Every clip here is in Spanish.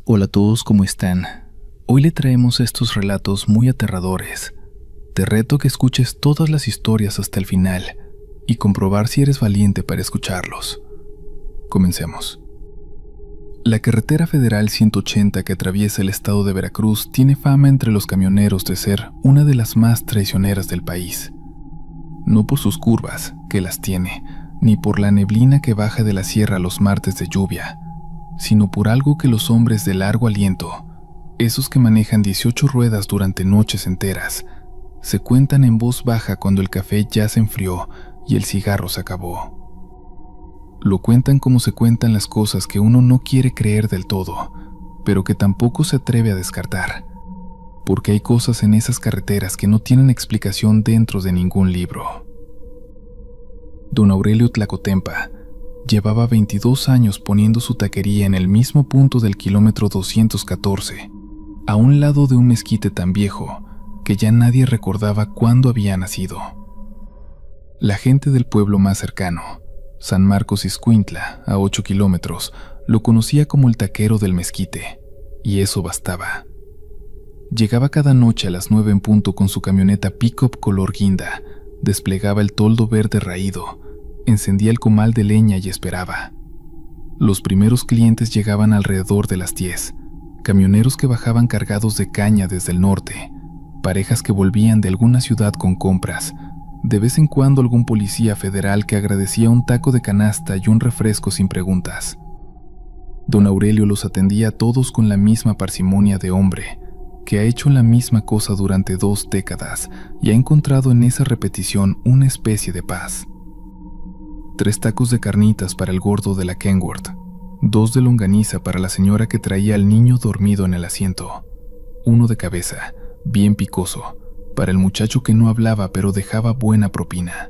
Hola a todos, ¿cómo están? Hoy le traemos estos relatos muy aterradores. Te reto que escuches todas las historias hasta el final y comprobar si eres valiente para escucharlos. Comencemos. La carretera federal 180 que atraviesa el estado de Veracruz tiene fama entre los camioneros de ser una de las más traicioneras del país. No por sus curvas, que las tiene, ni por la neblina que baja de la sierra los martes de lluvia, sino por algo que los hombres de largo aliento, esos que manejan 18 ruedas durante noches enteras, se cuentan en voz baja cuando el café ya se enfrió y el cigarro se acabó. Lo cuentan como se cuentan las cosas que uno no quiere creer del todo, pero que tampoco se atreve a descartar, porque hay cosas en esas carreteras que no tienen explicación dentro de ningún libro. Don Aurelio Tlacotempa llevaba 22 años poniendo su taquería en el mismo punto del kilómetro 214, a un lado de un mezquite tan viejo que ya nadie recordaba cuándo había nacido. La gente del pueblo más cercano, San Marcos Ixcuintla, a 8 kilómetros, lo conocía como el taquero del mezquite, y eso bastaba. Llegaba cada noche a las 9 en punto con su camioneta pick-up color guinda, desplegaba el toldo verde raído, encendía el comal de leña y esperaba. Los primeros clientes llegaban alrededor de las 10, camioneros que bajaban cargados de caña desde el norte, parejas que volvían de alguna ciudad con compras, de vez en cuando algún policía federal que agradecía un taco de canasta y un refresco sin preguntas. Don Aurelio los atendía a todos con la misma parsimonia de hombre, que ha hecho la misma cosa durante 2 décadas y ha encontrado en esa repetición una especie de paz. 3 tacos de carnitas para el gordo de la Kenworth, 2 de longaniza para la señora que traía al niño dormido en el asiento, 1 de cabeza, bien picoso, para el muchacho que no hablaba pero dejaba buena propina.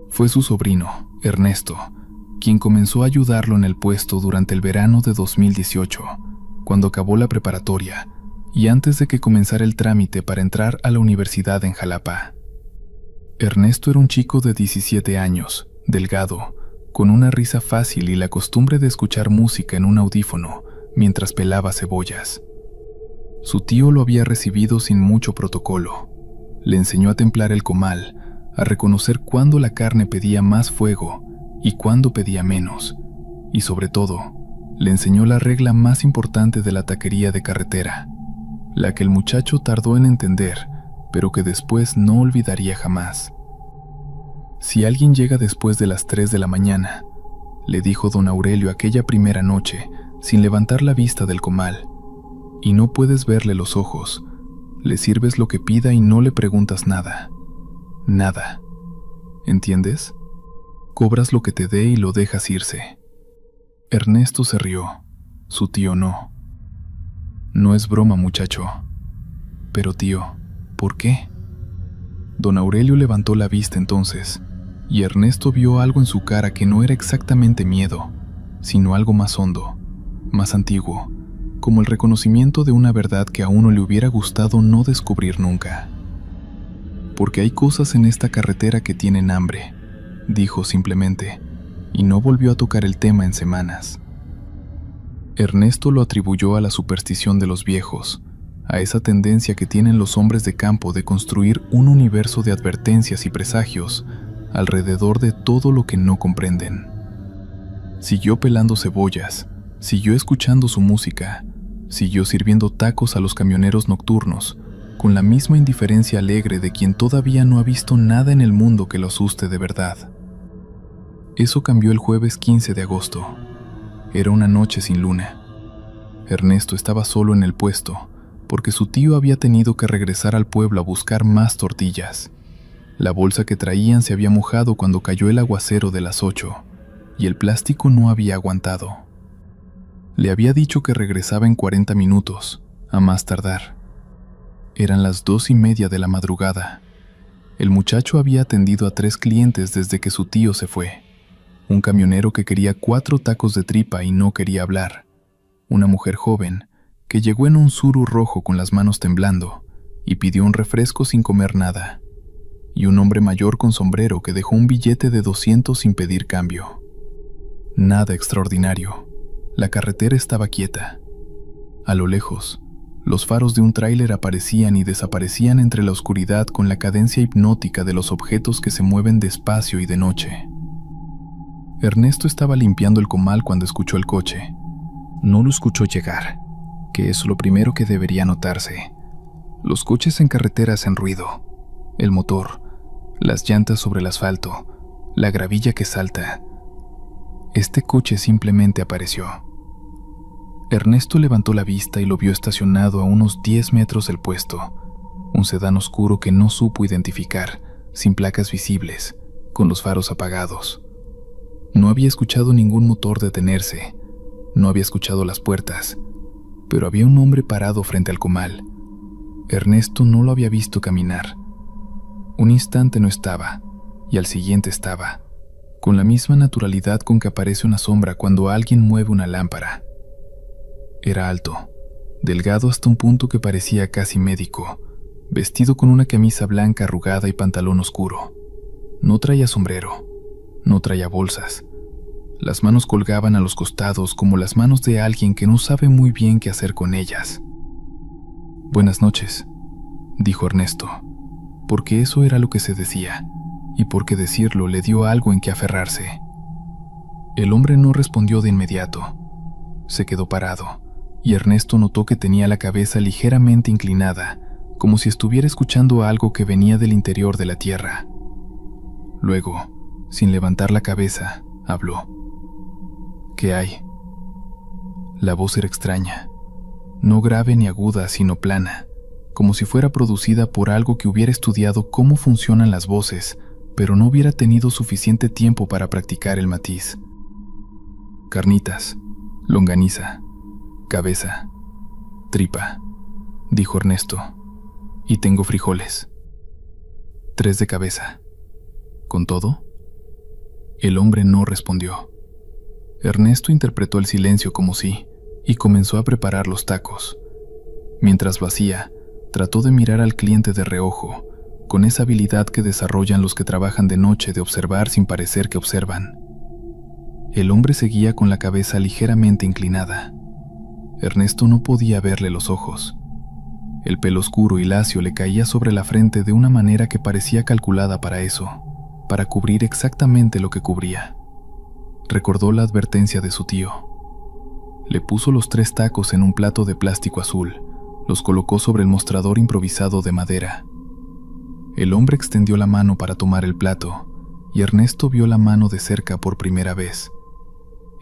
Fue su sobrino, Ernesto, quien comenzó a ayudarlo en el puesto durante el verano de 2018, cuando acabó la preparatoria y antes de que comenzara el trámite para entrar a la universidad en Jalapa. Ernesto era un chico de 17 años, delgado, con una risa fácil y la costumbre de escuchar música en un audífono mientras pelaba cebollas. Su tío lo había recibido sin mucho protocolo. Le enseñó a templar el comal, a reconocer cuándo la carne pedía más fuego y cuándo pedía menos, y sobre todo, le enseñó la regla más importante de la taquería de carretera, la que el muchacho tardó en entender, pero que después no olvidaría jamás. Si alguien llega después de las 3 de la mañana, le dijo don Aurelio aquella primera noche, sin levantar la vista del comal, y no puedes verle los ojos, le sirves lo que pida y no le preguntas nada. Nada. ¿Entiendes? Cobras lo que te dé y lo dejas irse. Ernesto se rió, su tío no. No es broma, muchacho. Pero tío, ¿por qué? Don Aurelio levantó la vista entonces, y Ernesto vio algo en su cara que no era exactamente miedo, sino algo más hondo, más antiguo, como el reconocimiento de una verdad que a uno le hubiera gustado no descubrir nunca. Porque hay cosas en esta carretera que tienen hambre, dijo simplemente, y no volvió a tocar el tema en semanas. Ernesto lo atribuyó a la superstición de los viejos, a esa tendencia que tienen los hombres de campo de construir un universo de advertencias y presagios alrededor de todo lo que no comprenden. Siguió pelando cebollas, siguió escuchando su música, siguió sirviendo tacos a los camioneros nocturnos, con la misma indiferencia alegre de quien todavía no ha visto nada en el mundo que lo asuste de verdad. Eso cambió el jueves 15 de agosto. Era una noche sin luna. Ernesto estaba solo en el puesto, porque su tío había tenido que regresar al pueblo a buscar más tortillas. La bolsa que traían se había mojado cuando cayó el aguacero de las 8, y el plástico no había aguantado. Le había dicho que regresaba en 40 minutos, a más tardar. Eran las 2:30 de la madrugada. El muchacho había atendido a 3 clientes desde que su tío se fue. Un camionero que quería 4 tacos de tripa y no quería hablar. Una mujer joven que llegó en un suru rojo con las manos temblando y pidió un refresco sin comer nada. Y un hombre mayor con sombrero que dejó un billete de 200 sin pedir cambio. Nada extraordinario. La carretera estaba quieta, A lo lejos, los faros de un tráiler aparecían y desaparecían entre la oscuridad con la cadencia hipnótica de los objetos que se mueven despacio y de noche. Ernesto estaba limpiando el comal cuando escuchó el coche. No lo escuchó llegar, que es lo primero que debería notarse. Los coches en carretera hacen ruido. El motor, las llantas sobre el asfalto, la gravilla que salta. Este coche simplemente apareció. Ernesto levantó la vista y lo vio estacionado a unos 10 metros del puesto. Un sedán oscuro que no supo identificar, sin placas visibles, con los faros apagados. No había escuchado ningún motor detenerse, no había escuchado las puertas, pero había un hombre parado frente al comal. Ernesto no lo había visto caminar. Un instante no estaba, y al siguiente estaba, con la misma naturalidad con que aparece una sombra cuando alguien mueve una lámpara. Era alto, delgado hasta un punto que parecía casi médico, vestido con una camisa blanca arrugada y pantalón oscuro. No traía sombrero, no traía bolsas. Las manos colgaban a los costados como las manos de alguien que no sabe muy bien qué hacer con ellas. «Buenas noches», dijo Ernesto, porque eso era lo que se decía, y porque decirlo le dio algo en que aferrarse. El hombre no respondió de inmediato. Se quedó parado, y Ernesto notó que tenía la cabeza ligeramente inclinada, como si estuviera escuchando algo que venía del interior de la tierra. Luego, sin levantar la cabeza, habló. «¿Qué hay?» La voz era extraña, no grave ni aguda, sino plana, como si fuera producida por algo que hubiera estudiado cómo funcionan las voces, pero no hubiera tenido suficiente tiempo para practicar el matiz. «Carnitas, longaniza, cabeza, tripa», dijo Ernesto, «y tengo frijoles. 3 de cabeza. ¿Con todo?» El hombre no respondió. Ernesto interpretó el silencio como sí, y comenzó a preparar los tacos. Mientras lo hacía, trató de mirar al cliente de reojo, con esa habilidad que desarrollan los que trabajan de noche de observar sin parecer que observan. El hombre seguía con la cabeza ligeramente inclinada. Ernesto no podía verle los ojos. El pelo oscuro y lacio le caía sobre la frente de una manera que parecía calculada para eso, para cubrir exactamente lo que cubría. Recordó la advertencia de su tío. Le puso los 3 tacos en un plato de plástico azul, los colocó sobre el mostrador improvisado de madera. El hombre extendió la mano para tomar el plato, y Ernesto vio la mano de cerca por primera vez.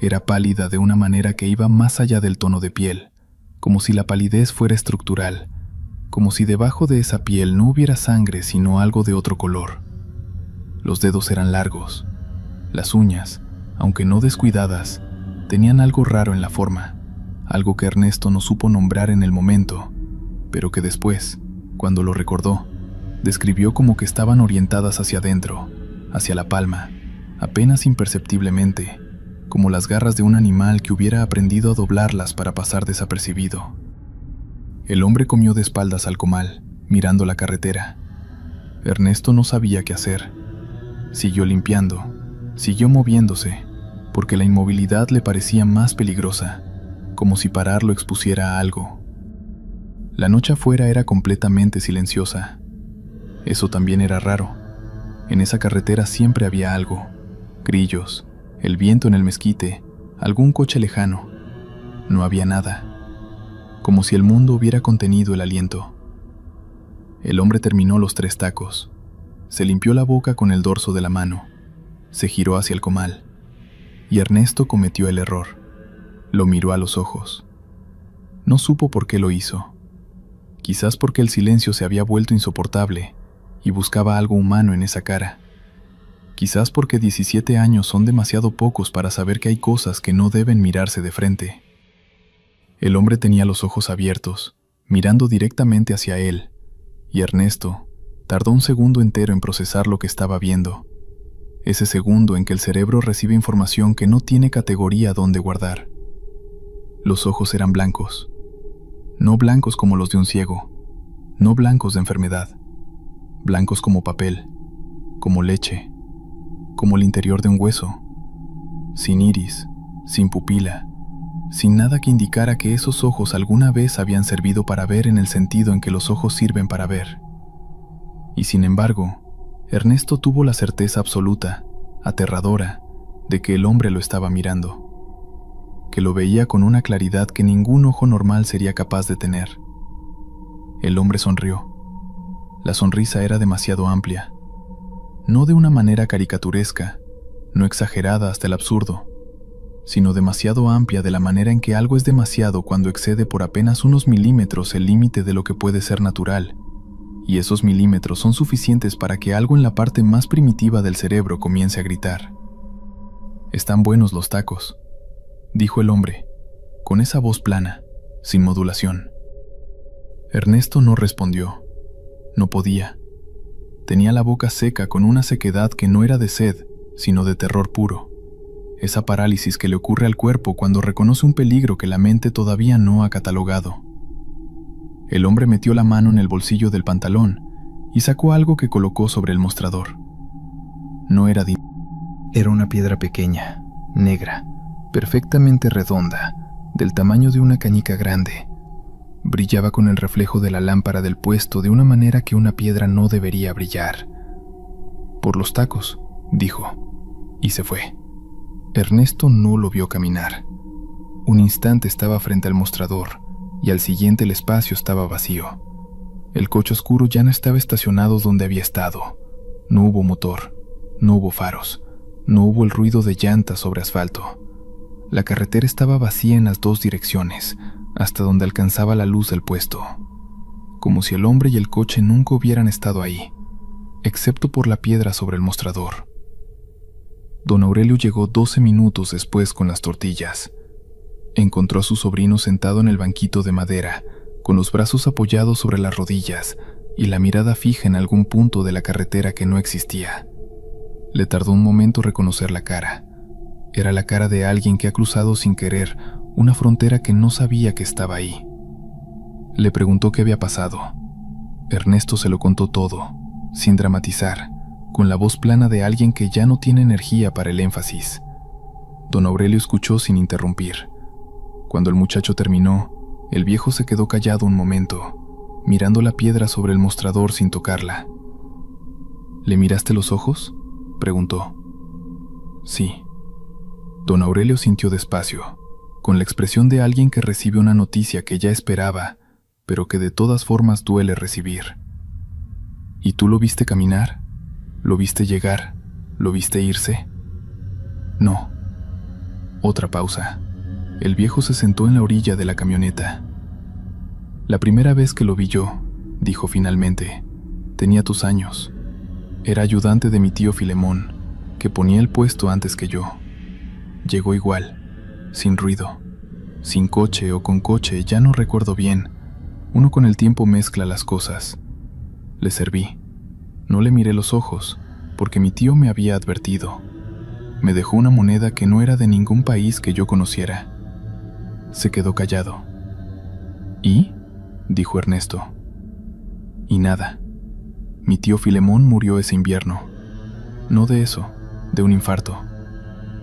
Era pálida de una manera que iba más allá del tono de piel, como si la palidez fuera estructural, como si debajo de esa piel no hubiera sangre sino algo de otro color. Los dedos eran largos. Las uñas, aunque no descuidadas, tenían algo raro en la forma, algo que Ernesto no supo nombrar en el momento, pero que después, cuando lo recordó, describió como que estaban orientadas hacia adentro, hacia la palma, apenas imperceptiblemente, como las garras de un animal que hubiera aprendido a doblarlas para pasar desapercibido. El hombre comió de espaldas al comal, mirando la carretera. Ernesto no sabía qué hacer. Siguió limpiando, siguió moviéndose, porque la inmovilidad le parecía más peligrosa, como si parar lo expusiera a algo. La noche afuera era completamente silenciosa. Eso también era raro. En esa carretera siempre había algo: grillos, el viento en el mezquite, algún coche lejano. No había nada, como si el mundo hubiera contenido el aliento. El hombre terminó los 3 tacos. Se limpió la boca con el dorso de la mano. Se giró hacia el comal. Y Ernesto cometió el error. Lo miró a los ojos. No supo por qué lo hizo. Quizás porque el silencio se había vuelto insoportable y buscaba algo humano en esa cara. Quizás porque 17 años son demasiado pocos para saber que hay cosas que no deben mirarse de frente. El hombre tenía los ojos abiertos, mirando directamente hacia él, y Ernesto tardó un segundo entero en procesar lo que estaba viendo. Ese segundo en que el cerebro recibe información que no tiene categoría donde guardar. Los ojos eran blancos. No blancos como los de un ciego, no blancos de enfermedad. Blancos como papel, como leche, como el interior de un hueso. Sin iris, sin pupila, sin nada que indicara que esos ojos alguna vez habían servido para ver en el sentido en que los ojos sirven para ver. Y sin embargo, Ernesto tuvo la certeza absoluta, aterradora, de que el hombre lo estaba mirando, que lo veía con una claridad que ningún ojo normal sería capaz de tener. El hombre sonrió. La sonrisa era demasiado amplia, no de una manera caricaturesca, no exagerada hasta el absurdo, sino demasiado amplia de la manera en que algo es demasiado cuando excede por apenas unos milímetros el límite de lo que puede ser natural, y esos milímetros son suficientes para que algo en la parte más primitiva del cerebro comience a gritar. «Están buenos los tacos», dijo el hombre, con esa voz plana, sin modulación. Ernesto no respondió. No podía. Tenía la boca seca con una sequedad que no era de sed, sino de terror puro. Esa parálisis que le ocurre al cuerpo cuando reconoce un peligro que la mente todavía no ha catalogado. El hombre metió la mano en el bolsillo del pantalón y sacó algo que colocó sobre el mostrador. No era dinero. Era una piedra pequeña, negra, perfectamente redonda, del tamaño de una cañica grande. Brillaba con el reflejo de la lámpara del puesto de una manera que una piedra no debería brillar. «Por los tacos», dijo, y se fue. Ernesto no lo vio caminar. Un instante estaba frente al mostrador, y al siguiente el espacio estaba vacío. El coche oscuro ya no estaba estacionado donde había estado. No hubo motor, no hubo faros, no hubo el ruido de llantas sobre asfalto. La carretera estaba vacía en las dos direcciones, hasta donde alcanzaba la luz del puesto, como si el hombre y el coche nunca hubieran estado ahí, excepto por la piedra sobre el mostrador. Don Aurelio llegó 12 minutos después con las tortillas. Encontró a su sobrino sentado en el banquito de madera, con los brazos apoyados sobre las rodillas y la mirada fija en algún punto de la carretera que no existía. Le tardó un momento reconocer la cara. Era la cara de alguien que ha cruzado sin querer una frontera que no sabía que estaba ahí. Le preguntó qué había pasado. Ernesto se lo contó todo, sin dramatizar, con la voz plana de alguien que ya no tiene energía para el énfasis. Don Aurelio escuchó sin interrumpir. Cuando el muchacho terminó, el viejo se quedó callado un momento, mirando la piedra sobre el mostrador sin tocarla. «¿Le miraste los ojos?», preguntó. «Sí». Don Aurelio sintió despacio, con la expresión de alguien que recibe una noticia que ya esperaba, pero que de todas formas duele recibir. «¿Y tú lo viste caminar? ¿Lo viste llegar? ¿Lo viste irse?». «No». Otra pausa. El viejo se sentó en la orilla de la camioneta. «La primera vez que lo vi yo», dijo finalmente, «tenía tus años. Era ayudante de mi tío Filemón, que ponía el puesto antes que yo. Llegó igual, sin ruido, sin coche o con coche, ya no recuerdo bien. Uno con el tiempo mezcla las cosas. Le serví. No le miré los ojos, porque mi tío me había advertido. Me dejó una moneda que no era de ningún país que yo conociera». Se quedó callado. «¿Y?», dijo Ernesto. «Y nada. Mi tío Filemón murió ese invierno. No de eso, de un infarto.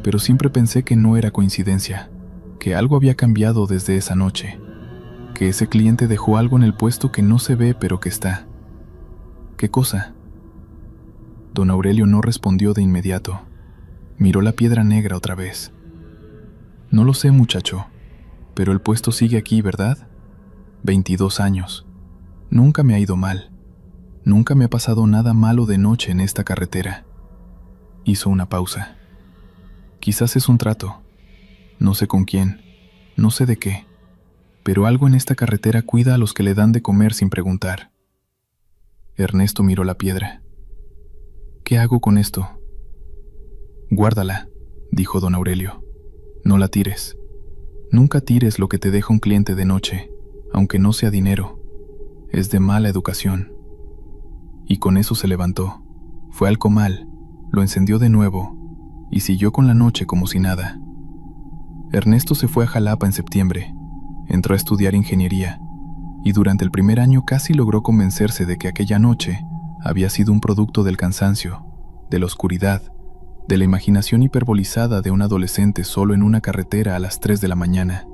Pero siempre pensé que no era coincidencia, que algo había cambiado desde esa noche, que ese cliente dejó algo en el puesto que no se ve pero que está». «¿Qué cosa?». Don Aurelio no respondió de inmediato. Miró la piedra negra otra vez. «No lo sé, muchacho, pero el puesto sigue aquí, ¿verdad? 22 años. Nunca me ha ido mal. Nunca me ha pasado nada malo de noche en esta carretera». Hizo una pausa. «Quizás es un trato. No sé con quién, no sé de qué, pero algo en esta carretera cuida a los que le dan de comer sin preguntar». Ernesto miró la piedra. «¿Qué hago con esto?». «Guárdala», dijo don Aurelio. «No la tires. Nunca tires lo que te deja un cliente de noche, aunque no sea dinero. Es de mala educación». Y con eso se levantó, fue al comal, lo encendió de nuevo y siguió con la noche como si nada. Ernesto se fue a Jalapa en septiembre, entró a estudiar ingeniería y durante el primer año casi logró convencerse de que aquella noche había sido un producto del cansancio, de la oscuridad, de la imaginación hiperbolizada de un adolescente solo en una carretera a las 3 de la mañana.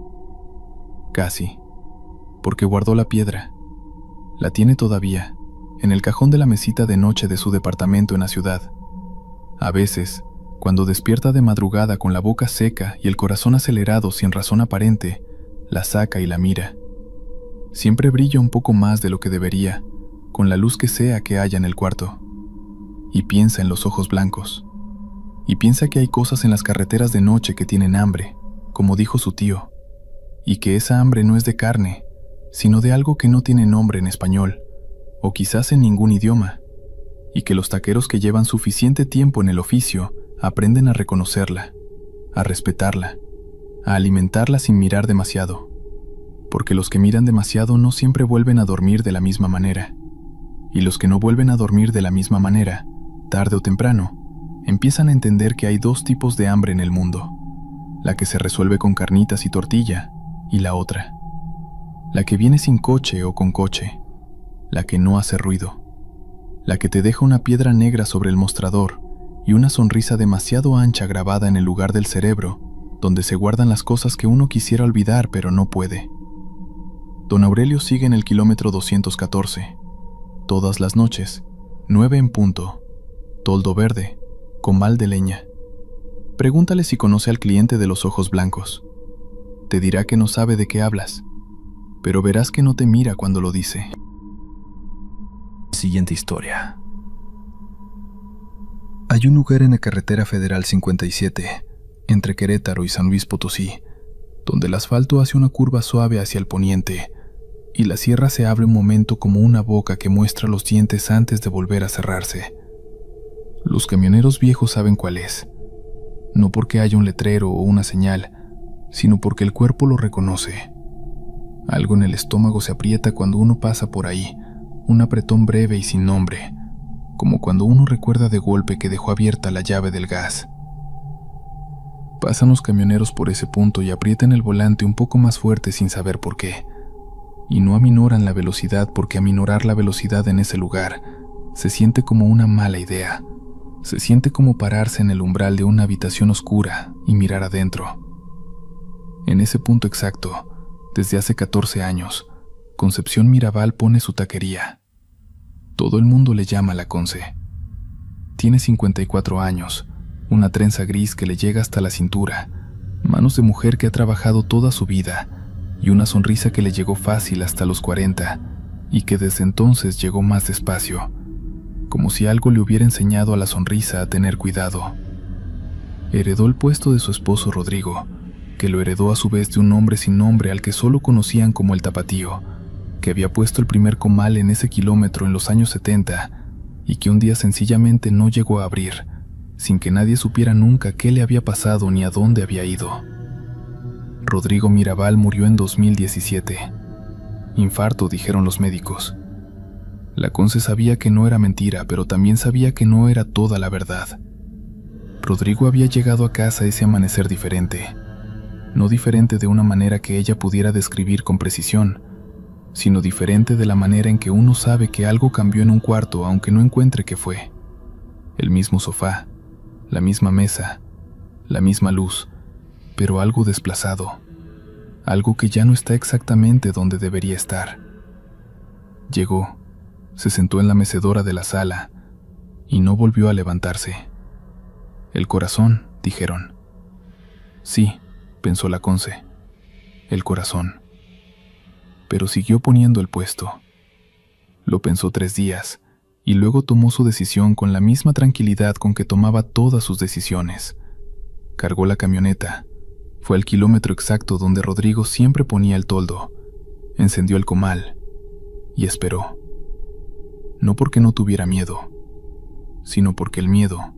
Casi, porque guardó la piedra. La tiene todavía, en el cajón de la mesita de noche de su departamento en la ciudad. A veces, cuando despierta de madrugada con la boca seca y el corazón acelerado sin razón aparente, la saca y la mira. Siempre brilla un poco más de lo que debería, con la luz que sea que haya en el cuarto. Y piensa en los ojos blancos. Y piensa que hay cosas en las carreteras de noche que tienen hambre, como dijo su tío, y que esa hambre no es de carne, sino de algo que no tiene nombre en español, o quizás en ningún idioma, y que los taqueros que llevan suficiente tiempo en el oficio aprenden a reconocerla, a respetarla, a alimentarla sin mirar demasiado, porque los que miran demasiado no siempre vuelven a dormir de la misma manera, y los que no vuelven a dormir de la misma manera, tarde o temprano, empiezan a entender que hay dos tipos de hambre en el mundo, la que se resuelve con carnitas y tortilla, y la otra, la que viene sin coche o con coche, la que no hace ruido, la que te deja una piedra negra sobre el mostrador y una sonrisa demasiado ancha grabada en el lugar del cerebro, donde se guardan las cosas que uno quisiera olvidar pero no puede. Don Aurelio sigue en el kilómetro 214, todas las noches, 9 en punto, toldo verde, comal de leña. Pregúntale si conoce al cliente de los ojos blancos. Te dirá que no sabe de qué hablas, pero verás que no te mira cuando lo dice. Siguiente historia. Hay un lugar en la carretera federal 57, entre Querétaro y San Luis Potosí, donde el asfalto hace una curva suave hacia el poniente y la sierra se abre un momento como una boca que muestra los dientes antes de volver a cerrarse. Los camioneros viejos saben cuál es, no porque haya un letrero o una señal, sino porque el cuerpo lo reconoce. Algo en el estómago se aprieta cuando uno pasa por ahí, un apretón breve y sin nombre, como cuando uno recuerda de golpe que dejó abierta la llave del gas. Pasan los camioneros por ese punto y aprietan el volante un poco más fuerte sin saber por qué. Y no aminoran la velocidad porque aminorar la velocidad en ese lugar se siente como una mala idea. Se siente como pararse en el umbral de una habitación oscura y mirar adentro. En ese punto exacto, desde hace 14 años, Concepción Mirabal pone su taquería. Todo el mundo le llama la Conce. Tiene 54 años, una trenza gris que le llega hasta la cintura, manos de mujer que ha trabajado toda su vida y una sonrisa que le llegó fácil hasta los 40 y que desde entonces llegó más despacio, como si algo le hubiera enseñado a la sonrisa a tener cuidado. Heredó el puesto de su esposo Rodrigo, que lo heredó a su vez de un hombre sin nombre al que solo conocían como el Tapatío, que había puesto el primer comal en ese kilómetro en los años 70 y que un día sencillamente no llegó a abrir, sin que nadie supiera nunca qué le había pasado ni a dónde había ido. Rodrigo Mirabal murió en 2017. Infarto, dijeron los médicos. La Conce sabía que no era mentira, pero también sabía que no era toda la verdad. Rodrigo había llegado a casa ese amanecer diferente. No diferente de una manera que ella pudiera describir con precisión, sino diferente de la manera en que uno sabe que algo cambió en un cuarto aunque no encuentre qué fue. El mismo sofá, la misma mesa, la misma luz, pero algo desplazado, algo que ya no está exactamente donde debería estar. Llegó, se sentó en la mecedora de la sala y no volvió a levantarse. El corazón, dijeron. Sí, pensó la Conce, el corazón. Pero siguió poniendo el puesto. Lo pensó 3 días y luego tomó su decisión con la misma tranquilidad con que tomaba todas sus decisiones. Cargó la camioneta, fue al kilómetro exacto donde Rodrigo siempre ponía el toldo, encendió el comal y esperó. No porque no tuviera miedo, sino porque el miedo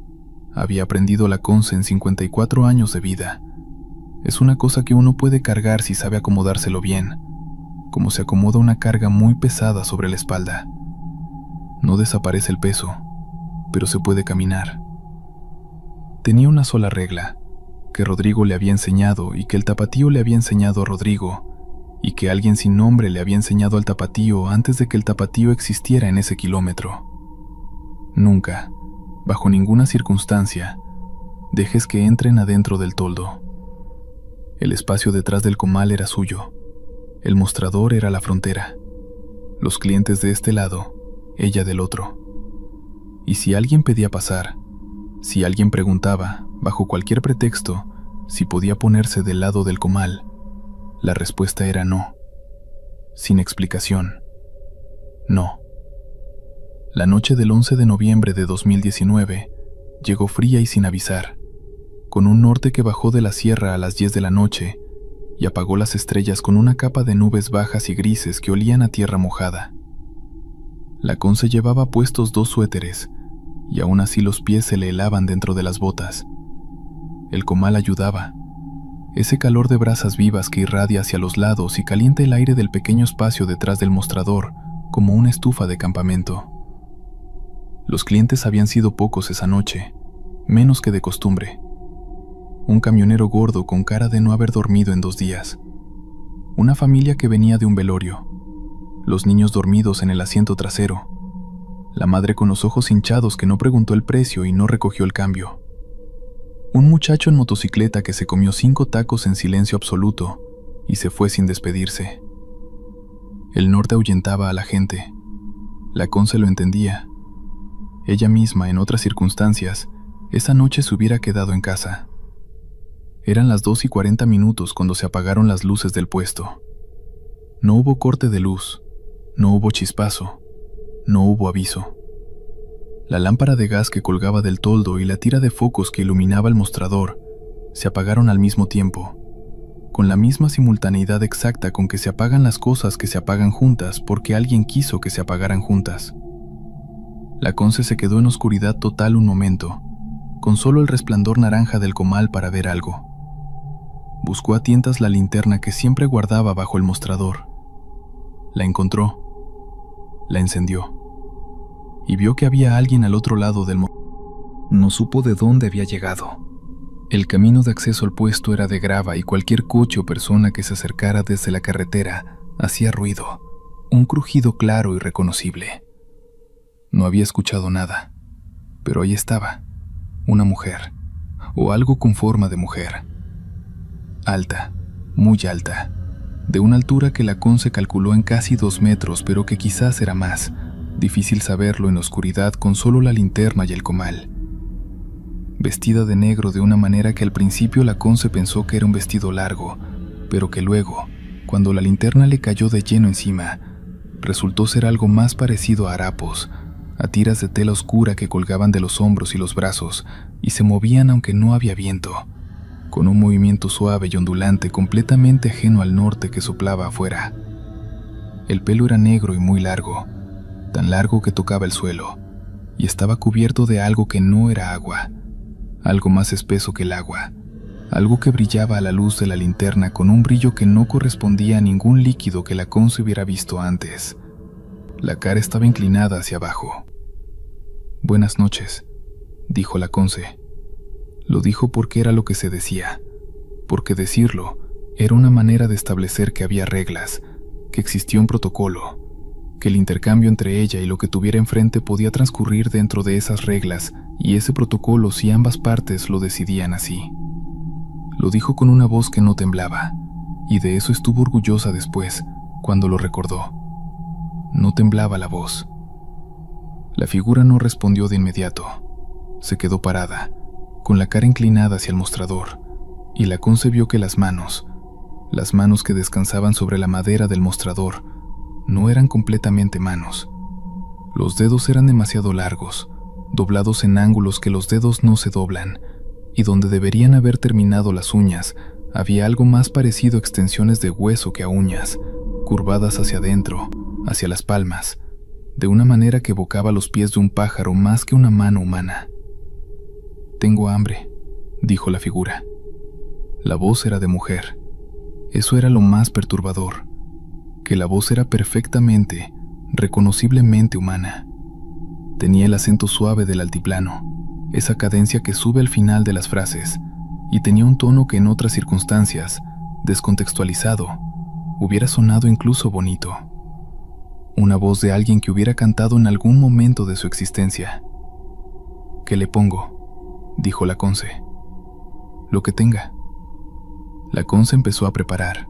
había aprendido la Conce en 54 años de vida. Es una cosa que uno puede cargar si sabe acomodárselo bien, como se acomoda una carga muy pesada sobre la espalda. No desaparece el peso, pero se puede caminar. Tenía una sola regla, que Rodrigo le había enseñado y que el Tapatío le había enseñado a Rodrigo, y que alguien sin nombre le había enseñado al Tapatío antes de que el Tapatío existiera en ese kilómetro. Nunca, bajo ninguna circunstancia, dejes que entren adentro del toldo. El espacio detrás del comal era suyo. El mostrador era la frontera. Los clientes de este lado, ella del otro. Y si alguien pedía pasar, si alguien preguntaba, bajo cualquier pretexto, si podía ponerse del lado del comal, la respuesta era no. Sin explicación. No. La noche del 11 de noviembre de 2019 llegó fría y sin avisar, con un norte que bajó de la sierra a las 10 de la noche y apagó las estrellas con una capa de nubes bajas y grises que olían a tierra mojada. La Conce llevaba puestos 2 suéteres y aún así los pies se le helaban dentro de las botas. El comal ayudaba. Ese calor de brasas vivas que irradia hacia los lados y calienta el aire del pequeño espacio detrás del mostrador como una estufa de campamento. Los clientes habían sido pocos esa noche, menos que de costumbre. Un camionero gordo con cara de no haber dormido en 2 días. Una familia que venía de un velorio. Los niños dormidos en el asiento trasero. La madre con los ojos hinchados que no preguntó el precio y no recogió el cambio. Un muchacho en motocicleta que se comió 5 tacos en silencio absoluto y se fue sin despedirse. El norte ahuyentaba a la gente. La Conce lo entendía. Ella misma, en otras circunstancias, esa noche se hubiera quedado en casa. Eran las 2:40 cuando se apagaron las luces del puesto. No hubo corte de luz, no hubo chispazo, no hubo aviso. La lámpara de gas que colgaba del toldo y la tira de focos que iluminaba el mostrador se apagaron al mismo tiempo, con la misma simultaneidad exacta con que se apagan las cosas que se apagan juntas porque alguien quiso que se apagaran juntas. La Conce se quedó en oscuridad total un momento, con solo el resplandor naranja del comal para ver algo. Buscó a tientas la linterna que siempre guardaba bajo el mostrador. La encontró. La encendió. Y vio que había alguien al otro lado del mostrador. No supo de dónde había llegado. El camino de acceso al puesto era de grava y cualquier coche o persona que se acercara desde la carretera hacía ruido, un crujido claro y reconocible. No había escuchado nada, pero ahí estaba, una mujer, o algo con forma de mujer. Alta, muy alta, de una altura que la Conce calculó en casi 2 metros, pero que quizás era más, difícil saberlo en la oscuridad con solo la linterna y el comal. Vestida de negro de una manera que al principio la Conce pensó que era un vestido largo, pero que luego, cuando la linterna le cayó de lleno encima, resultó ser algo más parecido a harapos, a tiras de tela oscura que colgaban de los hombros y los brazos y se movían aunque no había viento, con un movimiento suave y ondulante completamente ajeno al norte que soplaba afuera. El pelo era negro y muy largo, tan largo que tocaba el suelo, y estaba cubierto de algo que no era agua, algo más espeso que el agua, algo que brillaba a la luz de la linterna con un brillo que no correspondía a ningún líquido que la Conce hubiera visto antes. La cara estaba inclinada hacia abajo. «Buenas noches», dijo la Conce. Lo dijo porque era lo que se decía, porque decirlo era una manera de establecer que había reglas, que existía un protocolo, que el intercambio entre ella y lo que tuviera enfrente podía transcurrir dentro de esas reglas y ese protocolo si ambas partes lo decidían así. Lo dijo con una voz que no temblaba, y de eso estuvo orgullosa después, cuando lo recordó. No temblaba la voz. La figura no respondió de inmediato. Se quedó parada, con la cara inclinada hacia el mostrador, y la Conce vio que las manos que descansaban sobre la madera del mostrador, no eran completamente manos. Los dedos eran demasiado largos, doblados en ángulos que los dedos no se doblan, y donde deberían haber terminado las uñas, había algo más parecido a extensiones de hueso que a uñas, curvadas hacia adentro, hacia las palmas, de una manera que evocaba los pies de un pájaro más que una mano humana. «Tengo hambre», dijo la figura. La voz era de mujer. Eso era lo más perturbador, que la voz era perfectamente, reconociblemente humana. Tenía el acento suave del altiplano, esa cadencia que sube al final de las frases, y tenía un tono que en otras circunstancias, descontextualizado, hubiera sonado incluso bonito. Una voz de alguien que hubiera cantado en algún momento de su existencia. «¿Qué le pongo?», dijo la Conce. «Lo que tenga». La Conce empezó a preparar.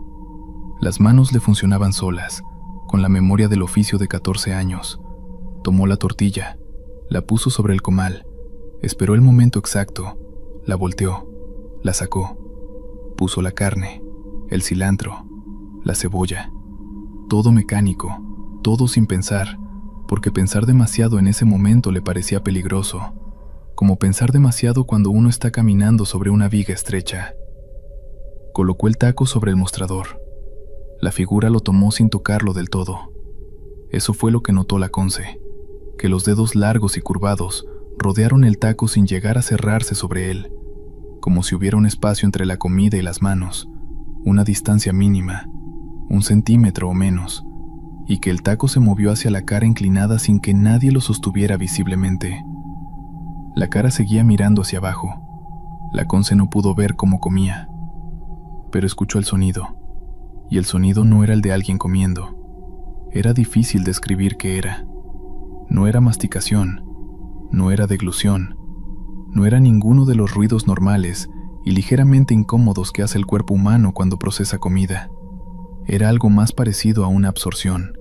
Las manos le funcionaban solas, con la memoria del oficio de 14 años. Tomó la tortilla, la puso sobre el comal, esperó el momento exacto, la volteó, la sacó, puso la carne, el cilantro, la cebolla. Todo mecánico, todo sin pensar, porque pensar demasiado en ese momento le parecía peligroso, como pensar demasiado cuando uno está caminando sobre una viga estrecha. Colocó el taco sobre el mostrador. La figura lo tomó sin tocarlo del todo. Eso fue lo que notó la Conce, que los dedos largos y curvados rodearon el taco sin llegar a cerrarse sobre él, como si hubiera un espacio entre la comida y las manos, una distancia mínima, 1 centímetro o menos, y que el taco se movió hacia la cara inclinada sin que nadie lo sostuviera visiblemente. La cara seguía mirando hacia abajo. La Conce no pudo ver cómo comía, pero escuchó el sonido, y el sonido no era el de alguien comiendo. Era difícil describir qué era. No era masticación, no era deglución, no era ninguno de los ruidos normales y ligeramente incómodos que hace el cuerpo humano cuando procesa comida. Era algo más parecido a una absorción,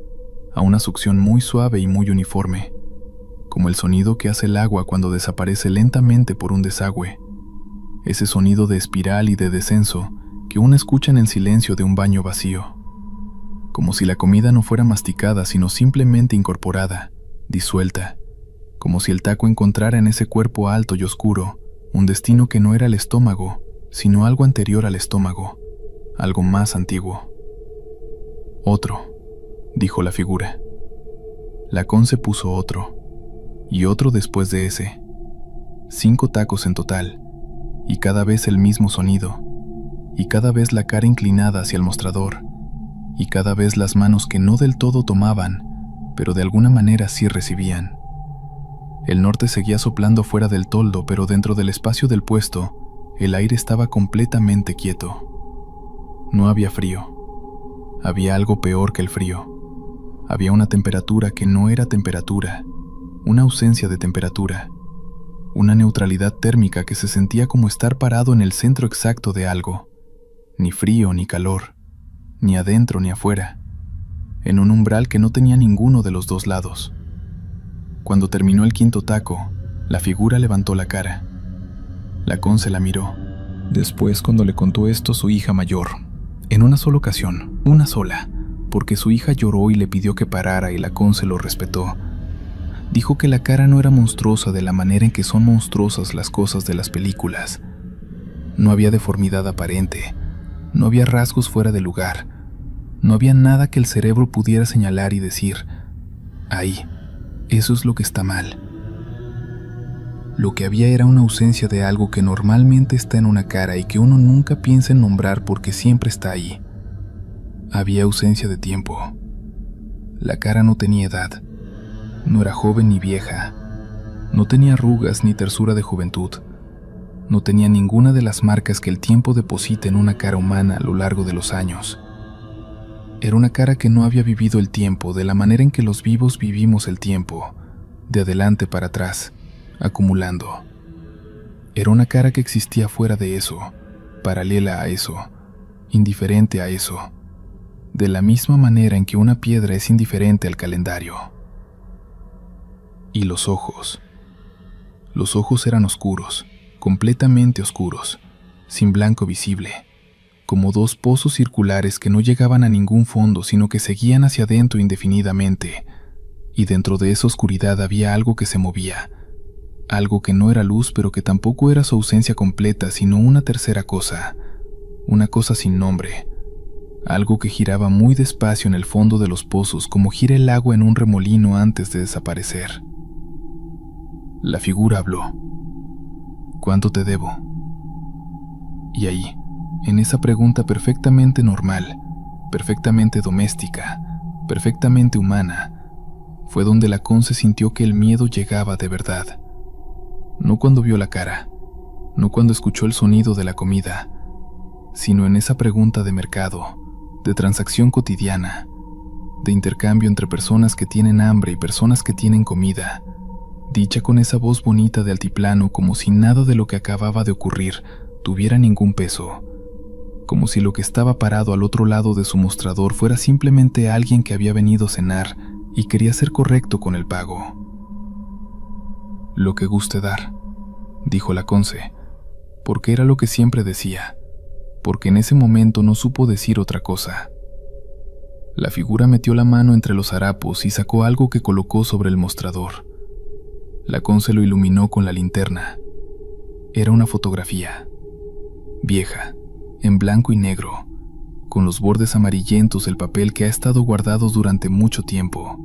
a una succión muy suave y muy uniforme, como el sonido que hace el agua cuando desaparece lentamente por un desagüe, ese sonido de espiral y de descenso que uno escucha en el silencio de un baño vacío, como si la comida no fuera masticada sino simplemente incorporada, disuelta, como si el taco encontrara en ese cuerpo alto y oscuro un destino que no era el estómago, sino algo anterior al estómago, algo más antiguo. Otro, dijo la figura. La Conce puso otro, y otro después de ese. 5 tacos en total, y cada vez el mismo sonido, y cada vez la cara inclinada hacia el mostrador, y cada vez las manos que no del todo tomaban, pero de alguna manera sí recibían. El norte seguía soplando fuera del toldo, pero dentro del espacio del puesto, el aire estaba completamente quieto. No había frío. Había algo peor que el frío. Había una temperatura que no era temperatura, una ausencia de temperatura, una neutralidad térmica que se sentía como estar parado en el centro exacto de algo, ni frío ni calor, ni adentro ni afuera, en un umbral que no tenía ninguno de los dos lados. Cuando terminó el 5.º taco, la figura levantó la cara. La Conce la miró. Después, cuando le contó esto su hija mayor, en una sola ocasión, una sola, porque su hija lloró y le pidió que parara y la Conce lo respetó, dijo que la cara no era monstruosa de la manera en que son monstruosas las cosas de las películas. No había deformidad aparente, no había rasgos fuera de lugar, no había nada que el cerebro pudiera señalar y decir, ahí, eso es lo que está mal. Lo que había era una ausencia de algo que normalmente está en una cara y que uno nunca piensa en nombrar porque siempre está ahí. Había ausencia de tiempo. La cara no tenía edad. No era joven ni vieja. No tenía arrugas ni tersura de juventud. No tenía ninguna de las marcas que el tiempo deposita en una cara humana a lo largo de los años. Era una cara que no había vivido el tiempo de la manera en que los vivos vivimos el tiempo, de adelante para atrás, acumulando. Era una cara que existía fuera de eso, paralela a eso, indiferente a eso, de la misma manera en que una piedra es indiferente al calendario. Y los ojos. Los ojos eran oscuros, completamente oscuros, sin blanco visible, como 2 pozos circulares que no llegaban a ningún fondo, sino que seguían hacia adentro indefinidamente, y dentro de esa oscuridad había algo que se movía, algo que no era luz, pero que tampoco era su ausencia completa, sino una tercera cosa, una cosa sin nombre, algo que giraba muy despacio en el fondo de los pozos, como gira el agua en un remolino antes de desaparecer. La figura habló. ¿Cuánto te debo? Y ahí, en esa pregunta perfectamente normal, perfectamente doméstica, perfectamente humana, fue donde la Conce sintió que el miedo llegaba de verdad. No cuando vio la cara, no cuando escuchó el sonido de la comida, sino en esa pregunta de mercado, de transacción cotidiana, de intercambio entre personas que tienen hambre y personas que tienen comida, dicha con esa voz bonita de altiplano como si nada de lo que acababa de ocurrir tuviera ningún peso, como si lo que estaba parado al otro lado de su mostrador fuera simplemente alguien que había venido a cenar y quería ser correcto con el pago. «Lo que guste dar», dijo la conse, porque era lo que siempre decía, porque en ese momento no supo decir otra cosa. La figura metió la mano entre los harapos y sacó algo que colocó sobre el mostrador. La conse lo iluminó con la linterna. Era una fotografía, vieja, en blanco y negro, con los bordes amarillentos del papel que ha estado guardado durante mucho tiempo.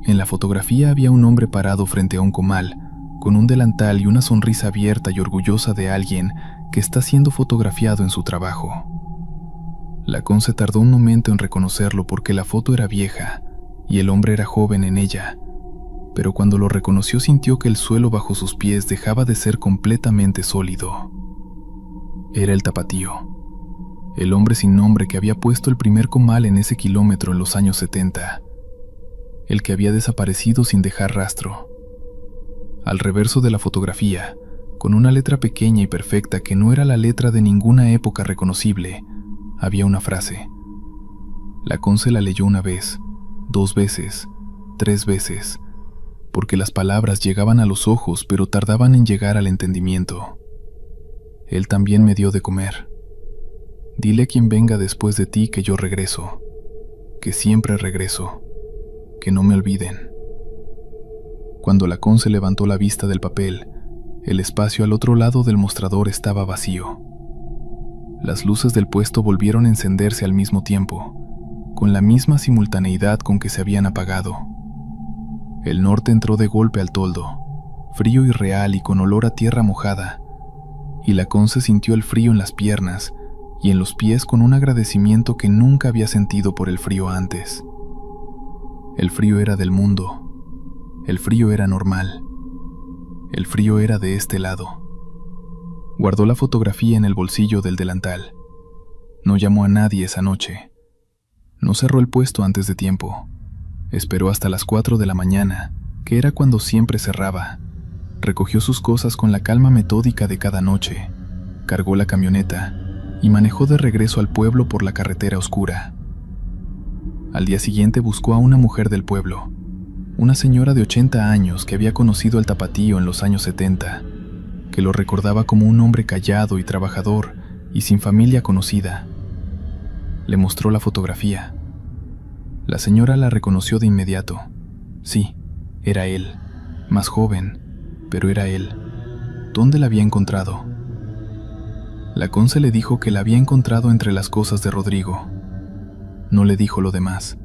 En la fotografía había un hombre parado frente a un comal, con un delantal y una sonrisa abierta y orgullosa de alguien que está siendo fotografiado en su trabajo. La conse tardó un momento en reconocerlo porque la foto era vieja y el hombre era joven en ella, pero cuando lo reconoció sintió que el suelo bajo sus pies dejaba de ser completamente sólido. Era el tapatío, el hombre sin nombre que había puesto el primer comal en ese kilómetro en los años 70, el que había desaparecido sin dejar rastro. Al reverso de la fotografía, con una letra pequeña y perfecta que no era la letra de ninguna época reconocible, había una frase. La conse la leyó una vez, 2 veces, 3 veces, porque las palabras llegaban a los ojos pero tardaban en llegar al entendimiento. Él también me dio de comer. Dile a quien venga después de ti que yo regreso, que siempre regreso, que no me olviden. Cuando la conse levantó la vista del papel, el espacio al otro lado del mostrador estaba vacío. Las luces del puesto volvieron a encenderse al mismo tiempo, con la misma simultaneidad con que se habían apagado. El norte entró de golpe al toldo, frío y real y con olor a tierra mojada, y la conse sintió el frío en las piernas y en los pies con un agradecimiento que nunca había sentido por el frío antes. El frío era del mundo, el frío era normal, el frío era de este lado. Guardó la fotografía en el bolsillo del delantal. No llamó a nadie esa noche. No cerró el puesto antes de tiempo. Esperó hasta las 4 de la mañana, que era cuando siempre cerraba. Recogió sus cosas con la calma metódica de cada noche, cargó la camioneta y manejó de regreso al pueblo por la carretera oscura. Al día siguiente buscó a una mujer del pueblo, una señora de 80 años que había conocido al tapatío en los años 70, que lo recordaba como un hombre callado y trabajador y sin familia conocida. Le mostró la fotografía. La señora la reconoció de inmediato. Sí, era él, más joven, pero era él. ¿Dónde la había encontrado? La conse le dijo que la había encontrado entre las cosas de Rodrigo. No le dijo lo demás,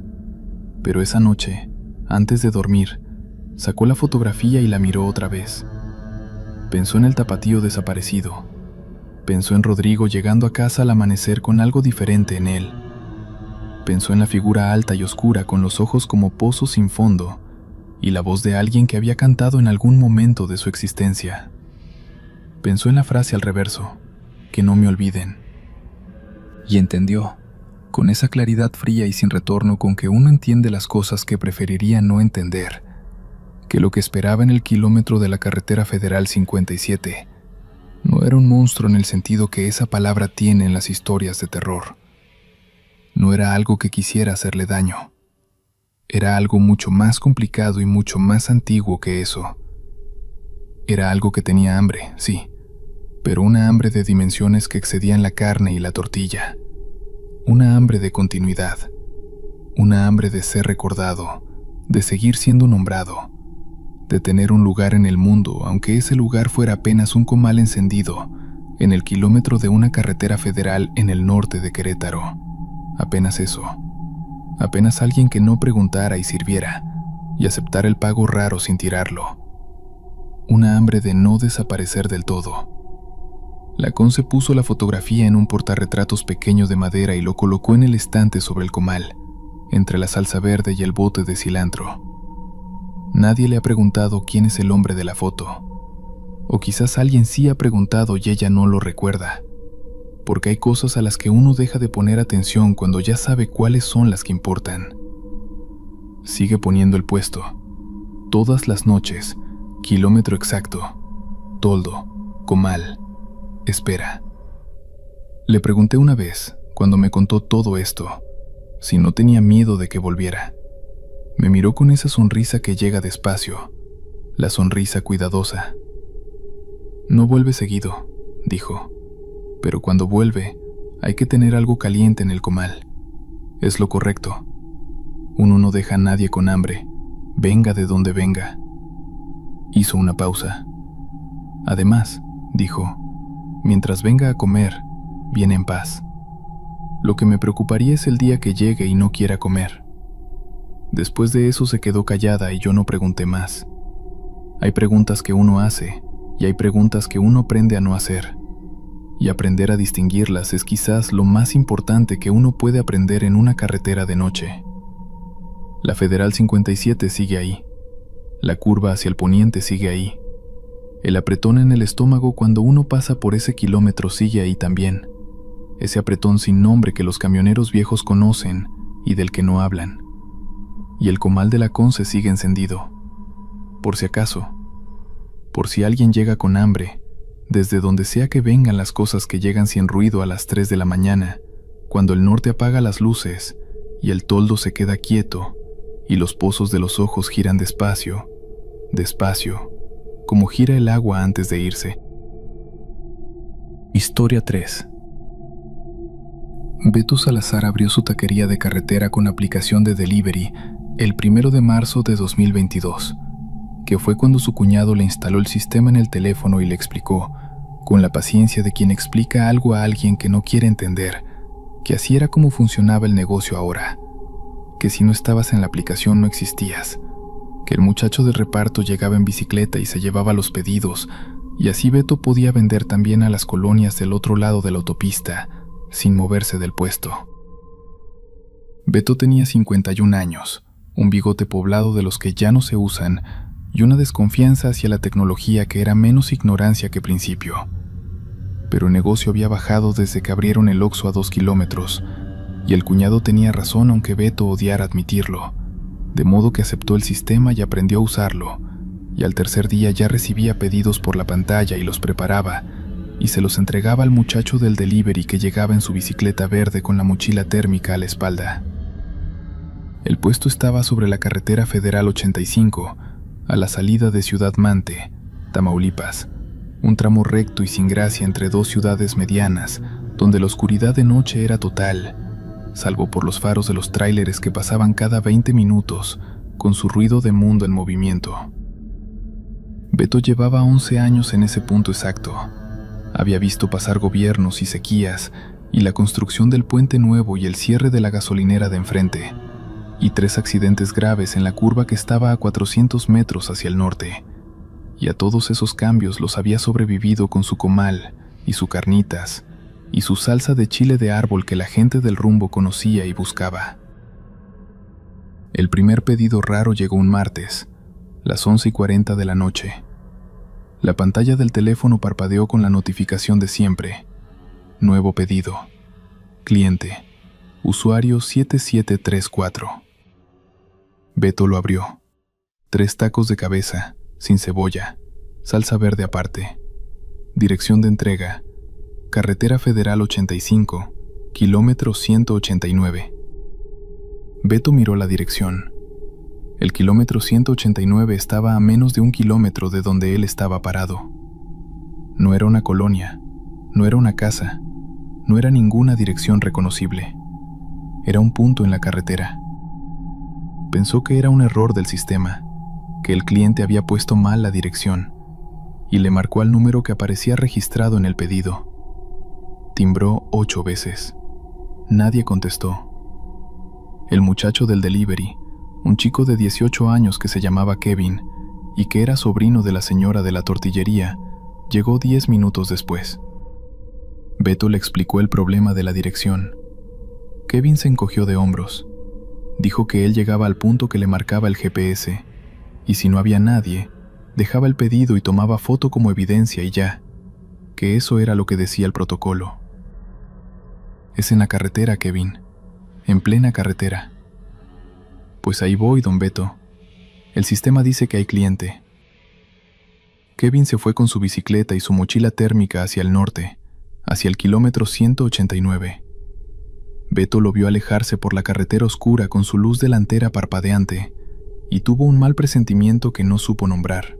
pero esa noche, antes de dormir, sacó la fotografía y la miró otra vez. Pensó en el tapatío desaparecido. Pensó en Rodrigo llegando a casa al amanecer con algo diferente en él. Pensó en la figura alta y oscura con los ojos como pozos sin fondo y la voz de alguien que había cantado en algún momento de su existencia. Pensó en la frase al reverso, que no me olviden. Y entendió, con esa claridad fría y sin retorno con que uno entiende las cosas que preferiría no entender, que lo que esperaba en el kilómetro de la carretera federal 57 no era un monstruo en el sentido que esa palabra tiene en las historias de terror. No era algo que quisiera hacerle daño. Era algo mucho más complicado y mucho más antiguo que eso. Era algo que tenía hambre, sí, pero una hambre de dimensiones que excedían la carne y la tortilla. Una hambre de continuidad. Una hambre de ser recordado, de seguir siendo nombrado, de tener un lugar en el mundo, aunque ese lugar fuera apenas un comal encendido en el kilómetro de una carretera federal en el norte de Querétaro. Apenas eso. Apenas alguien que no preguntara y sirviera, y aceptara el pago raro sin tirarlo. Una hambre de no desaparecer del todo. La conse puso la fotografía en un portarretratos pequeño de madera y lo colocó en el estante sobre el comal, entre la salsa verde y el bote de cilantro. Nadie le ha preguntado quién es el hombre de la foto. O quizás alguien sí ha preguntado y ella no lo recuerda. Porque hay cosas a las que uno deja de poner atención cuando ya sabe cuáles son las que importan. Sigue poniendo el puesto. Todas las noches, kilómetro exacto, toldo, comal, espera. Le pregunté una vez, cuando me contó todo esto, si no tenía miedo de que volviera. Me miró con esa sonrisa que llega despacio, la sonrisa cuidadosa. No vuelve seguido, dijo, pero cuando vuelve hay que tener algo caliente en el comal. Es lo correcto. Uno no deja a nadie con hambre, venga de donde venga. Hizo una pausa. Además, dijo, mientras venga a comer, viene en paz. Lo que me preocuparía es el día que llegue y no quiera comer. Después de eso se quedó callada y yo no pregunté más. Hay preguntas que uno hace y hay preguntas que uno aprende a no hacer. Y aprender a distinguirlas es quizás lo más importante que uno puede aprender en una carretera de noche. La Federal 57 sigue ahí. La curva hacia el poniente sigue ahí. El apretón en el estómago cuando uno pasa por ese kilómetro sigue ahí también. Ese apretón sin nombre que los camioneros viejos conocen y del que no hablan. Y el comal de la Conce sigue encendido. Por si acaso. Por si alguien llega con hambre, desde donde sea que vengan las cosas que llegan sin ruido a las 3 de la mañana, cuando el norte apaga las luces y el toldo se queda quieto y los pozos de los ojos giran despacio, despacio, como gira el agua antes de irse. Historia 3. Beto Salazar abrió su taquería de carretera con aplicación de delivery el 1 de marzo de 2022, que fue cuando su cuñado le instaló el sistema en el teléfono y le explicó, con la paciencia de quien explica algo a alguien que no quiere entender, que así era como funcionaba el negocio ahora, que si no estabas en la aplicación no existías, que el muchacho de reparto llegaba en bicicleta y se llevaba los pedidos, y así Beto podía vender también a las colonias del otro lado de la autopista, sin moverse del puesto. Beto tenía 51 años, un bigote poblado de los que ya no se usan, y una desconfianza hacia la tecnología que era menos ignorancia que principio. Pero el negocio había bajado desde que abrieron el Oxxo a 2 kilómetros, y el cuñado tenía razón aunque Beto odiara admitirlo, de modo que aceptó el sistema y aprendió a usarlo, y al tercer día ya recibía pedidos por la pantalla y los preparaba, y se los entregaba al muchacho del delivery que llegaba en su bicicleta verde con la mochila térmica a la espalda. El puesto estaba sobre la carretera Federal 85, a la salida de Ciudad Mante, Tamaulipas, un tramo recto y sin gracia entre dos ciudades medianas, donde la oscuridad de noche era total, salvo por los faros de los tráileres que pasaban cada 20 minutos, con su ruido de mundo en movimiento. Beto llevaba 11 años en ese punto exacto. Había visto pasar gobiernos y sequías, y la construcción del puente nuevo y el cierre de la gasolinera de enfrente, y 3 accidentes graves en la curva que estaba a 400 metros hacia el norte. Y a todos esos cambios los había sobrevivido con su comal, y sus carnitas, y su salsa de chile de árbol que la gente del rumbo conocía y buscaba. El primer pedido raro llegó un martes, las 11:40 de la noche. La pantalla del teléfono parpadeó con la notificación de siempre. Nuevo pedido. Cliente. Usuario 7734. Beto lo abrió. 3 tacos de cabeza, sin cebolla, salsa verde aparte. Dirección de entrega. Carretera Federal 85, kilómetro 189. Beto miró la dirección. El kilómetro 189 estaba a menos de 1 kilómetro de donde él estaba parado. No era una colonia, no era una casa, no era ninguna dirección reconocible. Era un punto en la carretera. Pensó que era un error del sistema, que el cliente había puesto mal la dirección, y le marcó al número que aparecía registrado en el pedido. Timbró 8 veces. Nadie contestó. El muchacho del delivery, un chico de 18 años que se llamaba Kevin y que era sobrino de la señora de la tortillería, llegó 10 minutos después. Beto le explicó el problema de la dirección. Kevin se encogió de hombros. Dijo que él llegaba al punto que le marcaba el GPS, y si no había nadie, dejaba el pedido y tomaba foto como evidencia y ya, que eso era lo que decía el protocolo. Es en la carretera, Kevin, en plena carretera. Pues ahí voy, don Beto. El sistema dice que hay cliente. Kevin se fue con su bicicleta y su mochila térmica hacia el norte, hacia el kilómetro 189. Beto lo vio alejarse por la carretera oscura con su luz delantera parpadeante y tuvo un mal presentimiento que no supo nombrar.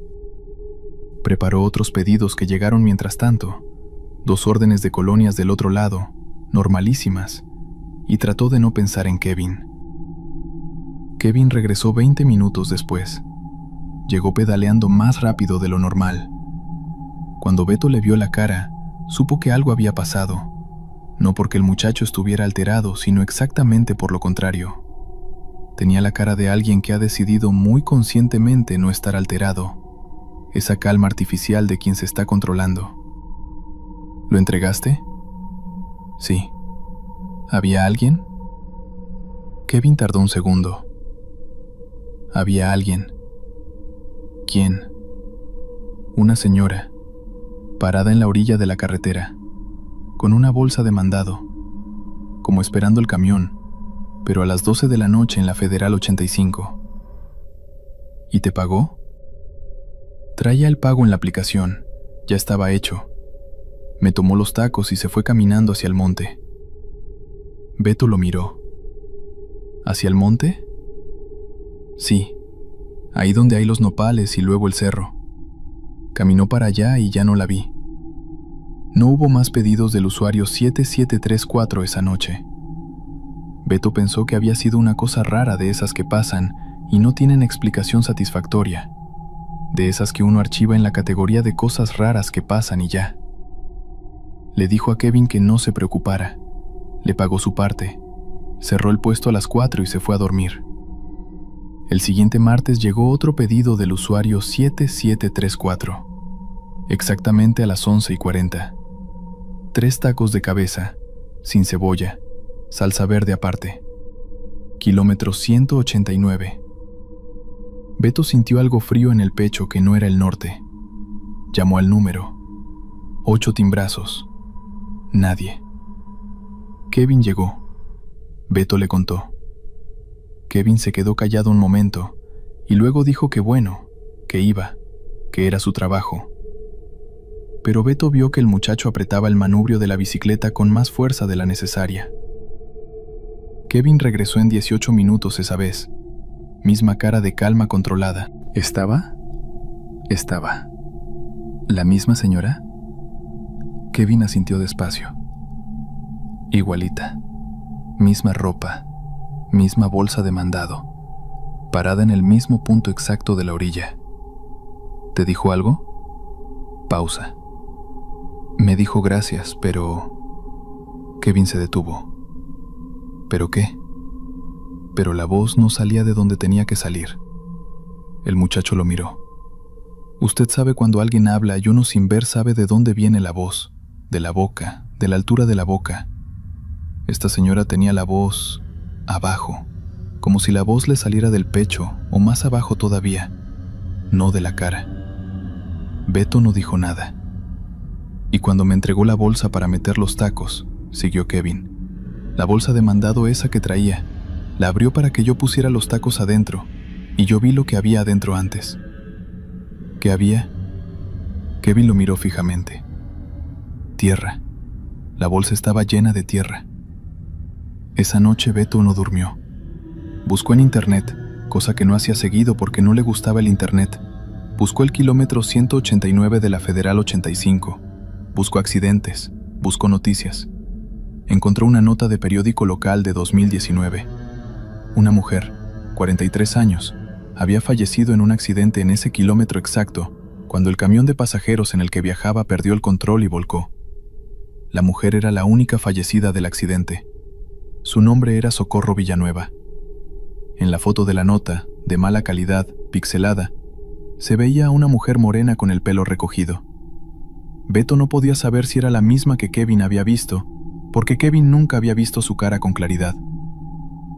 Preparó otros pedidos que llegaron mientras tanto, 2 órdenes de colonias del otro lado, normalísimas, y trató de no pensar en Kevin. Kevin regresó 20 minutos después. Llegó pedaleando más rápido de lo normal. Cuando Beto le vio la cara, supo que algo había pasado, no porque el muchacho estuviera alterado, sino exactamente por lo contrario. Tenía la cara de alguien que ha decidido muy conscientemente no estar alterado, esa calma artificial de quien se está controlando. ¿Lo entregaste? Sí. ¿Había alguien? Kevin tardó un segundo. Había alguien. ¿Quién? Una señora, parada en la orilla de la carretera, con una bolsa de mandado, como esperando el camión, pero a las 12 de la noche en la Federal 85. ¿Y te pagó? Traía el pago en la aplicación, ya estaba hecho. Me tomó los tacos y se fue caminando hacia el monte. Beto lo miró. ¿Hacia el monte? Sí, ahí donde hay los nopales y luego el cerro. Caminó para allá y ya no la vi. No hubo más pedidos del usuario 7734 esa noche. Beto pensó que había sido una cosa rara de esas que pasan y no tienen explicación satisfactoria, de esas que uno archiva en la categoría de cosas raras que pasan y ya. Le dijo a Kevin que no se preocupara. Le pagó su parte, cerró el puesto a las 4 y se fue a dormir. El siguiente martes llegó otro pedido del usuario 7734, exactamente a las 11:40. 3 tacos de cabeza, sin cebolla, salsa verde aparte. Kilómetro 189. Beto sintió algo frío en el pecho que no era el norte. Llamó al número. 8 timbrazos. Nadie. Kevin llegó. Beto le contó. Kevin se quedó callado un momento y luego dijo que bueno, que iba, que era su trabajo. Pero Beto vio que el muchacho apretaba el manubrio de la bicicleta con más fuerza de la necesaria. Kevin regresó en 18 minutos esa vez, misma cara de calma controlada. ¿Estaba? Estaba. ¿La misma señora? Kevin asintió despacio. Igualita. Misma ropa, misma bolsa de mandado, parada en el mismo punto exacto de la orilla. ¿Te dijo algo? Pausa. Me dijo gracias, pero... Kevin se detuvo. ¿Pero qué? Pero la voz no salía de donde tenía que salir. El muchacho lo miró. Usted sabe cuando alguien habla y uno sin ver sabe de dónde viene la voz, de la boca, de la altura de la boca. Esta señora tenía la voz abajo, como si la voz le saliera del pecho o más abajo todavía, no de la cara. Beto no dijo nada. Y cuando me entregó la bolsa para meter los tacos, siguió Kevin, la bolsa de mandado esa que traía, la abrió para que yo pusiera los tacos adentro, y yo vi lo que había adentro antes. ¿Qué había? Kevin lo miró fijamente. Tierra. La bolsa estaba llena de tierra. Esa noche Beto no durmió. Buscó en internet, cosa que no hacía seguido porque no le gustaba el internet. Buscó el kilómetro 189 de la Federal 85. Buscó accidentes, buscó noticias. Encontró una nota de periódico local de 2019. Una mujer, 43 años, había fallecido en un accidente en ese kilómetro exacto, cuando el camión de pasajeros en el que viajaba perdió el control y volcó. La mujer era la única fallecida del accidente. Su nombre era Socorro Villanueva. En la foto de la nota, de mala calidad, pixelada, se veía a una mujer morena con el pelo recogido. Beto no podía saber si era la misma que Kevin había visto, porque Kevin nunca había visto su cara con claridad.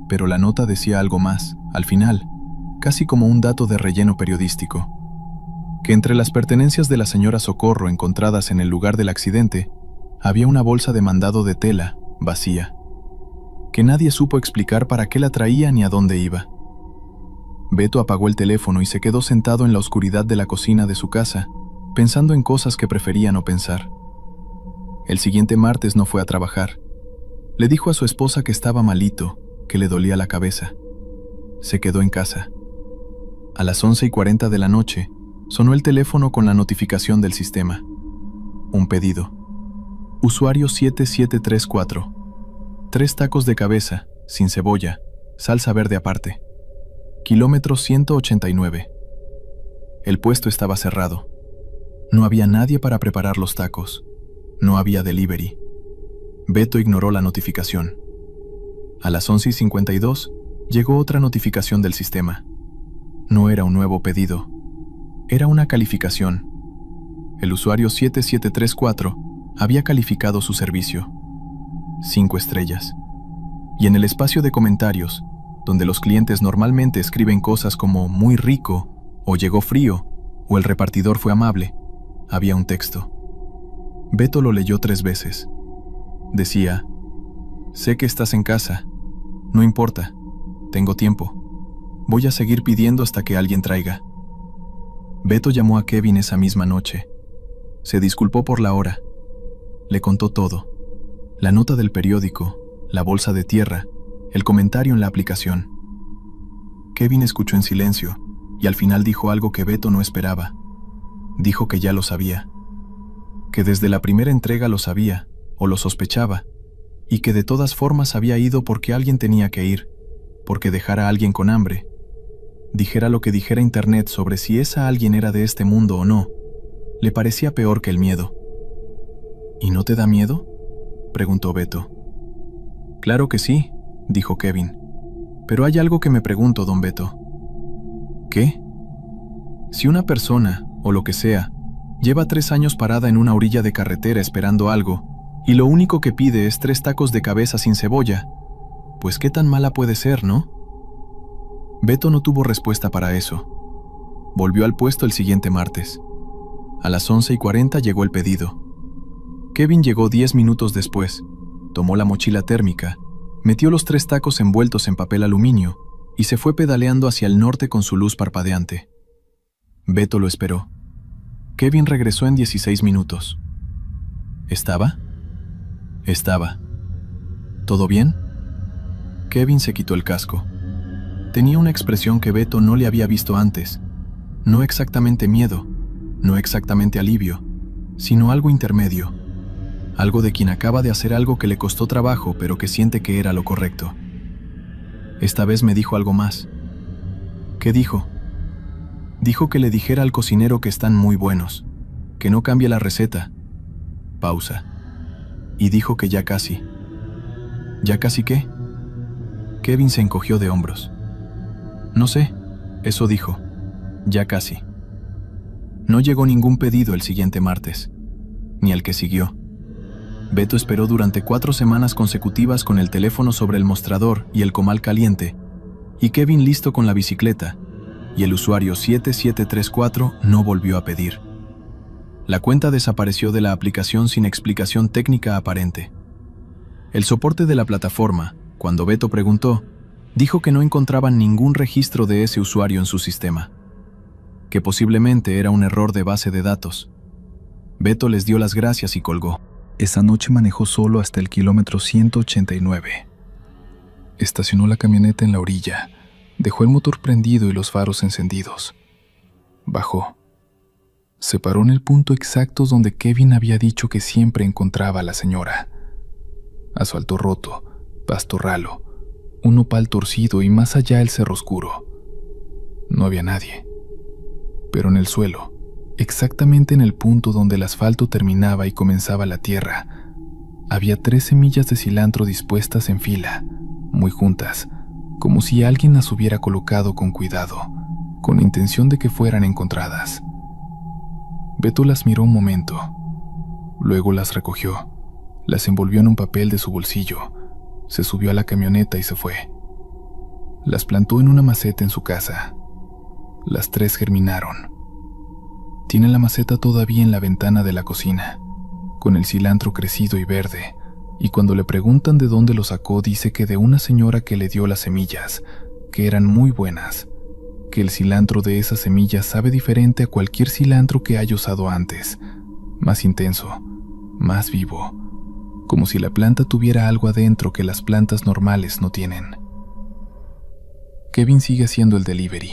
Pero la nota decía algo más, al final, casi como un dato de relleno periodístico, que entre las pertenencias de la señora Socorro encontradas en el lugar del accidente, había una bolsa de mandado de tela, vacía, que nadie supo explicar para qué la traía ni a dónde iba. Beto apagó el teléfono y se quedó sentado en la oscuridad de la cocina de su casa, pensando en cosas que prefería no pensar. El siguiente martes no fue a trabajar. Le dijo a su esposa que estaba malito, que le dolía la cabeza. Se quedó en casa. A las 11:40 de la noche, sonó el teléfono con la notificación del sistema. Un pedido. Usuario 7734. 3 tacos de cabeza, sin cebolla, salsa verde aparte. Kilómetro 189. El puesto estaba cerrado. No había nadie para preparar los tacos. No había delivery. Beto ignoró la notificación. A las 11:52 llegó otra notificación del sistema. No era un nuevo pedido. Era una calificación. El usuario 7734 había calificado su servicio. 5 estrellas. Y en el espacio de comentarios, donde los clientes normalmente escriben cosas como muy rico, o llegó frío, o el repartidor fue amable, había un texto. Beto lo leyó 3 veces. Decía: sé que estás en casa. No importa. Tengo tiempo. Voy a seguir pidiendo hasta que alguien traiga. Beto llamó a Kevin esa misma noche. Se disculpó por la hora. Le contó todo. La nota del periódico, la bolsa de tierra, el comentario en la aplicación. Kevin escuchó en silencio y al final dijo algo que Beto no esperaba. Dijo que ya lo sabía. Que desde la primera entrega lo sabía, o lo sospechaba, y que de todas formas había ido porque alguien tenía que ir, porque dejara a alguien con hambre. Dijera lo que dijera Internet sobre si esa alguien era de este mundo o no, le parecía peor que el miedo. ¿Y no te da miedo?, preguntó Beto. Claro que sí, dijo Kevin. Pero hay algo que me pregunto, don Beto. ¿Qué? Si una persona, o lo que sea, lleva 3 años parada en una orilla de carretera esperando algo, y lo único que pide es 3 tacos de cabeza sin cebolla, pues qué tan mala puede ser, ¿no? Beto no tuvo respuesta para eso. Volvió al puesto el siguiente martes. A las 11:40 llegó el pedido. Kevin llegó 10 minutos después, tomó la mochila térmica, metió los 3 tacos envueltos en papel aluminio y se fue pedaleando hacia el norte con su luz parpadeante. Beto lo esperó. Kevin regresó en 16 minutos. ¿Estaba? Estaba. ¿Todo bien? Kevin se quitó el casco. Tenía una expresión que Beto no le había visto antes. No exactamente miedo, no exactamente alivio, sino algo intermedio. Algo de quien acaba de hacer algo que le costó trabajo, pero que siente que era lo correcto. Esta vez me dijo algo más. ¿Qué dijo? Dijo que le dijera al cocinero que están muy buenos, que no cambie la receta. Pausa. Y dijo que ya casi. ¿Ya casi qué? Kevin se encogió de hombros. No sé, eso dijo. Ya casi. No llegó ningún pedido el siguiente martes, ni el que siguió. Beto esperó durante 4 semanas consecutivas con el teléfono sobre el mostrador y el comal caliente, y Kevin listo con la bicicleta, y el usuario 7734 no volvió a pedir. La cuenta desapareció de la aplicación sin explicación técnica aparente. El soporte de la plataforma, cuando Beto preguntó, dijo que no encontraban ningún registro de ese usuario en su sistema, que posiblemente era un error de base de datos. Beto les dio las gracias y colgó. Esa noche manejó solo hasta el kilómetro 189. Estacionó la camioneta en la orilla, dejó el motor prendido y los faros encendidos. Bajó. Se paró en el punto exacto donde Kevin había dicho que siempre encontraba a la señora. Asfalto roto, pasto ralo, un nopal torcido y más allá el cerro oscuro. No había nadie. Pero en el suelo, exactamente en el punto donde el asfalto terminaba y comenzaba la tierra, había 3 semillas de cilantro dispuestas en fila, muy juntas, como si alguien las hubiera colocado con cuidado, con intención de que fueran encontradas. Beto las miró un momento, luego las recogió, las envolvió en un papel de su bolsillo, se subió a la camioneta y se fue. Las plantó en una maceta en su casa. Las 3 germinaron. Tiene la maceta todavía en la ventana de la cocina, con el cilantro crecido y verde, y cuando le preguntan de dónde lo sacó, dice que de una señora que le dio las semillas, que eran muy buenas, que el cilantro de esas semillas sabe diferente a cualquier cilantro que haya usado antes, más intenso, más vivo, como si la planta tuviera algo adentro que las plantas normales no tienen. Kevin sigue haciendo el delivery.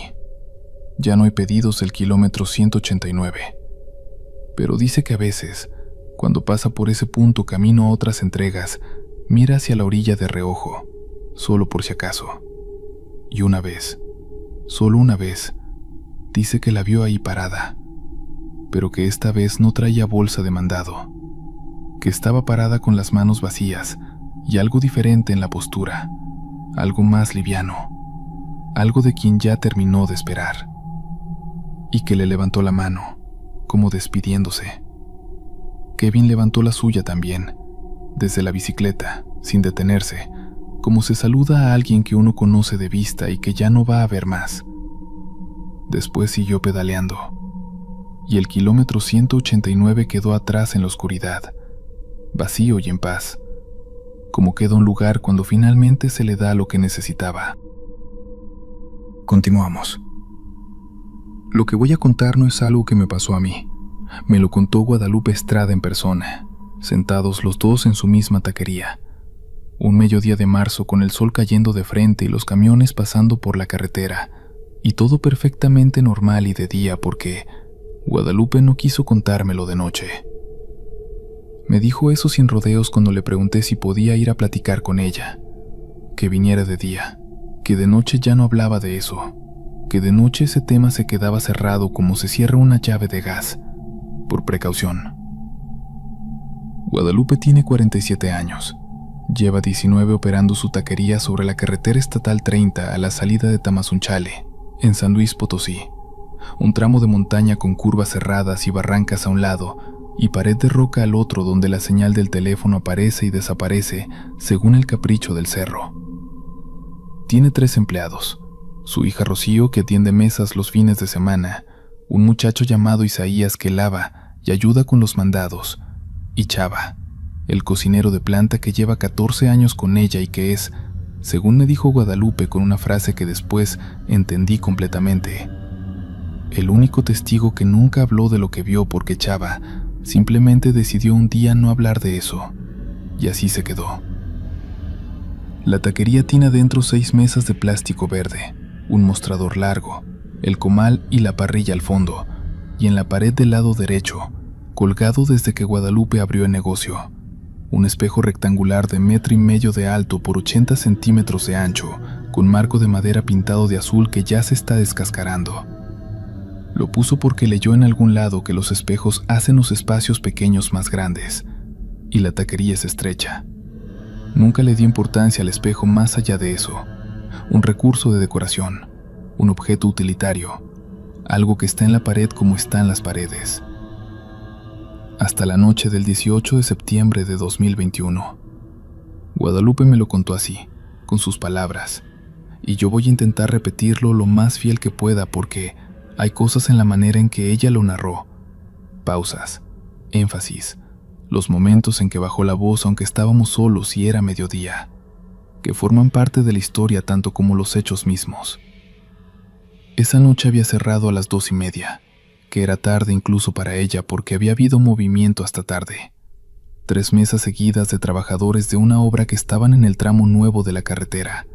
Ya no hay pedidos del kilómetro 189, pero dice que a veces, cuando pasa por ese punto camino a otras entregas, mira hacia la orilla de reojo, solo por si acaso. Y una vez, solo una vez, dice que la vio ahí parada, pero que esta vez no traía bolsa de mandado, que estaba parada con las manos vacías y algo diferente en la postura, algo más liviano, algo de quien ya terminó de esperar, y que le levantó la mano, como despidiéndose. Kevin levantó la suya también, desde la bicicleta, sin detenerse, como se saluda a alguien que uno conoce de vista y que ya no va a ver más. Después siguió pedaleando, y el kilómetro 189 quedó atrás en la oscuridad, vacío y en paz, como queda un lugar cuando finalmente se le da lo que necesitaba. Continuamos. Lo que voy a contar no es algo que me pasó a mí. Me lo contó Guadalupe Estrada en persona, sentados los dos en su misma taquería. Un mediodía de marzo con el sol cayendo de frente y los camiones pasando por la carretera, y todo perfectamente normal y de día porque Guadalupe no quiso contármelo de noche. Me dijo eso sin rodeos cuando le pregunté si podía ir a platicar con ella, que viniera de día, que de noche ya no hablaba de eso, que de noche ese tema se quedaba cerrado como se cierra una llave de gas, por precaución. Guadalupe tiene 47 años. Lleva 19 operando su taquería sobre la carretera estatal 30 a la salida de Tamazunchale, en San Luis Potosí, un tramo de montaña con curvas cerradas y barrancas a un lado y pared de roca al otro donde la señal del teléfono aparece y desaparece según el capricho del cerro. Tiene 3 empleados, su hija Rocío que atiende mesas los fines de semana, un muchacho llamado Isaías que lava y ayuda con los mandados, y Chava, el cocinero de planta que lleva 14 años con ella y que es, según me dijo Guadalupe con una frase que después entendí completamente, el único testigo que nunca habló de lo que vio porque Chava simplemente decidió un día no hablar de eso, y así se quedó. La taquería tiene adentro 6 mesas de plástico verde, un mostrador largo, el comal y la parrilla al fondo, y en la pared del lado derecho, colgado desde que Guadalupe abrió el negocio, un espejo rectangular de 1,5 metros de alto por 80 centímetros de ancho, con marco de madera pintado de azul que ya se está descascarando. Lo puso porque leyó en algún lado que los espejos hacen los espacios pequeños más grandes, y la taquería es estrecha. Nunca le dio importancia al espejo más allá de eso, un recurso de decoración, un objeto utilitario, algo que está en la pared como están las paredes. Hasta la noche del 18 de septiembre de 2021. Guadalupe me lo contó así, con sus palabras, y yo voy a intentar repetirlo lo más fiel que pueda porque hay cosas en la manera en que ella lo narró, pausas, énfasis, los momentos en que bajó la voz aunque estábamos solos y era mediodía, que forman parte de la historia tanto como los hechos mismos. Esa noche había cerrado a las 2:30, que era tarde incluso para ella porque había habido movimiento hasta tarde. 3 mesas seguidas de trabajadores de una obra que estaban en el tramo nuevo de la carretera.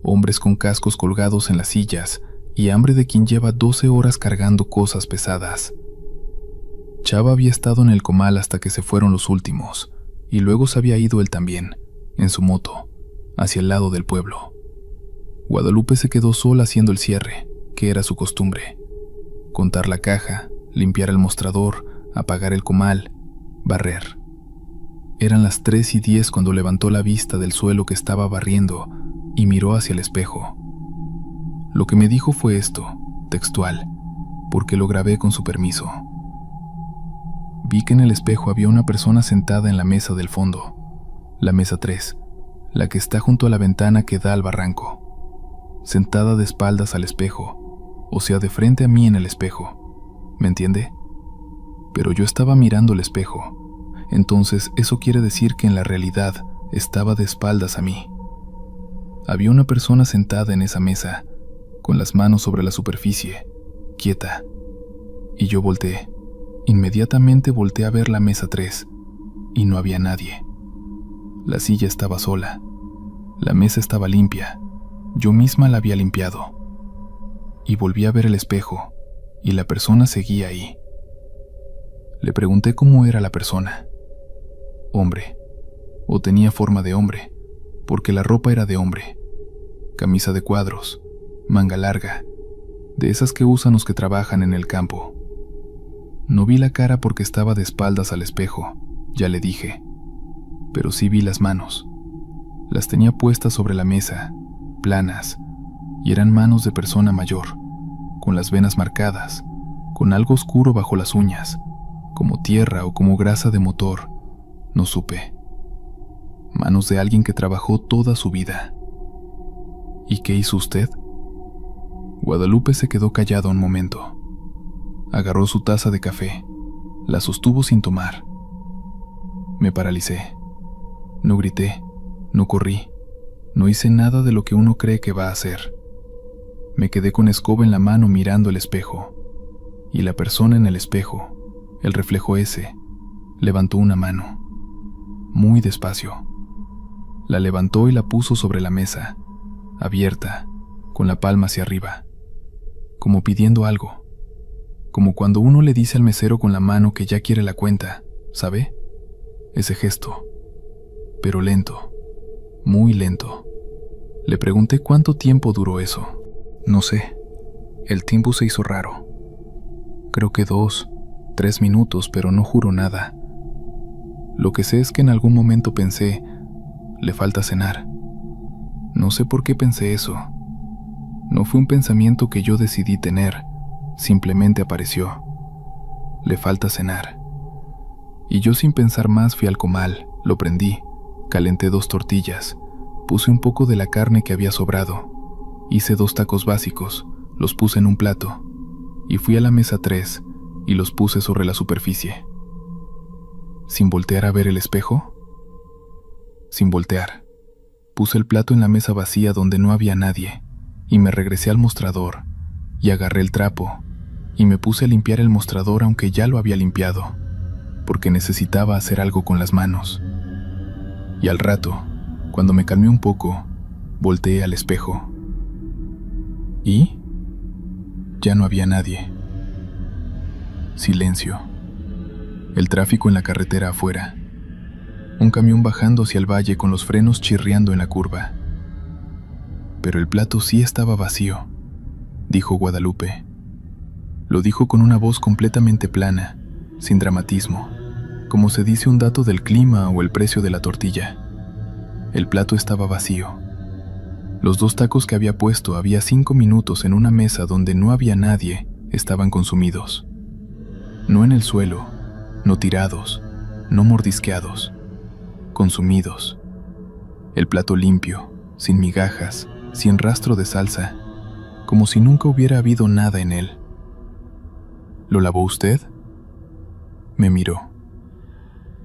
Hombres con cascos colgados en las sillas y hambre de quien lleva 12 horas cargando cosas pesadas. Chava había estado en el comal hasta que se fueron los últimos, y luego se había ido él también, en su moto, hacia el lado del pueblo. Guadalupe se quedó sola haciendo el cierre, que era su costumbre. Contar la caja, limpiar el mostrador, apagar el comal, barrer. Eran las 3:10 cuando levantó la vista del suelo que estaba barriendo y miró hacia el espejo. Lo que me dijo fue esto, textual, porque lo grabé con su permiso. Vi que en el espejo había una persona sentada en la mesa del fondo, la mesa 3, la que está junto a la ventana que da al barranco, sentada de espaldas al espejo, o sea, de frente a mí en el espejo, ¿me entiende? Pero yo estaba mirando el espejo, entonces eso quiere decir que en la realidad estaba de espaldas a mí. Había una persona sentada en esa mesa, con las manos sobre la superficie, quieta, y yo volteé. Inmediatamente volteé a ver la mesa 3, y no había nadie. La silla estaba sola. La mesa estaba limpia. Yo misma la había limpiado. Y volví a ver el espejo, y la persona seguía ahí. Le pregunté cómo era la persona. Hombre, o tenía forma de hombre, porque la ropa era de hombre. Camisa de cuadros, manga larga, de esas que usan los que trabajan en el campo. No vi la cara porque estaba de espaldas al espejo, ya le dije, pero sí vi las manos. Las tenía puestas sobre la mesa, planas, y eran manos de persona mayor, con las venas marcadas, con algo oscuro bajo las uñas, como tierra o como grasa de motor, no supe. Manos de alguien que trabajó toda su vida. ¿Y qué hizo usted? Guadalupe se quedó callada un momento. Agarró su taza de café, la sostuvo sin tomar. Me paralicé. No grité, no corrí, no hice nada de lo que uno cree que va a hacer. Me quedé con escoba en la mano mirando el espejo, y la persona en el espejo, el reflejo ese, levantó una mano, muy despacio. La levantó y la puso sobre la mesa, abierta, con la palma hacia arriba, como pidiendo algo, como cuando uno le dice al mesero con la mano que ya quiere la cuenta, ¿sabe? Ese gesto, pero lento, muy lento. Le pregunté cuánto tiempo duró eso. No sé, el tiempo se hizo raro. Creo que 2, 3 minutos, pero no juro nada. Lo que sé es que en algún momento pensé, le falta cenar. No sé por qué pensé eso. No fue un pensamiento que yo decidí tener, simplemente apareció. Le falta cenar. Y yo sin pensar más fui al comal, lo prendí, calenté 2 tortillas, puse un poco de la carne que había sobrado, hice 2 tacos básicos, los puse en un plato, y fui a la mesa 3 y los puse sobre la superficie. ¿Sin voltear a ver el espejo? Sin voltear. Puse el plato en la mesa vacía donde no había nadie, y me regresé al mostrador, y agarré el trapo, y me puse a limpiar el mostrador aunque ya lo había limpiado, porque necesitaba hacer algo con las manos. Y al rato, cuando me calmé un poco, volteé al espejo. ¿Y? Ya no había nadie. Silencio. El tráfico en la carretera afuera. Un camión bajando hacia el valle con los frenos chirriando en la curva. Pero el plato sí estaba vacío, dijo Guadalupe. Lo dijo con una voz completamente plana, sin dramatismo, como se dice un dato del clima o el precio de la tortilla. El plato estaba vacío. Los 2 tacos que había puesto había 5 minutos en una mesa donde no había nadie, estaban consumidos. No en el suelo, no tirados, no mordisqueados, consumidos. El plato limpio, sin migajas, sin rastro de salsa, como si nunca hubiera habido nada en él. ¿Lo lavó usted? Me miró.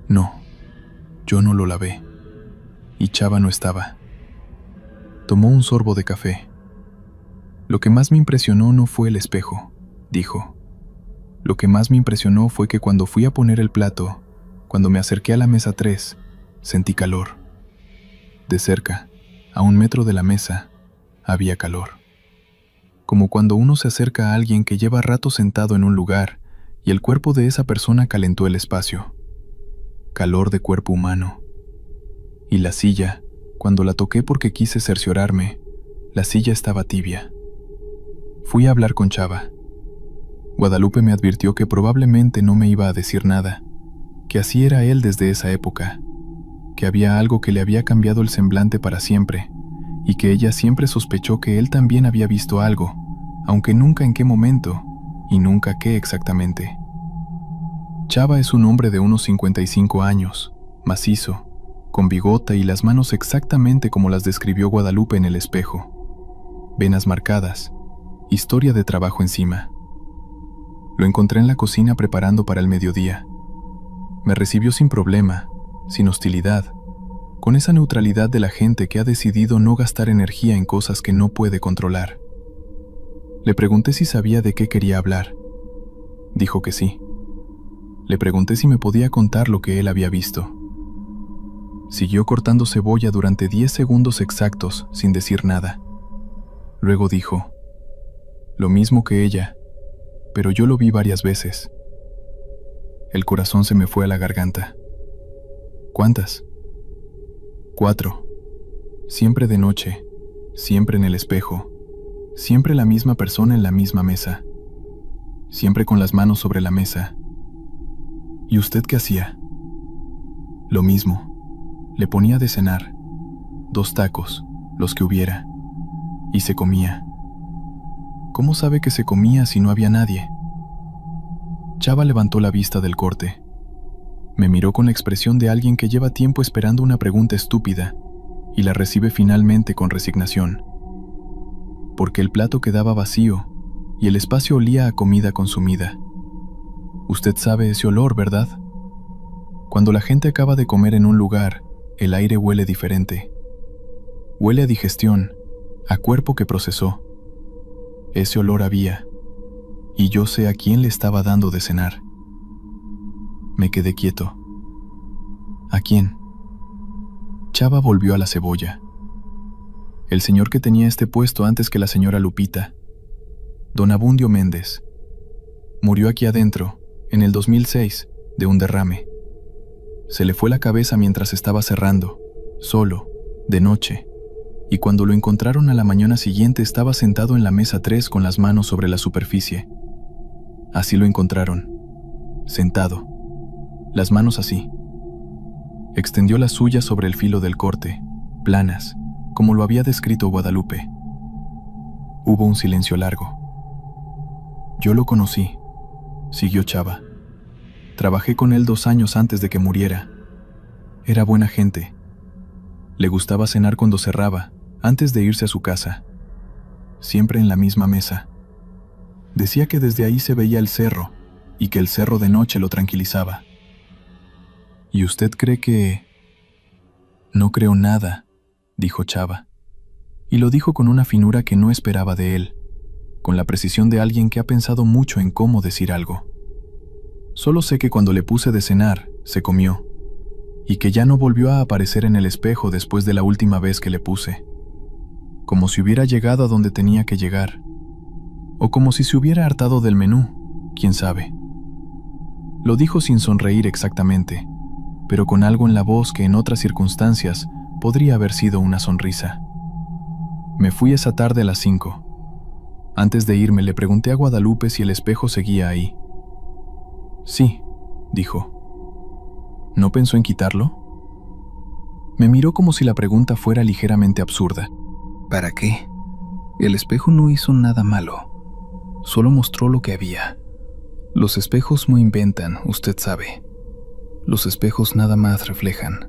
No, yo no lo lavé. Y Chava no estaba. Tomó un sorbo de café. Lo que más me impresionó no fue el espejo, dijo. Lo que más me impresionó fue que cuando fui a poner el plato, cuando me acerqué a la mesa 3, sentí calor. De cerca, a 1 metro de la mesa, había calor. Como cuando uno se acerca a alguien que lleva rato sentado en un lugar y el cuerpo de esa persona calentó el espacio. Calor de cuerpo humano. Y la silla, cuando la toqué porque quise cerciorarme, la silla estaba tibia. Fui a hablar con Chava. Guadalupe me advirtió que probablemente no me iba a decir nada, que así era él desde esa época, que había algo que le había cambiado el semblante para siempre, y que ella siempre sospechó que él también había visto algo, aunque nunca en qué momento, y nunca qué exactamente. Chava es un hombre de unos 55 años, macizo, con bigota y las manos exactamente como las describió Guadalupe en el espejo. Venas marcadas, historia de trabajo encima. Lo encontré en la cocina preparando para el mediodía. Me recibió sin problema, sin hostilidad, con esa neutralidad de la gente que ha decidido no gastar energía en cosas que no puede controlar. Le pregunté si sabía de qué quería hablar. Dijo que sí. Le pregunté si me podía contar lo que él había visto. Siguió cortando cebolla durante 10 segundos exactos sin decir nada. Luego dijo, lo mismo que ella, pero yo lo vi varias veces. El corazón se me fue a la garganta. ¿Cuántas? 4. Siempre de noche, siempre en el espejo, siempre la misma persona en la misma mesa, siempre con las manos sobre la mesa. ¿Y usted qué hacía? Lo mismo. Le ponía de cenar, 2 tacos, los que hubiera, y se comía. ¿Cómo sabe que se comía si no había nadie? Chava levantó la vista del corte. Me miró con la expresión de alguien que lleva tiempo esperando una pregunta estúpida y la recibe finalmente con resignación. Porque el plato quedaba vacío y el espacio olía a comida consumida. Usted sabe ese olor, ¿verdad? Cuando la gente acaba de comer en un lugar, el aire huele diferente. Huele a digestión, a cuerpo que procesó. Ese olor había, y yo sé a quién le estaba dando de cenar. Me quedé quieto. ¿A quién? Chava volvió a la cebolla. El señor que tenía este puesto antes que la señora Lupita, don Abundio Méndez, murió aquí adentro, en el 2006, de un derrame. Se le fue la cabeza mientras estaba cerrando, solo, de noche, y cuando lo encontraron a la mañana siguiente estaba sentado en la mesa 3 con las manos sobre la superficie. Así lo encontraron, sentado, las manos así. Extendió las suyas sobre el filo del corte, planas, como lo había descrito Guadalupe. Hubo un silencio largo. Yo lo conocí, siguió Chava. Trabajé con él 2 años antes de que muriera. Era buena gente. Le gustaba cenar cuando cerraba, antes de irse a su casa. Siempre en la misma mesa. Decía que desde ahí se veía el cerro, y que el cerro de noche lo tranquilizaba. ¿Y usted cree que...? No creo nada, dijo Chava. Y lo dijo con una finura que no esperaba de él, con la precisión de alguien que ha pensado mucho en cómo decir algo. Solo sé que cuando le puse de cenar, se comió, y que ya no volvió a aparecer en el espejo después de la última vez que le puse. Como si hubiera llegado a donde tenía que llegar, o como si se hubiera hartado del menú, quién sabe. Lo dijo sin sonreír exactamente, pero con algo en la voz que en otras circunstancias podría haber sido una sonrisa. Me fui esa tarde a las 5. Antes de irme le pregunté a Guadalupe si el espejo seguía ahí. Sí, dijo. ¿No pensó en quitarlo? Me miró como si la pregunta fuera ligeramente absurda. ¿Para qué? El espejo no hizo nada malo. Solo mostró lo que había. Los espejos no inventan, usted sabe. Los espejos nada más reflejan.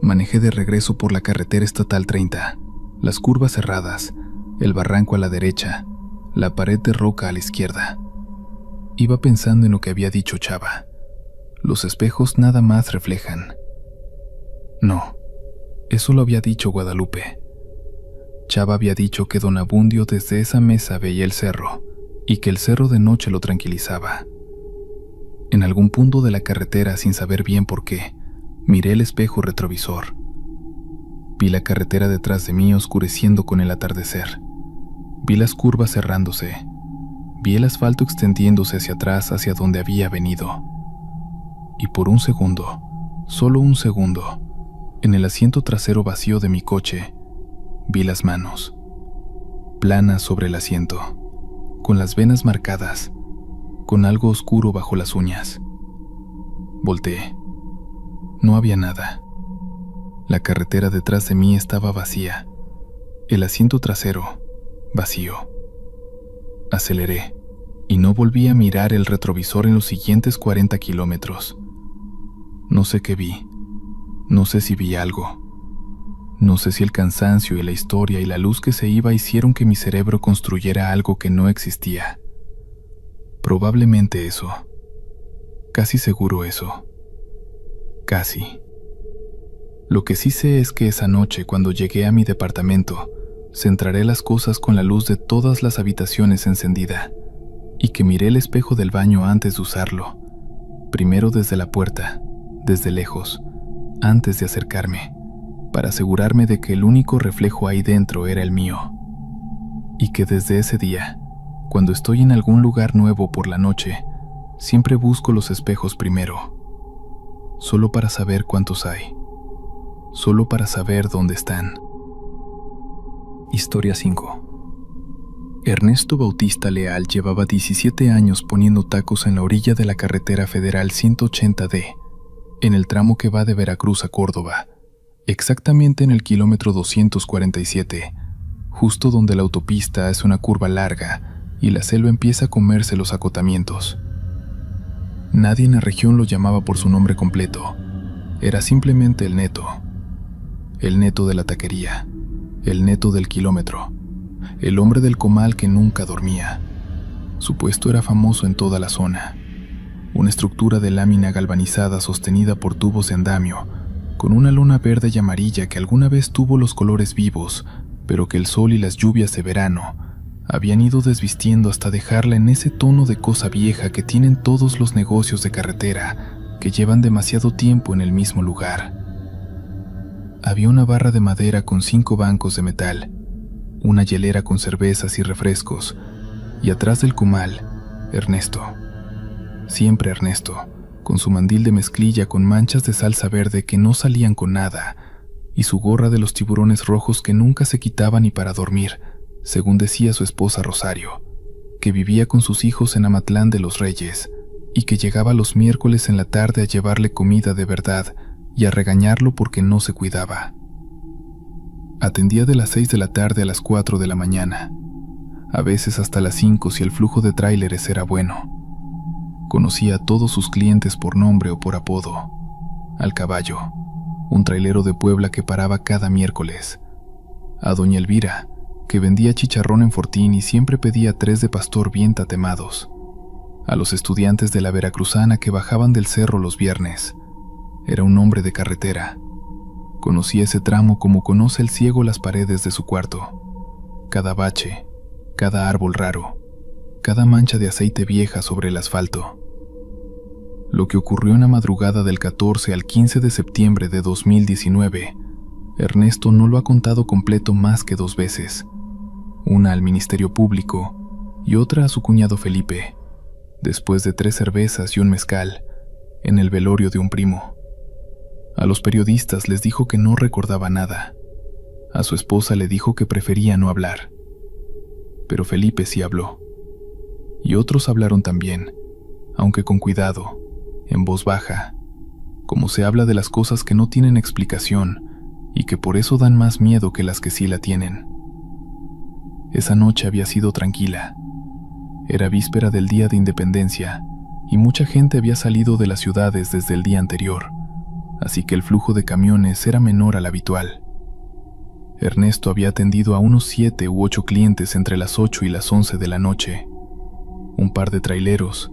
Manejé de regreso por la carretera estatal 30, las curvas cerradas, el barranco a la derecha, la pared de roca a la izquierda. Iba pensando en lo que había dicho Chava. Los espejos nada más reflejan. No, eso lo había dicho Guadalupe. Chava había dicho que don Abundio desde esa mesa veía el cerro, y que el cerro de noche lo tranquilizaba. En algún punto de la carretera, sin saber bien por qué, miré el espejo retrovisor. Vi la carretera detrás de mí oscureciendo con el atardecer. Vi las curvas cerrándose. Vi el asfalto extendiéndose hacia atrás, hacia donde había venido. Y por un segundo, solo un segundo, en el asiento trasero vacío de mi coche, vi las manos, planas sobre el asiento, con las venas marcadas, con algo oscuro bajo las uñas. Volteé. No había nada. La carretera detrás de mí estaba vacía. El asiento trasero, vacío. Aceleré, y no volví a mirar el retrovisor en los siguientes 40 kilómetros. No sé qué vi. No sé si vi algo. No sé si el cansancio y la historia y la luz que se iba hicieron que mi cerebro construyera algo que no existía. Probablemente eso. Casi seguro eso. Casi. Lo que sí sé es que esa noche, cuando llegué a mi departamento, centraré las cosas con la luz de todas las habitaciones encendida, y que miré el espejo del baño antes de usarlo, primero desde la puerta, desde lejos, antes de acercarme, para asegurarme de que el único reflejo ahí dentro era el mío. Y que desde ese día, cuando estoy en algún lugar nuevo por la noche, siempre busco los espejos primero, solo para saber cuántos hay, solo para saber dónde están. Historia 5. Ernesto Bautista Leal llevaba 17 años poniendo tacos en la orilla de la carretera federal 180D, en el tramo que va de Veracruz a Córdoba, exactamente en el kilómetro 247, justo donde la autopista hace una curva larga y la selva empieza a comerse los acotamientos. Nadie en la región lo llamaba por su nombre completo. Era simplemente el Neto de la taquería, el Neto del kilómetro, el hombre del comal que nunca dormía. Su puesto era famoso en toda la zona. Una estructura de lámina galvanizada sostenida por tubos de andamio, con una lona verde y amarilla que alguna vez tuvo los colores vivos, pero que el sol y las lluvias de verano habían ido desvistiendo hasta dejarla en ese tono de cosa vieja que tienen todos los negocios de carretera que llevan demasiado tiempo en el mismo lugar. Había una barra de madera con 5 bancos de metal, una hielera con cervezas y refrescos, y atrás del comal, Ernesto. Siempre Ernesto, con su mandil de mezclilla con manchas de salsa verde que no salían con nada, y su gorra de los tiburones rojos que nunca se quitaba ni para dormir, según decía su esposa Rosario, que vivía con sus hijos en Amatlán de los Reyes, y que llegaba los miércoles en la tarde a llevarle comida de verdad y a regañarlo porque no se cuidaba. Atendía de las 6 de la tarde a las 4 de la mañana, a veces hasta las 5 si el flujo de tráileres era bueno. Conocía a todos sus clientes por nombre o por apodo. Al Caballo, un trailero de Puebla que paraba cada miércoles. A doña Elvira, que vendía chicharrón en Fortín y siempre pedía 3 de pastor bien tatemados. A los estudiantes de la Veracruzana que bajaban del cerro los viernes. Era un hombre de carretera. Conocía ese tramo como conoce el ciego las paredes de su cuarto. Cada bache, cada árbol raro, cada mancha de aceite vieja sobre el asfalto. Lo que ocurrió en la madrugada del 14 al 15 de septiembre de 2019, Ernesto no lo ha contado completo más que 2 veces. Una al Ministerio Público y otra a su cuñado Felipe, después de 3 cervezas y un mezcal, en el velorio de un primo. A los periodistas les dijo que no recordaba nada. A su esposa le dijo que prefería no hablar. Pero Felipe sí habló. Y otros hablaron también, aunque con cuidado, en voz baja, como se habla de las cosas que no tienen explicación y que por eso dan más miedo que las que sí la tienen. Esa noche había sido tranquila. Era víspera del Día de Independencia y mucha gente había salido de las ciudades desde el día anterior, así que el flujo de camiones era menor al habitual. Ernesto había atendido a unos 7 u 8 clientes entre las 8 y las 11 de la noche. Un par de traileros,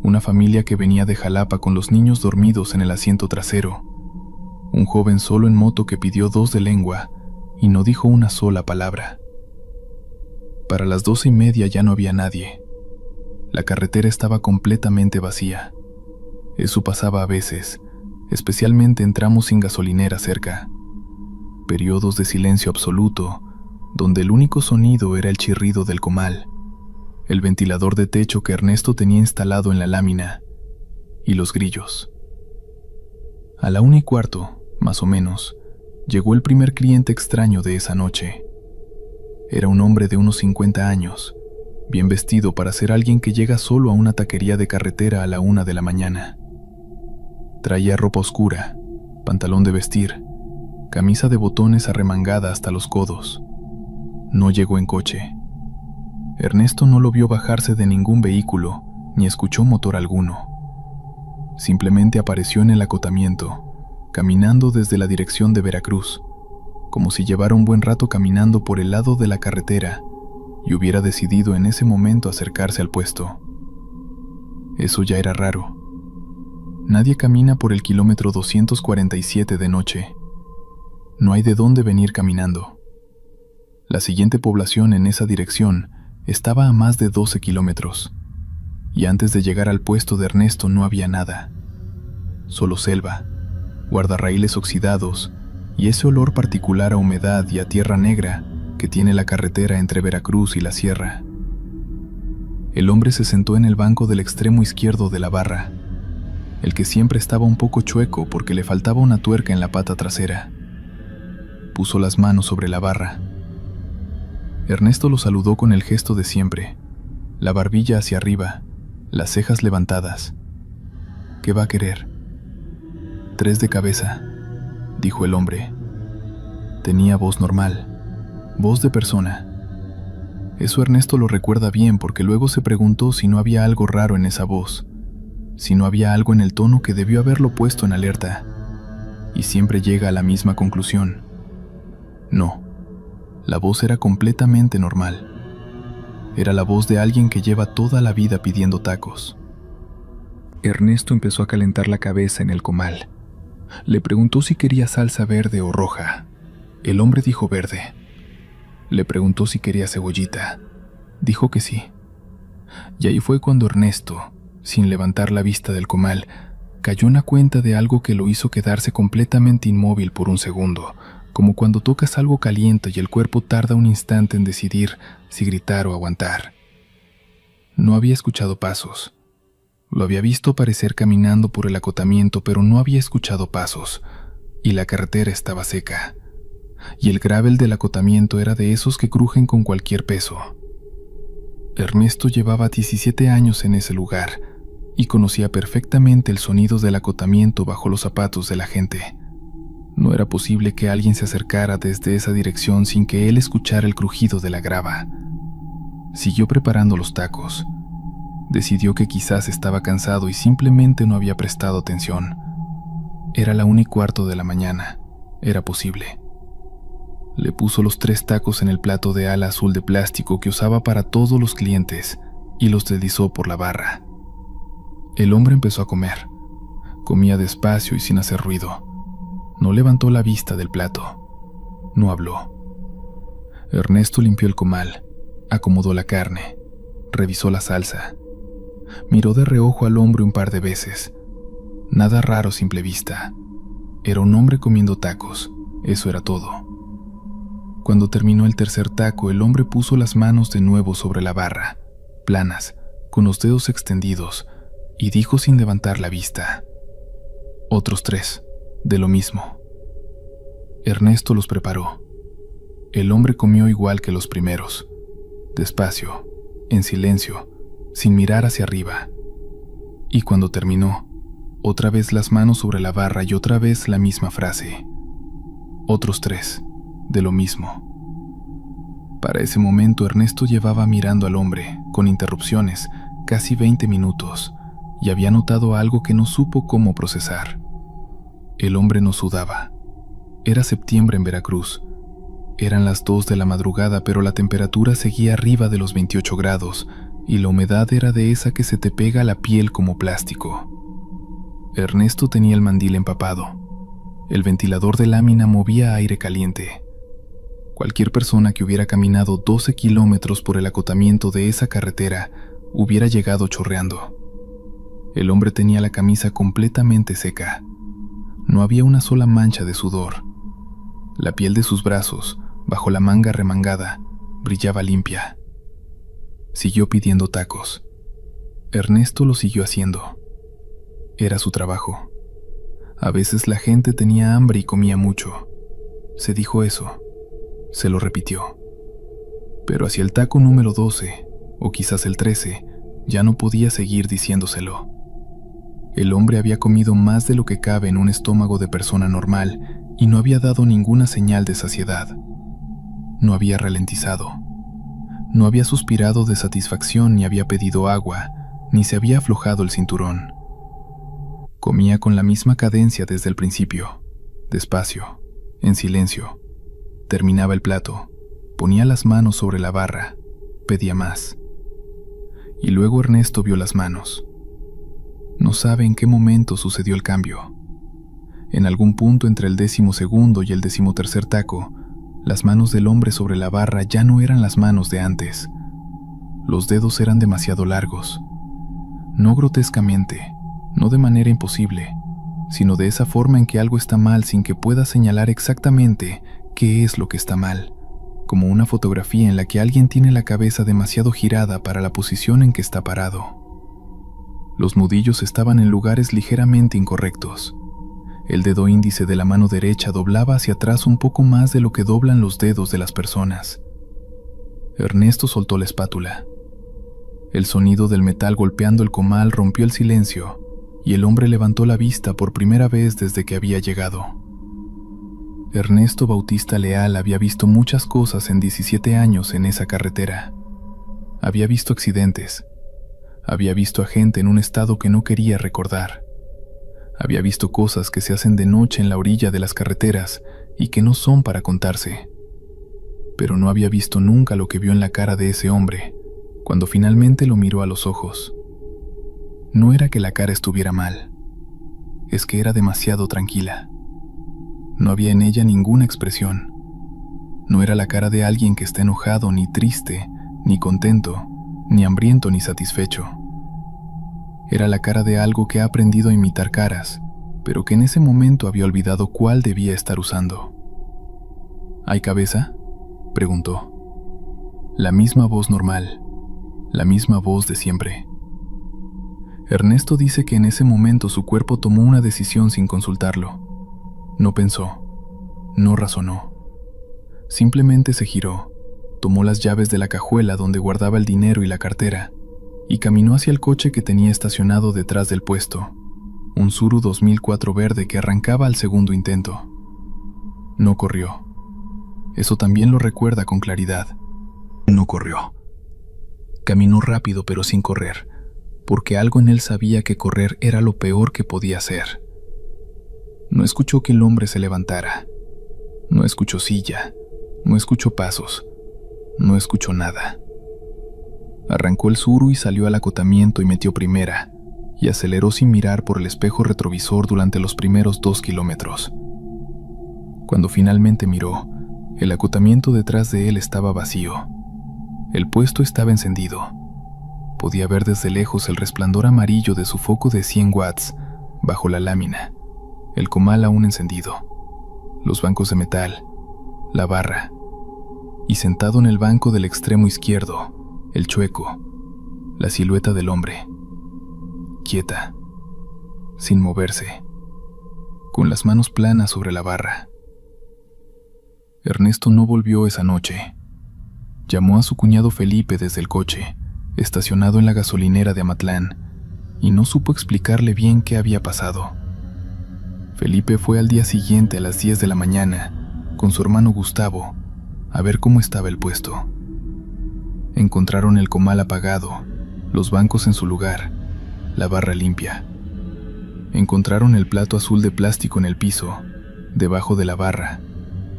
una familia que venía de Jalapa con los niños dormidos en el asiento trasero, un joven solo en moto que pidió 2 de lengua y no dijo una sola palabra. Para las 12:30 ya no había nadie. La carretera estaba completamente vacía. Eso pasaba a veces, especialmente en tramos sin gasolinera cerca. Periodos de silencio absoluto, donde el único sonido era el chirrido del comal, el ventilador de techo que Ernesto tenía instalado en la lámina, y los grillos. A la 1:15, más o menos, llegó el primer cliente extraño de esa noche. Era un hombre de unos 50 años, bien vestido para ser alguien que llega solo a una taquería de carretera a la 1 de la mañana. Traía ropa oscura, pantalón de vestir, camisa de botones arremangada hasta los codos. No llegó en coche. Ernesto no lo vio bajarse de ningún vehículo, ni escuchó motor alguno. Simplemente apareció en el acotamiento, caminando desde la dirección de Veracruz, como si llevara un buen rato caminando por el lado de la carretera y hubiera decidido en ese momento acercarse al puesto. Eso ya era raro. Nadie camina por el kilómetro 247 de noche. No hay de dónde venir caminando. La siguiente población en esa dirección estaba a más de 12 kilómetros, y antes de llegar al puesto de Ernesto no había nada, solo selva, guardarraíles oxidados y ese olor particular a humedad y a tierra negra que tiene la carretera entre Veracruz y la sierra. El hombre se sentó en el banco del extremo izquierdo de la barra, el que siempre estaba un poco chueco porque le faltaba una tuerca en la pata trasera. Puso las manos sobre la barra. Ernesto lo saludó con el gesto de siempre, la barbilla hacia arriba, las cejas levantadas. ¿Qué va a querer? 3 de cabeza, dijo el hombre. Tenía voz normal, voz de persona. Eso Ernesto lo recuerda bien porque luego se preguntó si no había algo raro en esa voz, si no había algo en el tono que debió haberlo puesto en alerta, y siempre llega a la misma conclusión. No, la voz era completamente normal. Era la voz de alguien que lleva toda la vida pidiendo tacos. Ernesto empezó a calentar la cabeza en el comal. Le preguntó si quería salsa verde o roja. El hombre dijo verde. Le preguntó si quería cebollita. Dijo que sí. Y ahí fue cuando Ernesto, sin levantar la vista del comal, cayó en la cuenta de algo que lo hizo quedarse completamente inmóvil por un segundo, como cuando tocas algo caliente y el cuerpo tarda un instante en decidir si gritar o aguantar. No había escuchado pasos. Lo había visto aparecer caminando por el acotamiento, pero no había escuchado pasos, y la carretera estaba seca. Y el gravel del acotamiento era de esos que crujen con cualquier peso. Ernesto llevaba 17 años en ese lugar y conocía perfectamente el sonido del acotamiento bajo los zapatos de la gente. No era posible que alguien se acercara desde esa dirección sin que él escuchara el crujido de la grava. Siguió preparando los tacos. Decidió que quizás estaba cansado y simplemente no había prestado atención. Era la 1:15 de la mañana. Era posible. Le puso los 3 tacos en el plato de ala azul de plástico que usaba para todos los clientes y los deslizó por la barra. El hombre empezó a comer. Comía despacio y sin hacer ruido. No levantó la vista del plato. No habló. Ernesto limpió el comal, acomodó la carne, revisó la salsa. Miró de reojo al hombre un par de veces. Nada raro a simple vista. Era un hombre comiendo tacos, eso era todo. Cuando terminó el tercer taco, el hombre puso las manos de nuevo sobre la barra, planas, con los dedos extendidos, y dijo sin levantar la vista: otros 3, de lo mismo. Ernesto los preparó. El hombre comió igual que los primeros, despacio, en silencio, sin mirar hacia arriba. Y cuando terminó, otra vez las manos sobre la barra y otra vez la misma frase: otros 3, de lo mismo. Para ese momento Ernesto llevaba mirando al hombre, con interrupciones, casi 20 minutos, y había notado algo que no supo cómo procesar. El hombre no sudaba. Era septiembre en Veracruz. Eran las 2 de la madrugada, pero la temperatura seguía arriba de los 28 grados, y la humedad era de esa que se te pega a la piel como plástico. Ernesto tenía el mandil empapado. El ventilador de lámina movía aire caliente. Cualquier persona que hubiera caminado 12 kilómetros por el acotamiento de esa carretera hubiera llegado chorreando. El hombre tenía la camisa completamente seca. No había una sola mancha de sudor. La piel de sus brazos, bajo la manga remangada, brillaba limpia. Siguió pidiendo tacos. Ernesto lo siguió haciendo. Era su trabajo. A veces la gente tenía hambre y comía mucho. Se dijo eso. Se lo repitió. Pero hacia el taco número 12, o quizás el 13, ya no podía seguir diciéndoselo. El hombre había comido más de lo que cabe en un estómago de persona normal y no había dado ninguna señal de saciedad. No había ralentizado. No había suspirado de satisfacción ni había pedido agua, ni se había aflojado el cinturón. Comía con la misma cadencia desde el principio, despacio, en silencio. Terminaba el plato, ponía las manos sobre la barra, pedía más. Y luego Ernesto vio las manos. No sabe en qué momento sucedió el cambio. En algún punto entre el 12º y el 13º taco, las manos del hombre sobre la barra ya no eran las manos de antes. Los dedos eran demasiado largos. No grotescamente, no de manera imposible, sino de esa forma en que algo está mal sin que pueda señalar exactamente qué es lo que está mal, como una fotografía en la que alguien tiene la cabeza demasiado girada para la posición en que está parado. Los nudillos estaban en lugares ligeramente incorrectos. El dedo índice de la mano derecha doblaba hacia atrás un poco más de lo que doblan los dedos de las personas. Ernesto soltó la espátula. El sonido del metal golpeando el comal rompió el silencio, y el hombre levantó la vista por primera vez desde que había llegado. Ernesto Bautista Leal había visto muchas cosas en 17 años en esa carretera. Había visto accidentes. Había visto a gente en un estado que no quería recordar. Había visto cosas que se hacen de noche en la orilla de las carreteras y que no son para contarse. Pero no había visto nunca lo que vio en la cara de ese hombre cuando finalmente lo miró a los ojos. No era que la cara estuviera mal, es que era demasiado tranquila. No había en ella ninguna expresión. No era la cara de alguien que está enojado, ni triste, ni contento, ni hambriento, ni satisfecho. Era la cara de algo que ha aprendido a imitar caras, pero que en ese momento había olvidado cuál debía estar usando. ¿Hay cabeza?, preguntó. La misma voz normal, la misma voz de siempre. Ernesto dice que en ese momento su cuerpo tomó una decisión sin consultarlo. No pensó, no razonó. Simplemente se giró, tomó las llaves de la cajuela donde guardaba el dinero y la cartera, y caminó hacia el coche que tenía estacionado detrás del puesto, un Tsuru 2004 verde que arrancaba al segundo intento. No corrió. Eso también lo recuerda con claridad. No corrió. Caminó rápido pero sin correr, porque algo en él sabía que correr era lo peor que podía hacer. No escuchó que el hombre se levantara. No escuchó silla. No escuchó pasos. No escuchó nada. Arrancó el Tsuru y salió al acotamiento y metió primera, y aceleró sin mirar por el espejo retrovisor durante los primeros 2 kilómetros. Cuando finalmente miró, el acotamiento detrás de él estaba vacío. El puesto estaba encendido. Podía ver desde lejos el resplandor amarillo de su foco de 100 watts bajo la lámina, el comal aún encendido, los bancos de metal, la barra, y sentado en el banco del extremo izquierdo, el chueco, la silueta del hombre, quieta, sin moverse, con las manos planas sobre la barra. Ernesto no volvió esa noche. Llamó a su cuñado Felipe desde el coche, estacionado en la gasolinera de Amatlán, y no supo explicarle bien qué había pasado. Felipe fue al día siguiente a las 10 de la mañana, con su hermano Gustavo, a ver cómo estaba el puesto. Encontraron el comal apagado, los bancos en su lugar, la barra limpia. Encontraron el plato azul de plástico en el piso, debajo de la barra,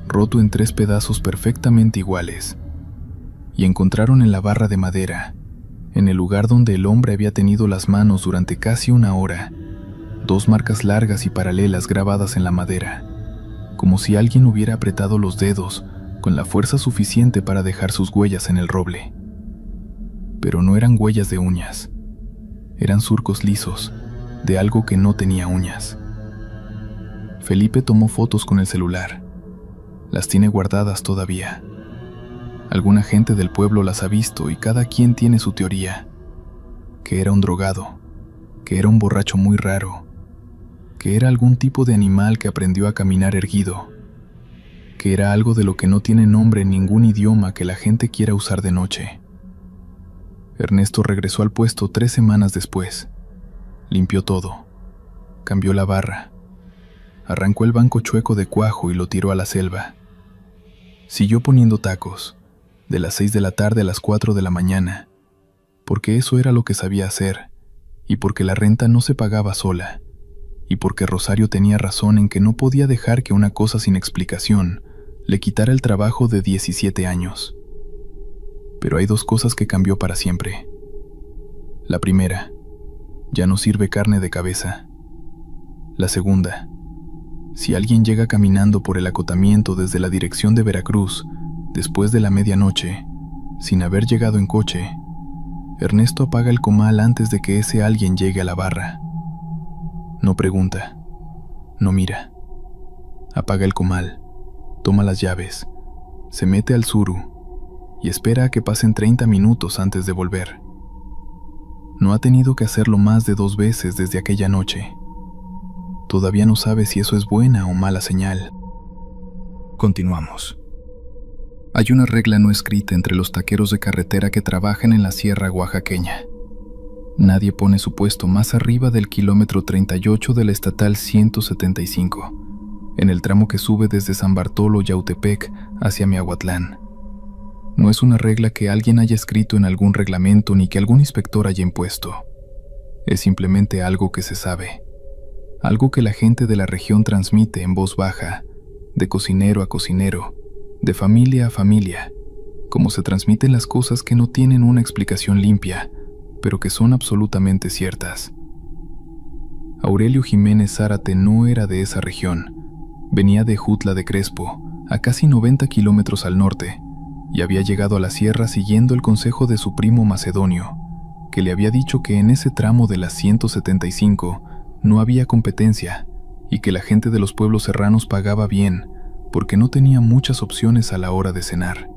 roto en 3 pedazos perfectamente iguales. Y encontraron en la barra de madera, en el lugar donde el hombre había tenido las manos durante casi 1 hora, 2 marcas largas y paralelas grabadas en la madera, como si alguien hubiera apretado los dedos con la fuerza suficiente para dejar sus huellas en el roble. Pero no eran huellas de uñas, eran surcos lisos de algo que no tenía uñas. Felipe tomó fotos con el celular. Las tiene guardadas todavía. Alguna gente del pueblo las ha visto y cada quien tiene su teoría. Que era un drogado, que era un borracho muy raro, que era algún tipo de animal que aprendió a caminar erguido, que era algo de lo que no tiene nombre en ningún idioma que la gente quiera usar de noche. Ernesto regresó al puesto 3 semanas después. Limpió todo. Cambió la barra. Arrancó el banco chueco de cuajo y lo tiró a la selva. Siguió poniendo tacos, de las 6 de la tarde a las 4 de la mañana, porque eso era lo que sabía hacer, y porque la renta no se pagaba sola, y porque Rosario tenía razón en que no podía dejar que una cosa sin explicación le quitara el trabajo de 17 años. Pero hay 2 cosas que cambió para siempre. La primera, ya no sirve carne de cabeza. La segunda, si alguien llega caminando por el acotamiento desde la dirección de Veracruz, después de la medianoche, sin haber llegado en coche, Ernesto apaga el comal antes de que ese alguien llegue a la barra. No pregunta, No mira. Apaga el comal, toma las llaves, se mete al suru y espera a que pasen 30 minutos antes de volver. No ha tenido que hacerlo más de 2 veces desde aquella noche. Todavía no sabe si eso es buena o mala señal. Continuamos. Hay una regla no escrita entre los taqueros de carretera que trabajan en la sierra oaxaqueña. Nadie pone su puesto más arriba del kilómetro 38 de la estatal 175, en el tramo que sube desde San Bartolo, Yautepec, hacia Miahuatlán. No es una regla que alguien haya escrito en algún reglamento ni que algún inspector haya impuesto. Es simplemente algo que se sabe. Algo que la gente de la región transmite en voz baja, de cocinero a cocinero, de familia a familia, como se transmiten las cosas que no tienen una explicación limpia, pero que son absolutamente ciertas. Aurelio Jiménez Zárate no era de esa región. Venía de Jutla de Crespo, a casi 90 kilómetros al norte, y había llegado a la sierra siguiendo el consejo de su primo Macedonio, que le había dicho que en ese tramo de la 175 no había competencia y que la gente de los pueblos serranos pagaba bien porque no tenía muchas opciones a la hora de cenar.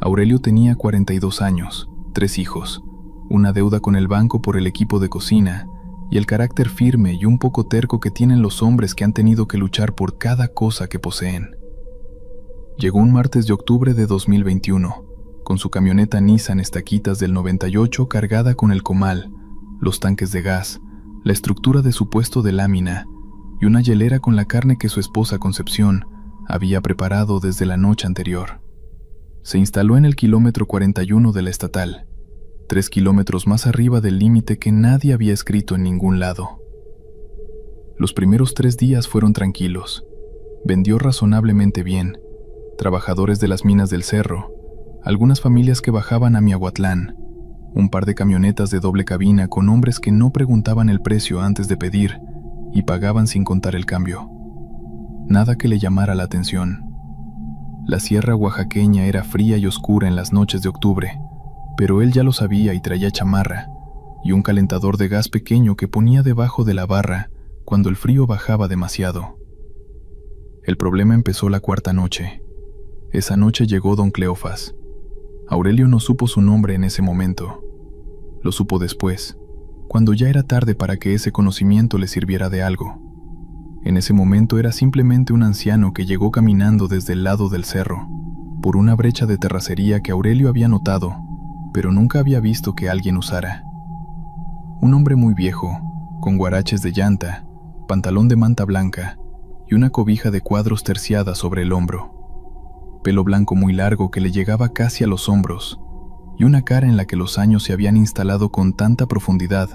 Aurelio tenía 42 años, 3 hijos, una deuda con el banco por el equipo de cocina y el carácter firme y un poco terco que tienen los hombres que han tenido que luchar por cada cosa que poseen. Llegó un martes de octubre de 2021, con su camioneta Nissan Estaquitas del 98 cargada con el comal, los tanques de gas, la estructura de su puesto de lámina y una hielera con la carne que su esposa Concepción había preparado desde la noche anterior. Se instaló en el kilómetro 41 de la estatal, 3 kilómetros más arriba del límite que nadie había escrito en ningún lado. Los primeros 3 días fueron tranquilos. Vendió razonablemente bien. Trabajadores de las minas del cerro, algunas familias que bajaban a Miahuatlán, un par de camionetas de doble cabina con hombres que no preguntaban el precio antes de pedir y pagaban sin contar el cambio. Nada que le llamara la atención. La sierra oaxaqueña era fría y oscura en las noches de octubre, pero él ya lo sabía y traía chamarra y un calentador de gas pequeño que ponía debajo de la barra cuando el frío bajaba demasiado. El problema empezó la 4ª noche. Esa noche llegó don Cleofas. Aurelio no supo su nombre en ese momento. Lo supo después, cuando ya era tarde para que ese conocimiento le sirviera de algo. En ese momento era simplemente un anciano que llegó caminando desde el lado del cerro, por una brecha de terracería que Aurelio había notado, pero nunca había visto que alguien usara. Un hombre muy viejo, con guaraches de llanta, pantalón de manta blanca y una cobija de cuadros terciada sobre el hombro. Pelo blanco muy largo que le llegaba casi a los hombros, y una cara en la que los años se habían instalado con tanta profundidad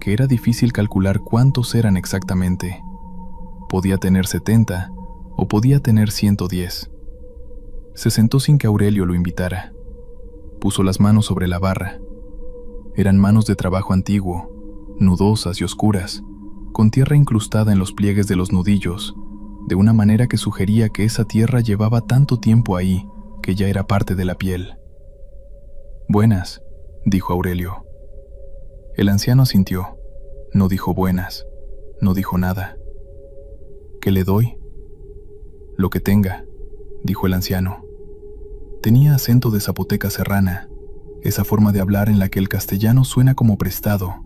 que era difícil calcular cuántos eran exactamente. Podía tener 70 o podía tener 110. Se sentó sin que Aurelio lo invitara. Puso las manos sobre la barra. Eran manos de trabajo antiguo, nudosas y oscuras, con tierra incrustada en los pliegues de los nudillos, de una manera que sugería que esa tierra llevaba tanto tiempo ahí que ya era parte de la piel. «Buenas», dijo Aurelio. El anciano asintió. No dijo buenas, no dijo nada. «¿Qué le doy?» «Lo que tenga», dijo el anciano. Tenía acento de zapoteca serrana, esa forma de hablar en la que el castellano suena como prestado,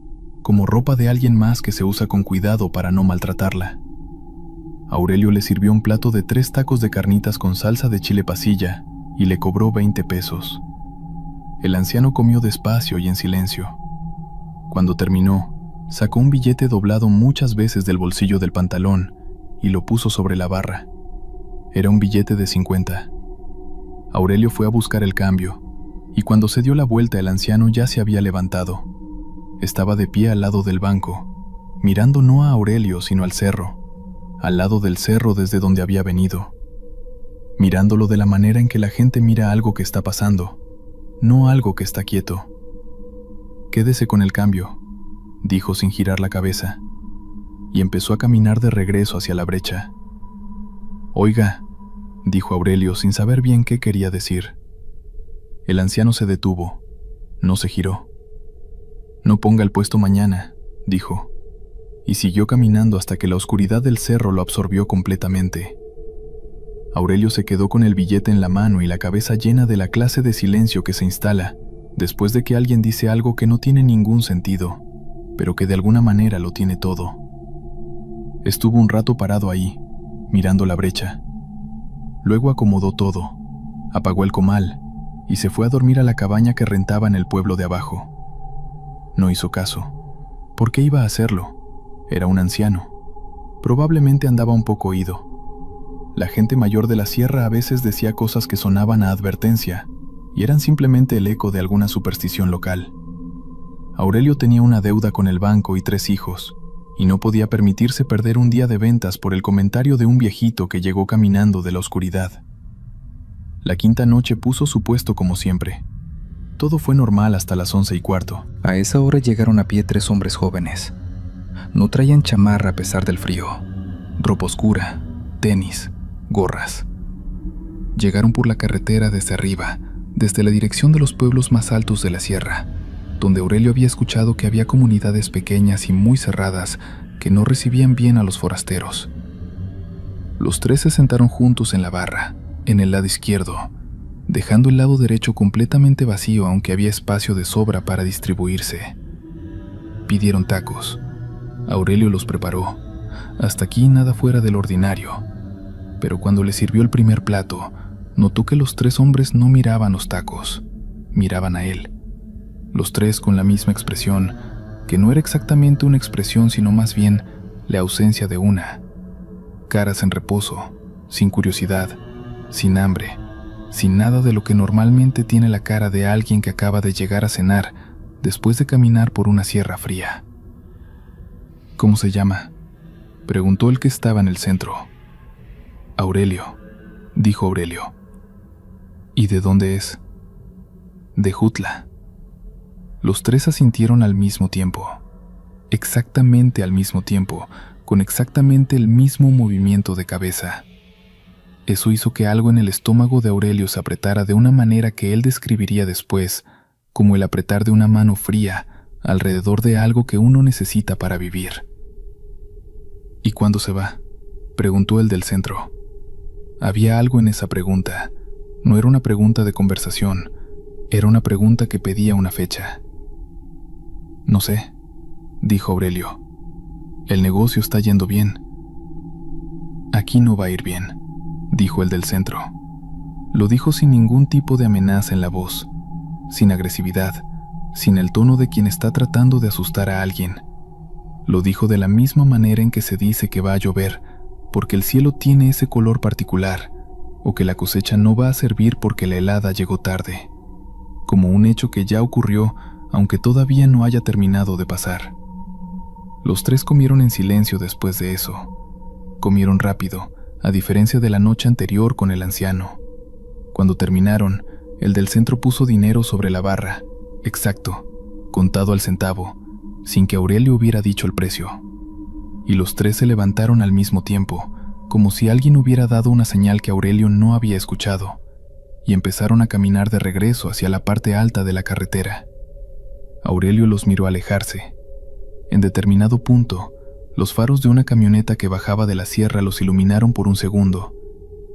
como ropa de alguien más que se usa con cuidado para no maltratarla. Aurelio le sirvió un plato de 3 tacos de carnitas con salsa de chile pasilla y le cobró 20 pesos. El anciano comió despacio y en silencio. Cuando terminó, sacó un billete doblado muchas veces del bolsillo del pantalón y lo puso sobre la barra. Era un billete de 50. Aurelio fue a buscar el cambio, y cuando se dio la vuelta el anciano ya se había levantado. Estaba de pie al lado del banco, mirando no a Aurelio sino al cerro, al lado del cerro desde donde había venido, mirándolo de la manera en que la gente mira algo que está pasando, no algo que está quieto. «Quédese con el cambio», dijo sin girar la cabeza, y empezó a caminar de regreso hacia la brecha. «Oiga», dijo Aurelio sin saber bien qué quería decir. El anciano se detuvo, no se giró. «No ponga el puesto mañana», dijo, y siguió caminando hasta que la oscuridad del cerro lo absorbió completamente. Aurelio se quedó con el billete en la mano y la cabeza llena de la clase de silencio que se instala después de que alguien dice algo que no tiene ningún sentido, pero que de alguna manera lo tiene todo. Estuvo un rato parado ahí, mirando la brecha. Luego acomodó todo, apagó el comal y se fue a dormir a la cabaña que rentaba en el pueblo de abajo. No hizo caso. ¿Por qué iba a hacerlo? Era un anciano. Probablemente andaba un poco oído. La gente mayor de la sierra a veces decía cosas que sonaban a advertencia y eran simplemente el eco de alguna superstición local. Aurelio tenía una deuda con el banco y 3 hijos, y no podía permitirse perder un día de ventas por el comentario de un viejito que llegó caminando de la oscuridad. La quinta noche puso su puesto como siempre. Todo fue normal hasta las 11:15. A esa hora llegaron a pie 3 hombres jóvenes. No traían chamarra a pesar del frío, ropa oscura, tenis, gorras. Llegaron por la carretera desde arriba, desde la dirección de los pueblos más altos de la sierra, donde Aurelio había escuchado que había comunidades pequeñas y muy cerradas que no recibían bien a los forasteros. Los 3 se sentaron juntos en la barra, en el lado izquierdo, dejando el lado derecho completamente vacío, aunque había espacio de sobra para distribuirse. Pidieron tacos. Aurelio los preparó. Hasta aquí nada fuera del ordinario. Pero cuando le sirvió el primer plato, notó que los 3 hombres no miraban los tacos, miraban a él. Los 3 con la misma expresión, que no era exactamente una expresión, sino más bien la ausencia de una. Caras en reposo, sin curiosidad, sin hambre, sin nada de lo que normalmente tiene la cara de alguien que acaba de llegar a cenar después de caminar por una sierra fría. ¿Cómo se llama?, preguntó el que estaba en el centro. Aurelio, dijo Aurelio. ¿Y de dónde es? De Jutla. Los 3 asintieron al mismo tiempo, exactamente al mismo tiempo, con exactamente el mismo movimiento de cabeza. Eso hizo que algo en el estómago de Aurelio se apretara de una manera que él describiría después como el apretar de una mano fría alrededor de algo que uno necesita para vivir. ¿Y cuándo se va?, preguntó el del centro. Había algo en esa pregunta. No era una pregunta de conversación, era una pregunta que pedía una fecha. No sé, dijo Aurelio. El negocio está yendo bien. Aquí no va a ir bien, dijo el del centro. Lo dijo sin ningún tipo de amenaza en la voz, sin agresividad, sin el tono de quien está tratando de asustar a alguien. Lo dijo de la misma manera en que se dice que va a llover, porque el cielo tiene ese color particular, o que la cosecha no va a servir porque la helada llegó tarde, como un hecho que ya ocurrió, aunque todavía no haya terminado de pasar. Los 3 comieron en silencio después de eso. Comieron rápido, a diferencia de la noche anterior con el anciano. Cuando terminaron, el del centro puso dinero sobre la barra, exacto, contado al centavo, sin que Aurelio hubiera dicho el precio. Y los 3 se levantaron al mismo tiempo, como si alguien hubiera dado una señal que Aurelio no había escuchado, y empezaron a caminar de regreso hacia la parte alta de la carretera. Aurelio los miró alejarse. En determinado punto, los faros de una camioneta que bajaba de la sierra los iluminaron por un segundo,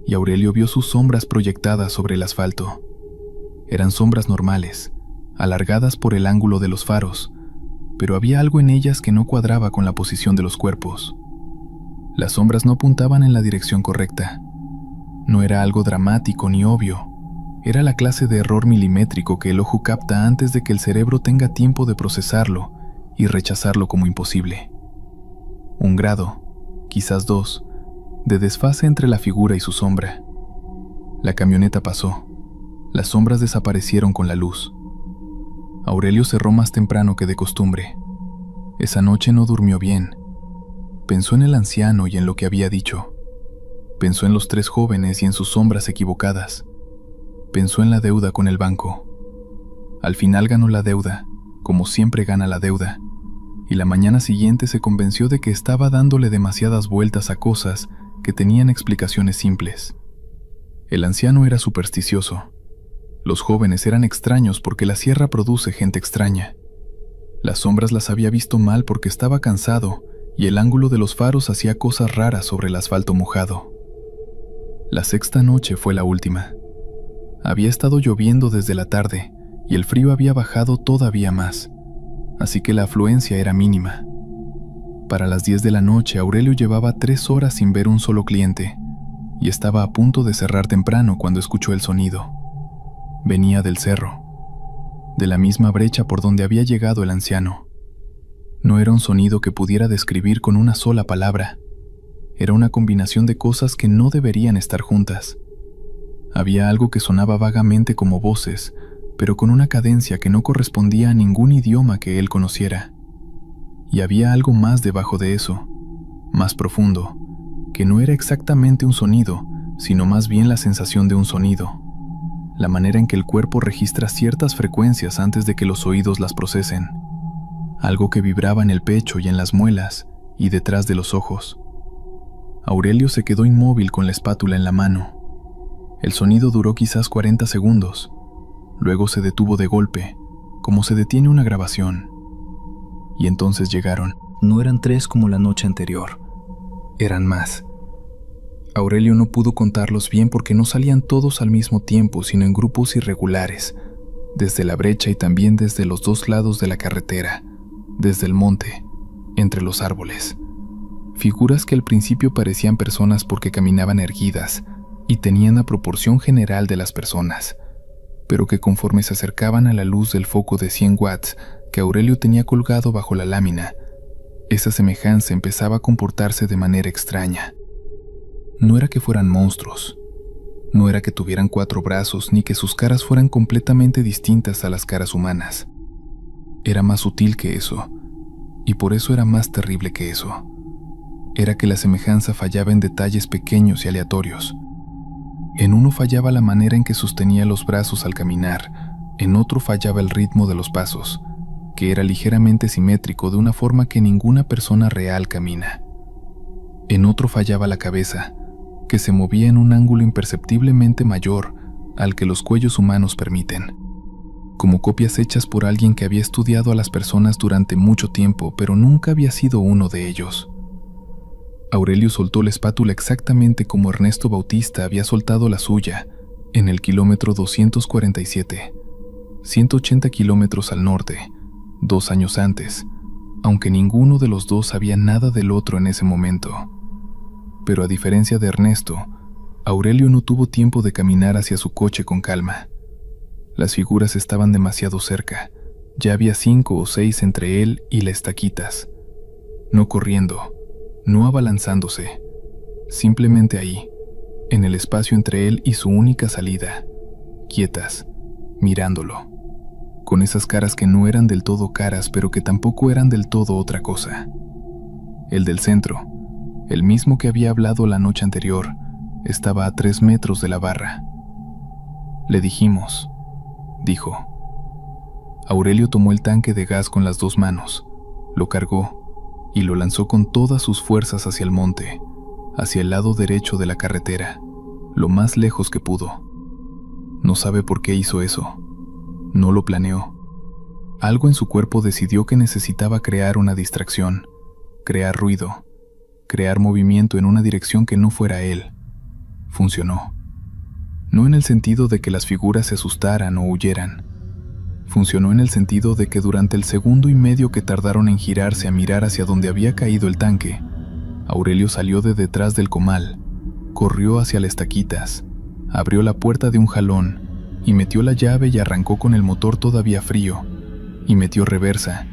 y Aurelio vio sus sombras proyectadas sobre el asfalto. Eran sombras normales, alargadas por el ángulo de los faros, pero había algo en ellas que no cuadraba con la posición de los cuerpos. Las sombras no apuntaban en la dirección correcta. No era algo dramático ni obvio. Era la clase de error milimétrico que el ojo capta antes de que el cerebro tenga tiempo de procesarlo y rechazarlo como imposible. 1 grado, quizás 2, de desfase entre la figura y su sombra. La camioneta pasó. Las sombras desaparecieron con la luz. Aurelio cerró más temprano que de costumbre. Esa noche no durmió bien. Pensó en el anciano y en lo que había dicho. Pensó en los 3 jóvenes y en sus sombras equivocadas. Pensó en la deuda con el banco. Al final ganó la deuda, como siempre gana la deuda, y la mañana siguiente se convenció de que estaba dándole demasiadas vueltas a cosas que tenían explicaciones simples. El anciano era supersticioso. Los jóvenes eran extraños porque la sierra produce gente extraña. Las sombras las había visto mal porque estaba cansado y el ángulo de los faros hacía cosas raras sobre el asfalto mojado. La sexta noche fue la última. Había estado lloviendo desde la tarde y el frío había bajado todavía más, así que la afluencia era mínima. Para las 10 de la noche, Aurelio llevaba 3 horas sin ver un solo cliente y estaba a punto de cerrar temprano cuando escuchó el sonido. Venía del cerro, de la misma brecha por donde había llegado el anciano. No era un sonido que pudiera describir con una sola palabra. Era una combinación de cosas que no deberían estar juntas. Había algo que sonaba vagamente como voces, pero con una cadencia que no correspondía a ningún idioma que él conociera. Y había algo más debajo de eso, más profundo, que no era exactamente un sonido, sino más bien la sensación de un sonido, la manera en que el cuerpo registra ciertas frecuencias antes de que los oídos las procesen, algo que vibraba en el pecho y en las muelas y detrás de los ojos. Aurelio se quedó inmóvil con la espátula en la mano. El sonido duró quizás 40 segundos, luego se detuvo de golpe, como se detiene una grabación. Y entonces llegaron. No eran 3 como la noche anterior, eran más. Aurelio no pudo contarlos bien porque no salían todos al mismo tiempo, sino en grupos irregulares, desde la brecha y también desde los 2 lados de la carretera, desde el monte, entre los árboles. Figuras que al principio parecían personas porque caminaban erguidas y tenían la proporción general de las personas, pero que conforme se acercaban a la luz del foco de 100 watts que Aurelio tenía colgado bajo la lámina, esa semejanza empezaba a comportarse de manera extraña. No era que fueran monstruos, no era que tuvieran 4 brazos ni que sus caras fueran completamente distintas a las caras humanas. Era más sutil que eso, y por eso era más terrible que eso. Era que la semejanza fallaba en detalles pequeños y aleatorios. En uno fallaba la manera en que sostenía los brazos al caminar, en otro fallaba el ritmo de los pasos, que era ligeramente simétrico de una forma que ninguna persona real camina. En otro fallaba la cabeza, que se movía en un ángulo imperceptiblemente mayor al que los cuellos humanos permiten, como copias hechas por alguien que había estudiado a las personas durante mucho tiempo, pero nunca había sido uno de ellos. Aurelio soltó la espátula exactamente como Ernesto Bautista había soltado la suya en el kilómetro 247, 180 kilómetros al norte, 2 años antes, aunque ninguno de los dos sabía nada del otro en ese momento. Pero a diferencia de Ernesto, Aurelio no tuvo tiempo de caminar hacia su coche con calma. Las figuras estaban demasiado cerca, ya había 5 o 6 entre él y las estaquitas. No corriendo, no abalanzándose, simplemente ahí, en el espacio entre él y su única salida, quietas, mirándolo, con esas caras que no eran del todo caras, pero que tampoco eran del todo otra cosa. El del centro, el mismo que había hablado la noche anterior, estaba a 3 metros de la barra. Le dijimos, dijo. Aurelio tomó el tanque de gas con las 2 manos, lo cargó y lo lanzó con todas sus fuerzas hacia el monte, hacia el lado derecho de la carretera, lo más lejos que pudo. No sabe por qué hizo eso. No lo planeó. Algo en su cuerpo decidió que necesitaba crear una distracción, crear ruido, crear movimiento en una dirección que no fuera él. Funcionó. No en el sentido de que las figuras se asustaran o huyeran. Funcionó en el sentido de que durante el segundo y medio que tardaron en girarse a mirar hacia donde había caído el tanque, Aurelio salió de detrás del comal, corrió hacia las estaquitas, abrió la puerta de un jalón y metió la llave y arrancó con el motor todavía frío, y metió reversa,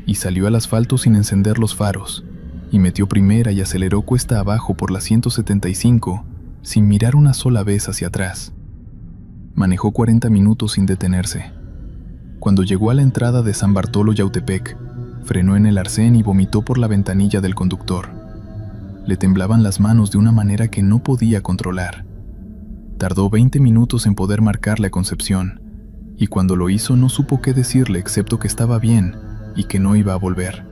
y salió al asfalto sin encender los faros, y metió primera y aceleró cuesta abajo por la 175 sin mirar una sola vez hacia atrás. Manejó 40 minutos sin detenerse. Cuando llegó a la entrada de San Bartolo Yautepec, frenó en el arcén y vomitó por la ventanilla del conductor. Le temblaban las manos de una manera que no podía controlar. Tardó 20 minutos en poder marcarle a Concepción, y cuando lo hizo no supo qué decirle excepto que estaba bien y que no iba a volver.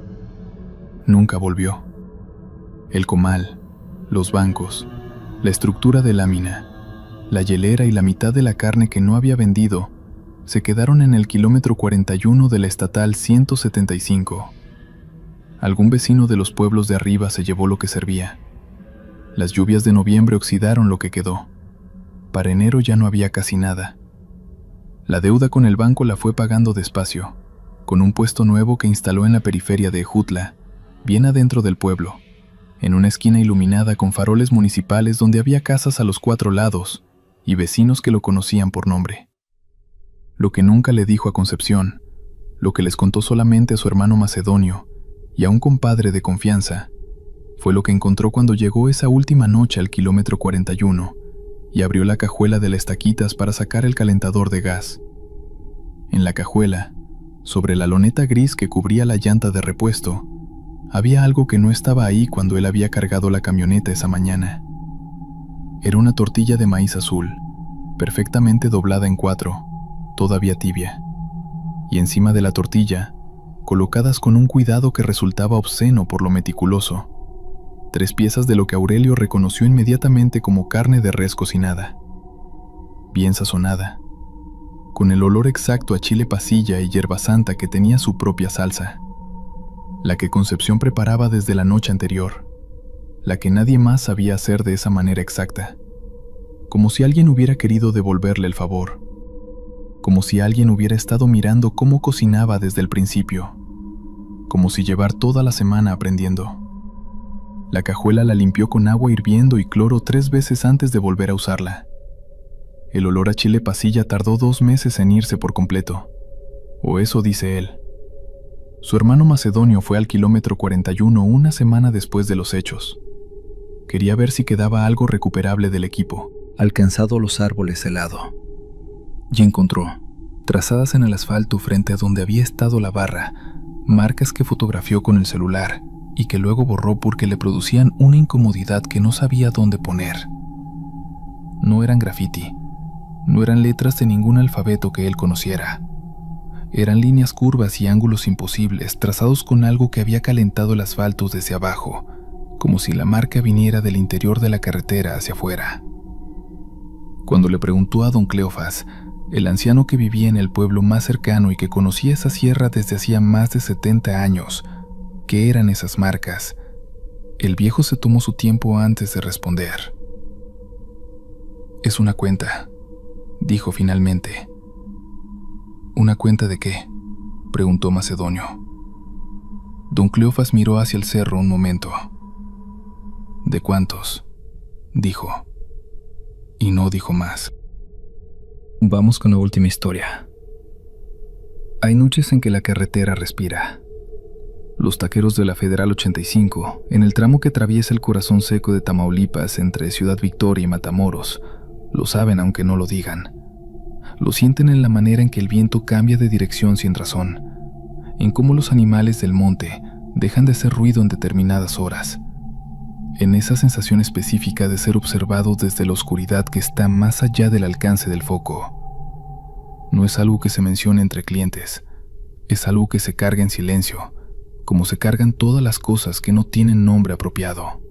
Nunca volvió. El comal, los bancos, la estructura de lámina, la hielera y la mitad de la carne que no había vendido se quedaron en el kilómetro 41 de la estatal 175. Algún vecino de los pueblos de arriba se llevó lo que servía. Las lluvias de noviembre oxidaron lo que quedó. Para enero ya no había casi nada. La deuda con el banco la fue pagando despacio, con un puesto nuevo que instaló en la periferia de Ejutla, bien adentro del pueblo, en una esquina iluminada con faroles municipales donde había casas a los 4 lados y vecinos que lo conocían por nombre. Lo que nunca le dijo a Concepción, lo que les contó solamente a su hermano Macedonio y a un compadre de confianza, fue lo que encontró cuando llegó esa última noche al kilómetro 41 y abrió la cajuela de las estaquitas para sacar el calentador de gas. En la cajuela, sobre la loneta gris que cubría la llanta de repuesto, había algo que no estaba ahí cuando él había cargado la camioneta esa mañana. Era una tortilla de maíz azul, perfectamente doblada en 4, todavía tibia, y encima de la tortilla, colocadas con un cuidado que resultaba obsceno por lo meticuloso, 3 piezas de lo que Aurelio reconoció inmediatamente como carne de res cocinada, bien sazonada, con el olor exacto a chile pasilla y hierba santa que tenía su propia salsa, la que Concepción preparaba desde la noche anterior, la que nadie más sabía hacer de esa manera exacta, como si alguien hubiera querido devolverle el favor, como si alguien hubiera estado mirando cómo cocinaba desde el principio, como si llevar toda la semana aprendiendo. La cajuela la limpió con agua hirviendo y cloro 3 veces antes de volver a usarla. El olor a chile pasilla tardó 2 meses en irse por completo, o eso dice él. Su hermano Macedonio fue al kilómetro 41 una semana después de los hechos. Quería ver si quedaba algo recuperable del equipo, alcanzado los árboles helado, y encontró, trazadas en el asfalto frente a donde había estado la barra, marcas que fotografió con el celular y que luego borró porque le producían una incomodidad que no sabía dónde poner. No eran graffiti, no eran letras de ningún alfabeto que él conociera. Eran líneas curvas y ángulos imposibles trazados con algo que había calentado el asfalto desde abajo, como si la marca viniera del interior de la carretera hacia afuera. Cuando le preguntó a don Cleofás, el anciano que vivía en el pueblo más cercano y que conocía esa sierra desde hacía más de 70 años, ¿qué eran esas marcas? El viejo se tomó su tiempo antes de responder. «Es una cuenta», dijo finalmente. «¿Una cuenta de qué?», preguntó Macedonio. Don Cleofás miró hacia el cerro un momento. «¿De cuántos?», dijo. Y no dijo más. Vamos con la última historia. Hay noches en que la carretera respira. Los taqueros de la Federal 85, en el tramo que atraviesa el corazón seco de Tamaulipas entre Ciudad Victoria y Matamoros, lo saben aunque no lo digan. Lo sienten en la manera en que el viento cambia de dirección sin razón, en cómo los animales del monte dejan de hacer ruido en determinadas horas, en esa sensación específica de ser observados desde la oscuridad que está más allá del alcance del foco. No es algo que se mencione entre clientes, es algo que se carga en silencio, como se cargan todas las cosas que no tienen nombre apropiado.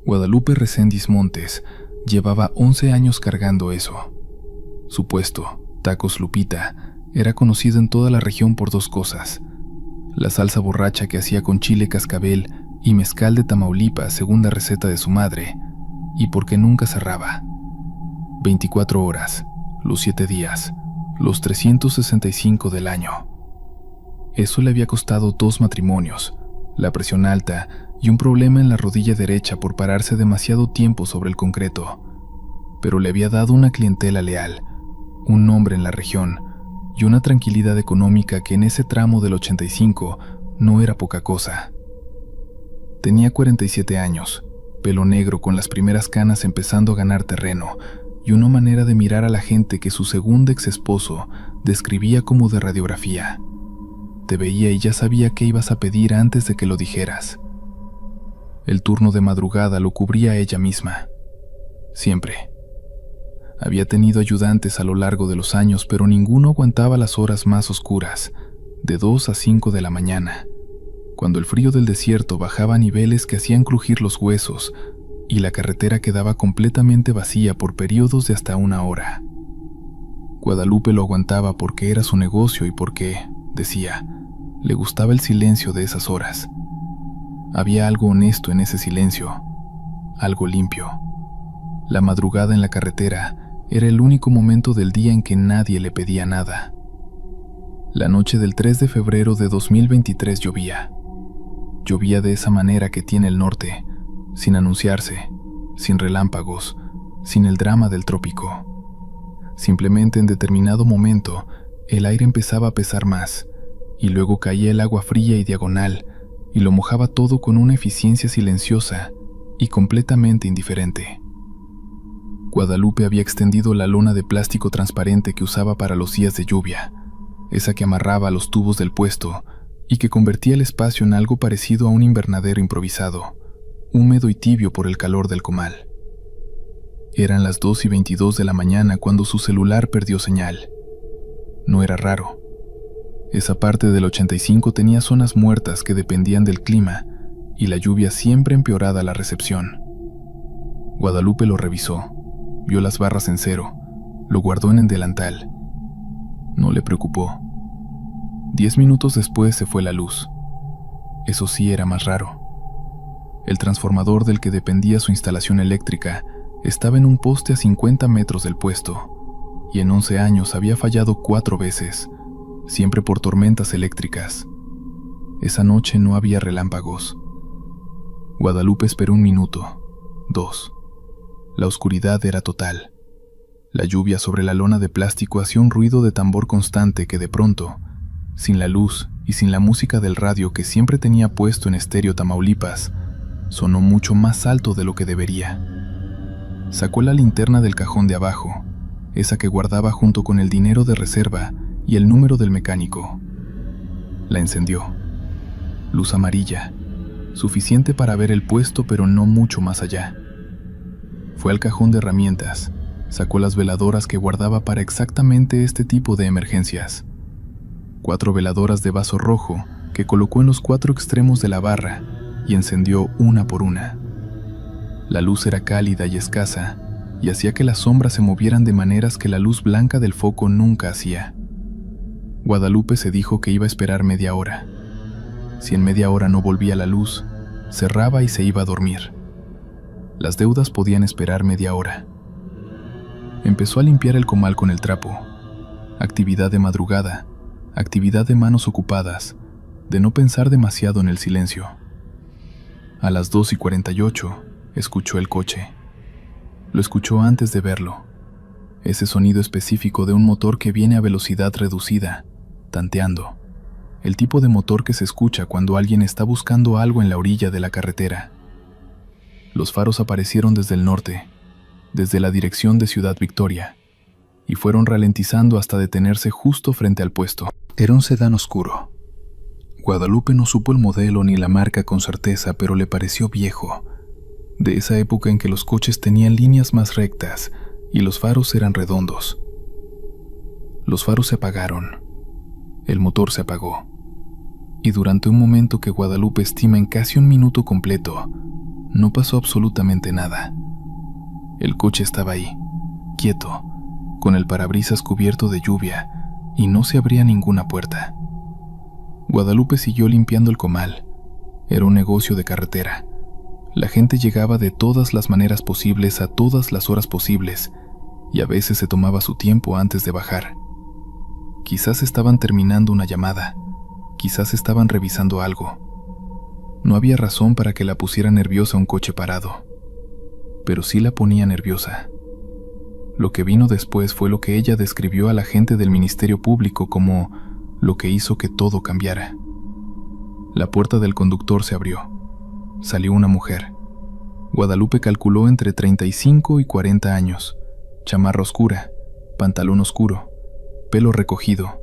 Guadalupe Reséndiz Montes llevaba 11 años cargando eso. Su puesto, Tacos Lupita, era conocido en toda la región por 2 cosas: la salsa borracha que hacía con chile cascabel y mezcal de Tamaulipas según la receta de su madre, y porque nunca cerraba. 24 horas, los 7 días, los 365 del año. Eso le había costado 2 matrimonios, la presión alta y un problema en la rodilla derecha por pararse demasiado tiempo sobre el concreto, pero le había dado una clientela leal, un nombre en la región y una tranquilidad económica que en ese tramo del 85 no era poca cosa. Tenía 47 años, pelo negro con las primeras canas empezando a ganar terreno y una manera de mirar a la gente que su segundo ex esposo describía como de radiografía. Te veía y ya sabía qué ibas a pedir antes de que lo dijeras. El turno de madrugada lo cubría ella misma. Siempre. Había tenido ayudantes a lo largo de los años, pero ninguno aguantaba las horas más oscuras, de 2 a 5 de la mañana, cuando el frío del desierto bajaba a niveles que hacían crujir los huesos y la carretera quedaba completamente vacía por periodos de hasta 1 hora. Guadalupe lo aguantaba porque era su negocio y porque, decía, Le gustaba el silencio de esas horas. Había algo honesto en ese silencio, algo limpio. La madrugada en la carretera era el único momento del día en que nadie le pedía nada. La noche del 3 de febrero de 2023 llovía. Llovía de esa manera que tiene el norte, sin anunciarse, sin relámpagos, sin el drama del trópico. Simplemente en determinado momento, el aire empezaba a pesar más, y luego caía el agua fría y diagonal, y lo mojaba todo con una eficiencia silenciosa y completamente indiferente. Guadalupe había extendido la lona de plástico transparente que usaba para los días de lluvia, esa que amarraba a los tubos del puesto y que convertía el espacio en algo parecido a un invernadero improvisado, húmedo y tibio por el calor del comal. Eran las 2:22 de la mañana cuando su celular perdió señal. No era raro. Esa parte del 85 tenía zonas muertas que dependían del clima y la lluvia siempre empeoraba la recepción. Guadalupe lo revisó, vio las barras en cero, lo guardó en el delantal. No le preocupó. 10 minutos después se fue la luz. Eso sí era más raro. El transformador del que dependía su instalación eléctrica estaba en un poste a 50 metros del puesto, y en 11 años había fallado 4 veces, siempre por tormentas eléctricas. Esa noche no había relámpagos. Guadalupe esperó 1 minuto, 2. La oscuridad era total. La lluvia sobre la lona de plástico hacía un ruido de tambor constante que de pronto, sin la luz y sin la música del radio que siempre tenía puesto en estéreo Tamaulipas, sonó mucho más alto de lo que debería. Sacó la linterna del cajón de abajo, esa que guardaba junto con el dinero de reserva y el número del mecánico. La encendió. Luz amarilla, suficiente para ver el puesto pero no mucho más allá. Fue al cajón de herramientas, sacó las veladoras que guardaba para exactamente este tipo de emergencias. 4 veladoras de vaso rojo que colocó en los 4 extremos de la barra y encendió una por una. La luz era cálida y escasa y hacía que las sombras se movieran de maneras que la luz blanca del foco nunca hacía. Guadalupe se dijo que iba a esperar media hora. Si en media hora no volvía la luz, cerraba y se iba a dormir. Las deudas podían esperar media hora. Empezó a limpiar el comal con el trapo. Actividad de madrugada, actividad de manos ocupadas, de no pensar demasiado en el silencio. A las 2:48 escuchó el coche. Lo escuchó antes de verlo. Ese sonido específico de un motor que viene a velocidad reducida, tanteando. El tipo de motor que se escucha cuando alguien está buscando algo en la orilla de la carretera. Los faros aparecieron desde el norte, desde la dirección de Ciudad Victoria, y fueron ralentizando hasta detenerse justo frente al puesto. Era un sedán oscuro. Guadalupe no supo el modelo ni la marca con certeza, pero le pareció viejo, de esa época en que los coches tenían líneas más rectas y los faros eran redondos. Los faros se apagaron. El motor se apagó. Y durante un momento que Guadalupe estima en casi 1 minuto completo, no pasó absolutamente nada. El coche estaba ahí, quieto, con el parabrisas cubierto de lluvia, y no se abría ninguna puerta. Guadalupe siguió limpiando el comal. Era un negocio de carretera. La gente llegaba de todas las maneras posibles a todas las horas posibles, y a veces se tomaba su tiempo antes de bajar. Quizás estaban terminando una llamada, quizás estaban revisando algo. No había razón para que la pusiera nerviosa un coche parado, pero sí la ponía nerviosa. Lo que vino después fue lo que ella describió a la gente del Ministerio Público como lo que hizo que todo cambiara. La puerta del conductor se abrió. Salió una mujer. Guadalupe calculó entre 35 y 40 años, chamarra oscura, pantalón oscuro, pelo recogido,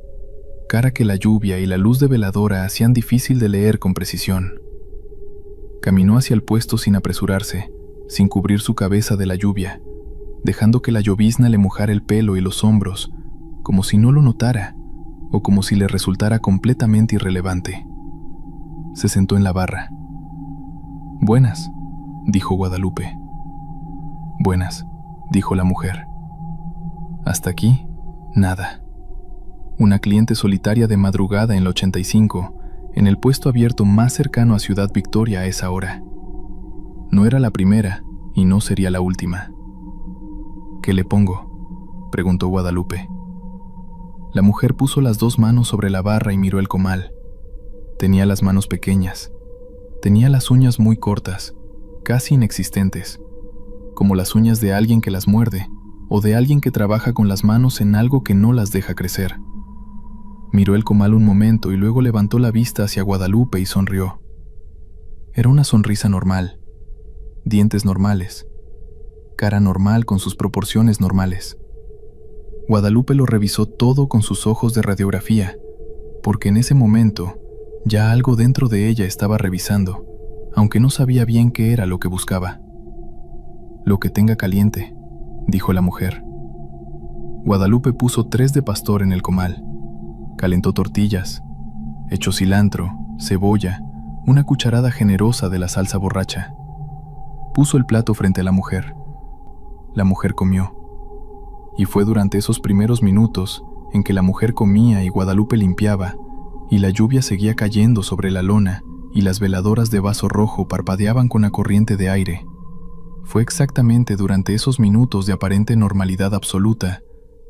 cara que la lluvia y la luz de veladora hacían difícil de leer con precisión. Caminó hacia el puesto sin apresurarse, sin cubrir su cabeza de la lluvia, dejando que la llovizna le mojara el pelo y los hombros, como si no lo notara, o como si le resultara completamente irrelevante. Se sentó en la barra. «Buenas», dijo Guadalupe. «Buenas», dijo la mujer. Hasta aquí, nada. Una cliente solitaria de madrugada en el 85, en el puesto abierto más cercano a Ciudad Victoria a esa hora. No era la primera y no sería la última. ¿Qué le pongo?, preguntó Guadalupe. La mujer puso las 2 manos sobre la barra y miró el comal. Tenía las manos pequeñas. Tenía las uñas muy cortas, casi inexistentes, como las uñas de alguien que las muerde o de alguien que trabaja con las manos en algo que no las deja crecer. Miró el comal un momento y luego levantó la vista hacia Guadalupe y sonrió. Era una sonrisa normal, dientes normales, cara normal con sus proporciones normales. Guadalupe lo revisó todo con sus ojos de radiografía, porque en ese momento ya algo dentro de ella estaba revisando, aunque no sabía bien qué era lo que buscaba. «Lo que tenga caliente», dijo la mujer. Guadalupe puso 3 de pastor en el comal. Calentó tortillas, echó cilantro, cebolla, una cucharada generosa de la salsa borracha. Puso el plato frente a la mujer. La mujer comió. Y fue durante esos primeros minutos en que la mujer comía y Guadalupe limpiaba, y la lluvia seguía cayendo sobre la lona y las veladoras de vaso rojo parpadeaban con la corriente de aire. Fue exactamente durante esos minutos de aparente normalidad absoluta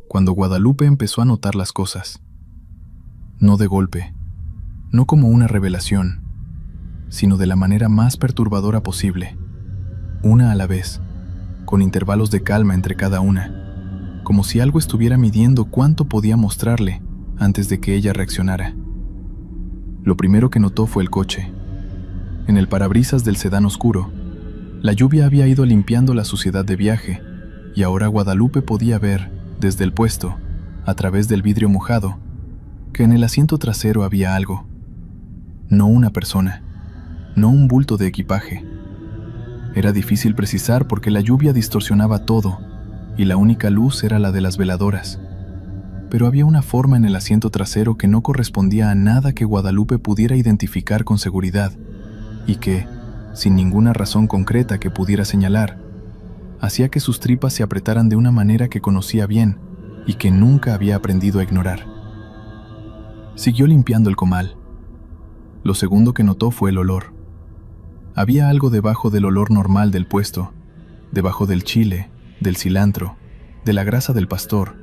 cuando Guadalupe empezó a notar las cosas. No de golpe, no como una revelación, sino de la manera más perturbadora posible, una a la vez, con intervalos de calma entre cada una, como si algo estuviera midiendo cuánto podía mostrarle antes de que ella reaccionara. Lo primero que notó fue el coche. En el parabrisas del sedán oscuro, la lluvia había ido limpiando la suciedad de viaje, y ahora Guadalupe podía ver, desde el puesto, a través del vidrio mojado, que en el asiento trasero había algo. No una persona, no un bulto de equipaje. Era difícil precisar porque la lluvia distorsionaba todo, y la única luz era la de las veladoras. Pero había una forma en el asiento trasero que no correspondía a nada que Guadalupe pudiera identificar con seguridad, y que, sin ninguna razón concreta que pudiera señalar, hacía que sus tripas se apretaran de una manera que conocía bien y que nunca había aprendido a ignorar. Siguió limpiando el comal. Lo segundo que notó fue el olor. Había algo debajo del olor normal del puesto, debajo del chile, del cilantro, de la grasa del pastor,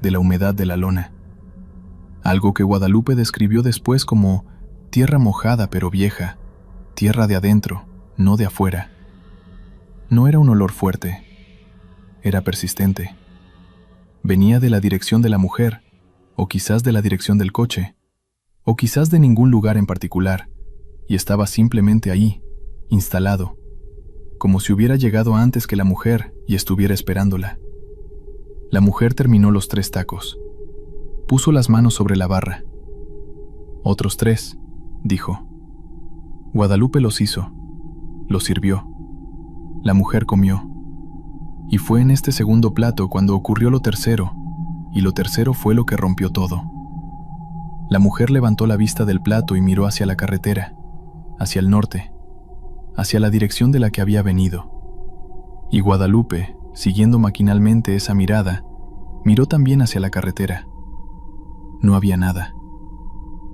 de la humedad de la lona. Algo que Guadalupe describió después como tierra mojada pero vieja, tierra de adentro, no de afuera. No era un olor fuerte, era persistente. Venía de la dirección de la mujer, o quizás de la dirección del coche, o quizás de ningún lugar en particular, y estaba simplemente ahí, instalado, como si hubiera llegado antes que la mujer y estuviera esperándola. La mujer terminó los 3 tacos. Puso las manos sobre la barra. «Otros 3», dijo. Guadalupe los hizo. Los sirvió. La mujer comió. Y fue en este segundo plato cuando ocurrió lo tercero, y lo tercero fue lo que rompió todo. La mujer levantó la vista del plato y miró hacia la carretera, hacia el norte, hacia la dirección de la que había venido. Y Guadalupe, siguiendo maquinalmente esa mirada, miró también hacia la carretera. No había nada.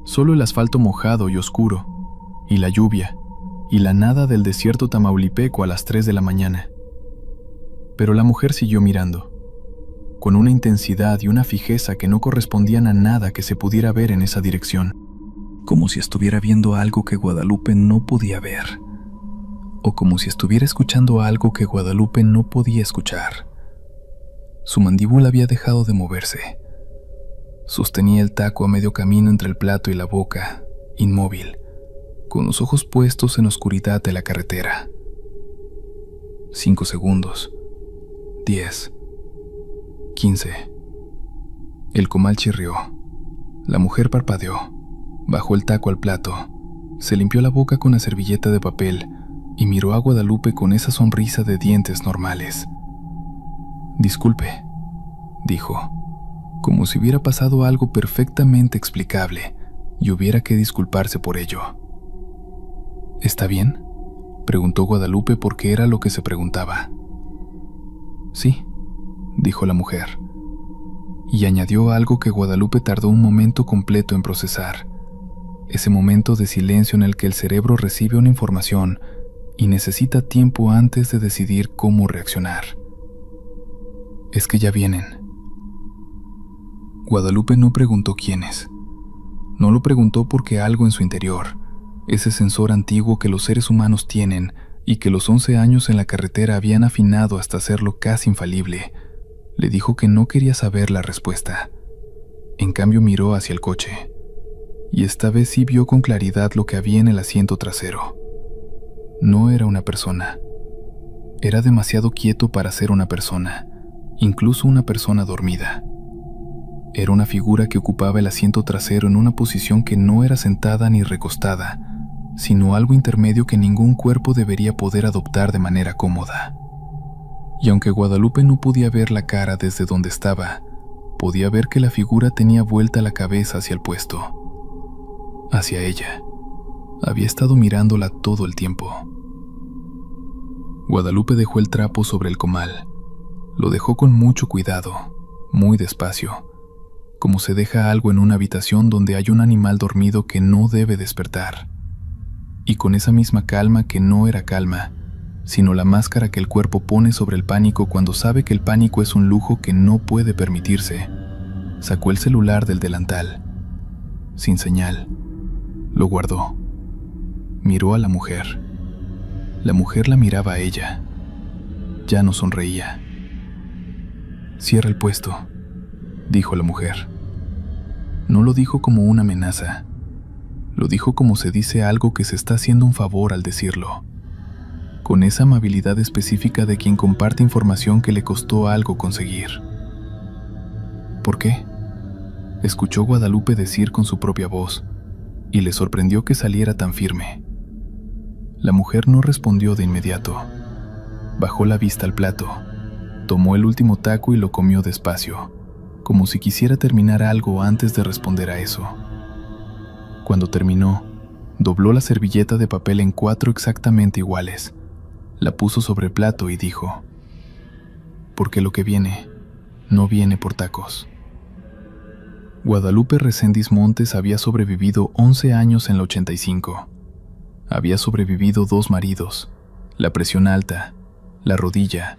Solo el asfalto mojado y oscuro, y la lluvia, y la nada del desierto tamaulipeco a las 3 de la mañana. Pero la mujer siguió mirando, con una intensidad y una fijeza que no correspondían a nada que se pudiera ver en esa dirección, como si estuviera viendo algo que Guadalupe no podía ver, o como si estuviera escuchando algo que Guadalupe no podía escuchar. Su mandíbula había dejado de moverse. Sostenía el taco a medio camino entre el plato y la boca, inmóvil, con los ojos puestos en la oscuridad de la carretera. 5 segundos, 10, 15. El comal chirrió. La mujer parpadeó, bajó el taco al plato, se limpió la boca con la servilleta de papel y miró a Guadalupe con esa sonrisa de dientes normales. «Disculpe», dijo, como si hubiera pasado algo perfectamente explicable y hubiera que disculparse por ello. «¿Está bien?», preguntó Guadalupe porque era lo que se preguntaba. «Sí», dijo la mujer, y añadió algo que Guadalupe tardó un momento completo en procesar. ese momento de silencio en el que el cerebro recibe una información y necesita tiempo antes de decidir cómo reaccionar. Es que ya vienen. Guadalupe no preguntó quiénes. No lo preguntó porque algo en su interior, ese sensor antiguo que los seres humanos tienen y que los 11 años en la carretera habían afinado hasta hacerlo casi infalible, le dijo que no quería saber la respuesta. En cambio miró hacia el coche, y esta vez sí vio con claridad lo que había en el asiento trasero. No era una persona. Era demasiado quieto para ser una persona, incluso una persona dormida. Era una figura que ocupaba el asiento trasero en una posición que no era sentada ni recostada, sino algo intermedio que ningún cuerpo debería poder adoptar de manera cómoda. Y aunque Guadalupe no podía ver la cara desde donde estaba, podía ver que la figura tenía vuelta la cabeza hacia el puesto, hacia ella. Había estado mirándola todo el tiempo. Guadalupe dejó el trapo sobre el comal. Lo dejó con mucho cuidado, muy despacio, como se deja algo en una habitación donde hay un animal dormido que no debe despertar. Y con esa misma calma que no era calma, sino la máscara que el cuerpo pone sobre el pánico cuando sabe que el pánico es un lujo que no puede permitirse, sacó el celular del delantal. Sin señal, lo guardó. Miró a la mujer. La mujer la miraba a ella. Ya no sonreía. «Cierra el puesto», dijo la mujer. No lo dijo como una amenaza. Lo dijo como se dice algo que se está haciendo un favor al decirlo, con esa amabilidad específica de quien comparte información que le costó algo conseguir. «¿Por qué?», escuchó Guadalupe decir con su propia voz, y le sorprendió que saliera tan firme. La mujer no respondió de inmediato. Bajó la vista al plato, tomó el último taco y lo comió despacio, como si quisiera terminar algo antes de responder a eso. Cuando terminó, dobló la servilleta de papel en 4 exactamente iguales, la puso sobre el plato y dijo: «Porque lo que viene, no viene por tacos». Guadalupe Reséndiz Montes había sobrevivido 11 años en el 85. Había sobrevivido 2 maridos, la presión alta, la rodilla,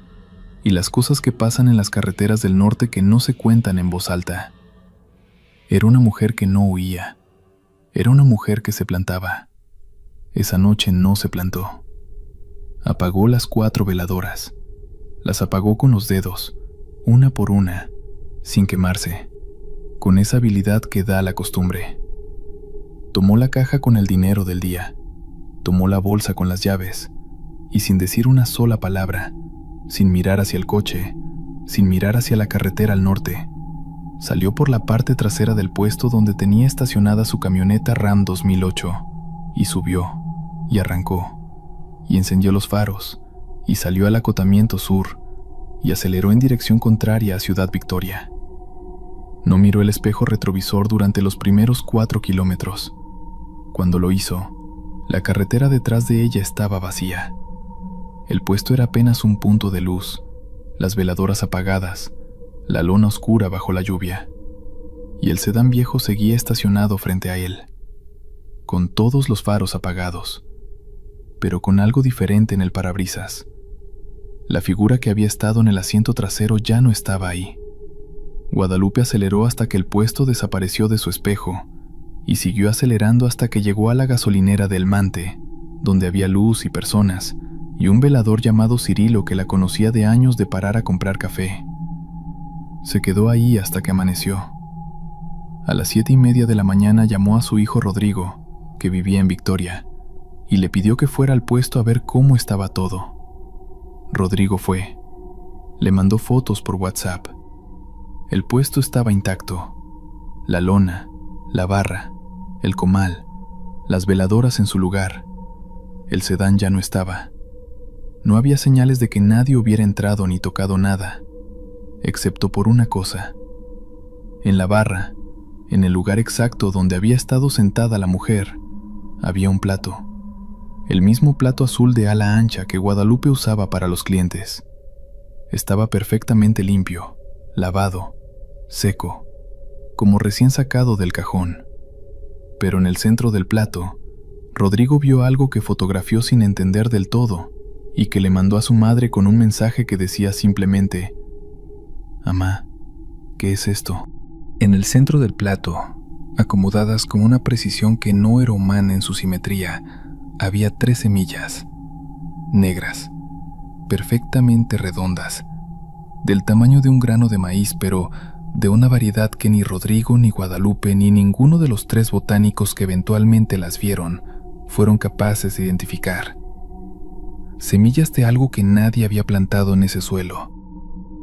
y las cosas que pasan en las carreteras del norte que no se cuentan en voz alta. Era una mujer que no huía. Era una mujer que se plantaba. Esa noche no se plantó. Apagó las 4 veladoras. Las apagó con los dedos, una por una, sin quemarse, con esa habilidad que da la costumbre. Tomó la caja con el dinero del día, tomó la bolsa con las llaves, y sin decir una sola palabra, sin mirar hacia el coche, sin mirar hacia la carretera al norte, salió por la parte trasera del puesto donde tenía estacionada su camioneta Ram 2008, y subió, y arrancó, y encendió los faros, y salió al acotamiento sur, y aceleró en dirección contraria a Ciudad Victoria. No miró el espejo retrovisor durante los primeros 4 kilómetros. Cuando lo hizo, la carretera detrás de ella estaba vacía. El puesto era apenas un punto de luz, las veladoras apagadas, la lona oscura bajo la lluvia, y el sedán viejo seguía estacionado frente a él, con todos los faros apagados, pero con algo diferente en el parabrisas. La figura que había estado en el asiento trasero ya no estaba ahí. Guadalupe aceleró hasta que el puesto desapareció de su espejo, y siguió acelerando hasta que llegó a la gasolinera del Mante, donde había luz y personas, y un velador llamado Cirilo que la conocía de años de parar a comprar café. Se quedó ahí hasta que amaneció. A las 7:30 de la mañana llamó a su hijo Rodrigo, que vivía en Victoria, y le pidió que fuera al puesto a ver cómo estaba todo. Rodrigo fue. Le mandó fotos por WhatsApp. El puesto estaba intacto. La lona, la barra, el comal, las veladoras en su lugar. El sedán ya no estaba. No había señales de que nadie hubiera entrado ni tocado nada, excepto por una cosa. En la barra, en el lugar exacto donde había estado sentada la mujer, había un plato. El mismo plato azul de ala ancha que Guadalupe usaba para los clientes. Estaba perfectamente limpio, lavado, seco, como recién sacado del cajón. Pero en el centro del plato, Rodrigo vio algo que fotografió sin entender del todo y que le mandó a su madre con un mensaje que decía simplemente: «Amá, ¿qué es esto?». En el centro del plato, acomodadas con una precisión que no era humana en su simetría, había 3 semillas, negras, perfectamente redondas, del tamaño de un grano de maíz, pero de una variedad que ni Rodrigo, ni Guadalupe, ni ninguno de los 3 botánicos que eventualmente las vieron fueron capaces de identificar. Semillas de algo que nadie había plantado en ese suelo.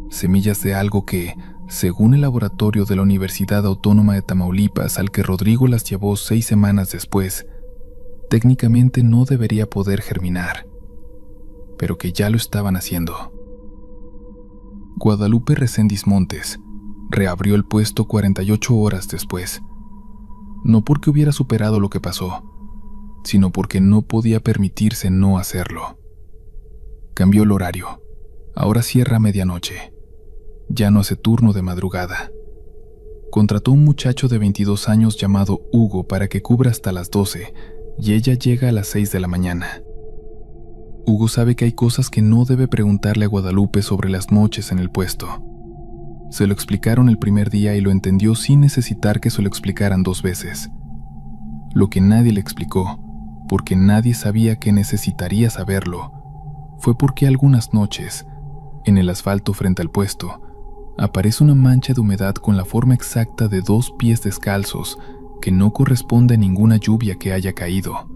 Semillas de algo que, según el laboratorio de la Universidad Autónoma de Tamaulipas al que Rodrigo las llevó 6 semanas después, técnicamente no debería poder germinar, pero que ya lo estaban haciendo. Guadalupe Reséndiz Montes reabrió el puesto 48 horas después, no porque hubiera superado lo que pasó, sino porque no podía permitirse no hacerlo. Cambió el horario, ahora cierra a medianoche, ya no hace turno de madrugada. Contrató a un muchacho de 22 años llamado Hugo para que cubra hasta las 12 y ella llega a las 6 de la mañana. Hugo sabe que hay cosas que no debe preguntarle a Guadalupe sobre las noches en el puesto. Se lo explicaron el primer día y lo entendió sin necesitar que se lo explicaran 2 veces. Lo que nadie le explicó, porque nadie sabía que necesitaría saberlo, fue porque algunas noches, en el asfalto frente al puesto, aparece una mancha de humedad con la forma exacta de 2 pies descalzos que no corresponde a ninguna lluvia que haya caído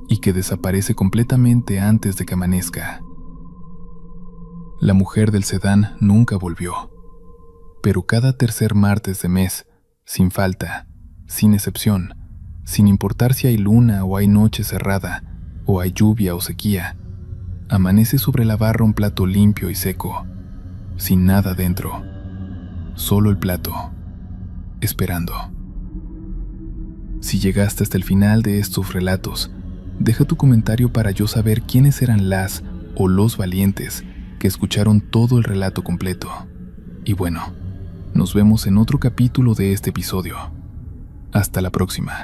y que desaparece completamente antes de que amanezca. La mujer del sedán nunca volvió, pero cada tercer martes de mes, sin falta, sin excepción, sin importar si hay luna o hay noche cerrada, o hay lluvia o sequía, amanece sobre la barra un plato limpio y seco, sin nada dentro, solo el plato, esperando. Si llegaste hasta el final de estos relatos, deja tu comentario para yo saber quiénes eran las o los valientes que escucharon todo el relato completo. Y bueno, nos vemos en otro capítulo de este episodio. Hasta la próxima.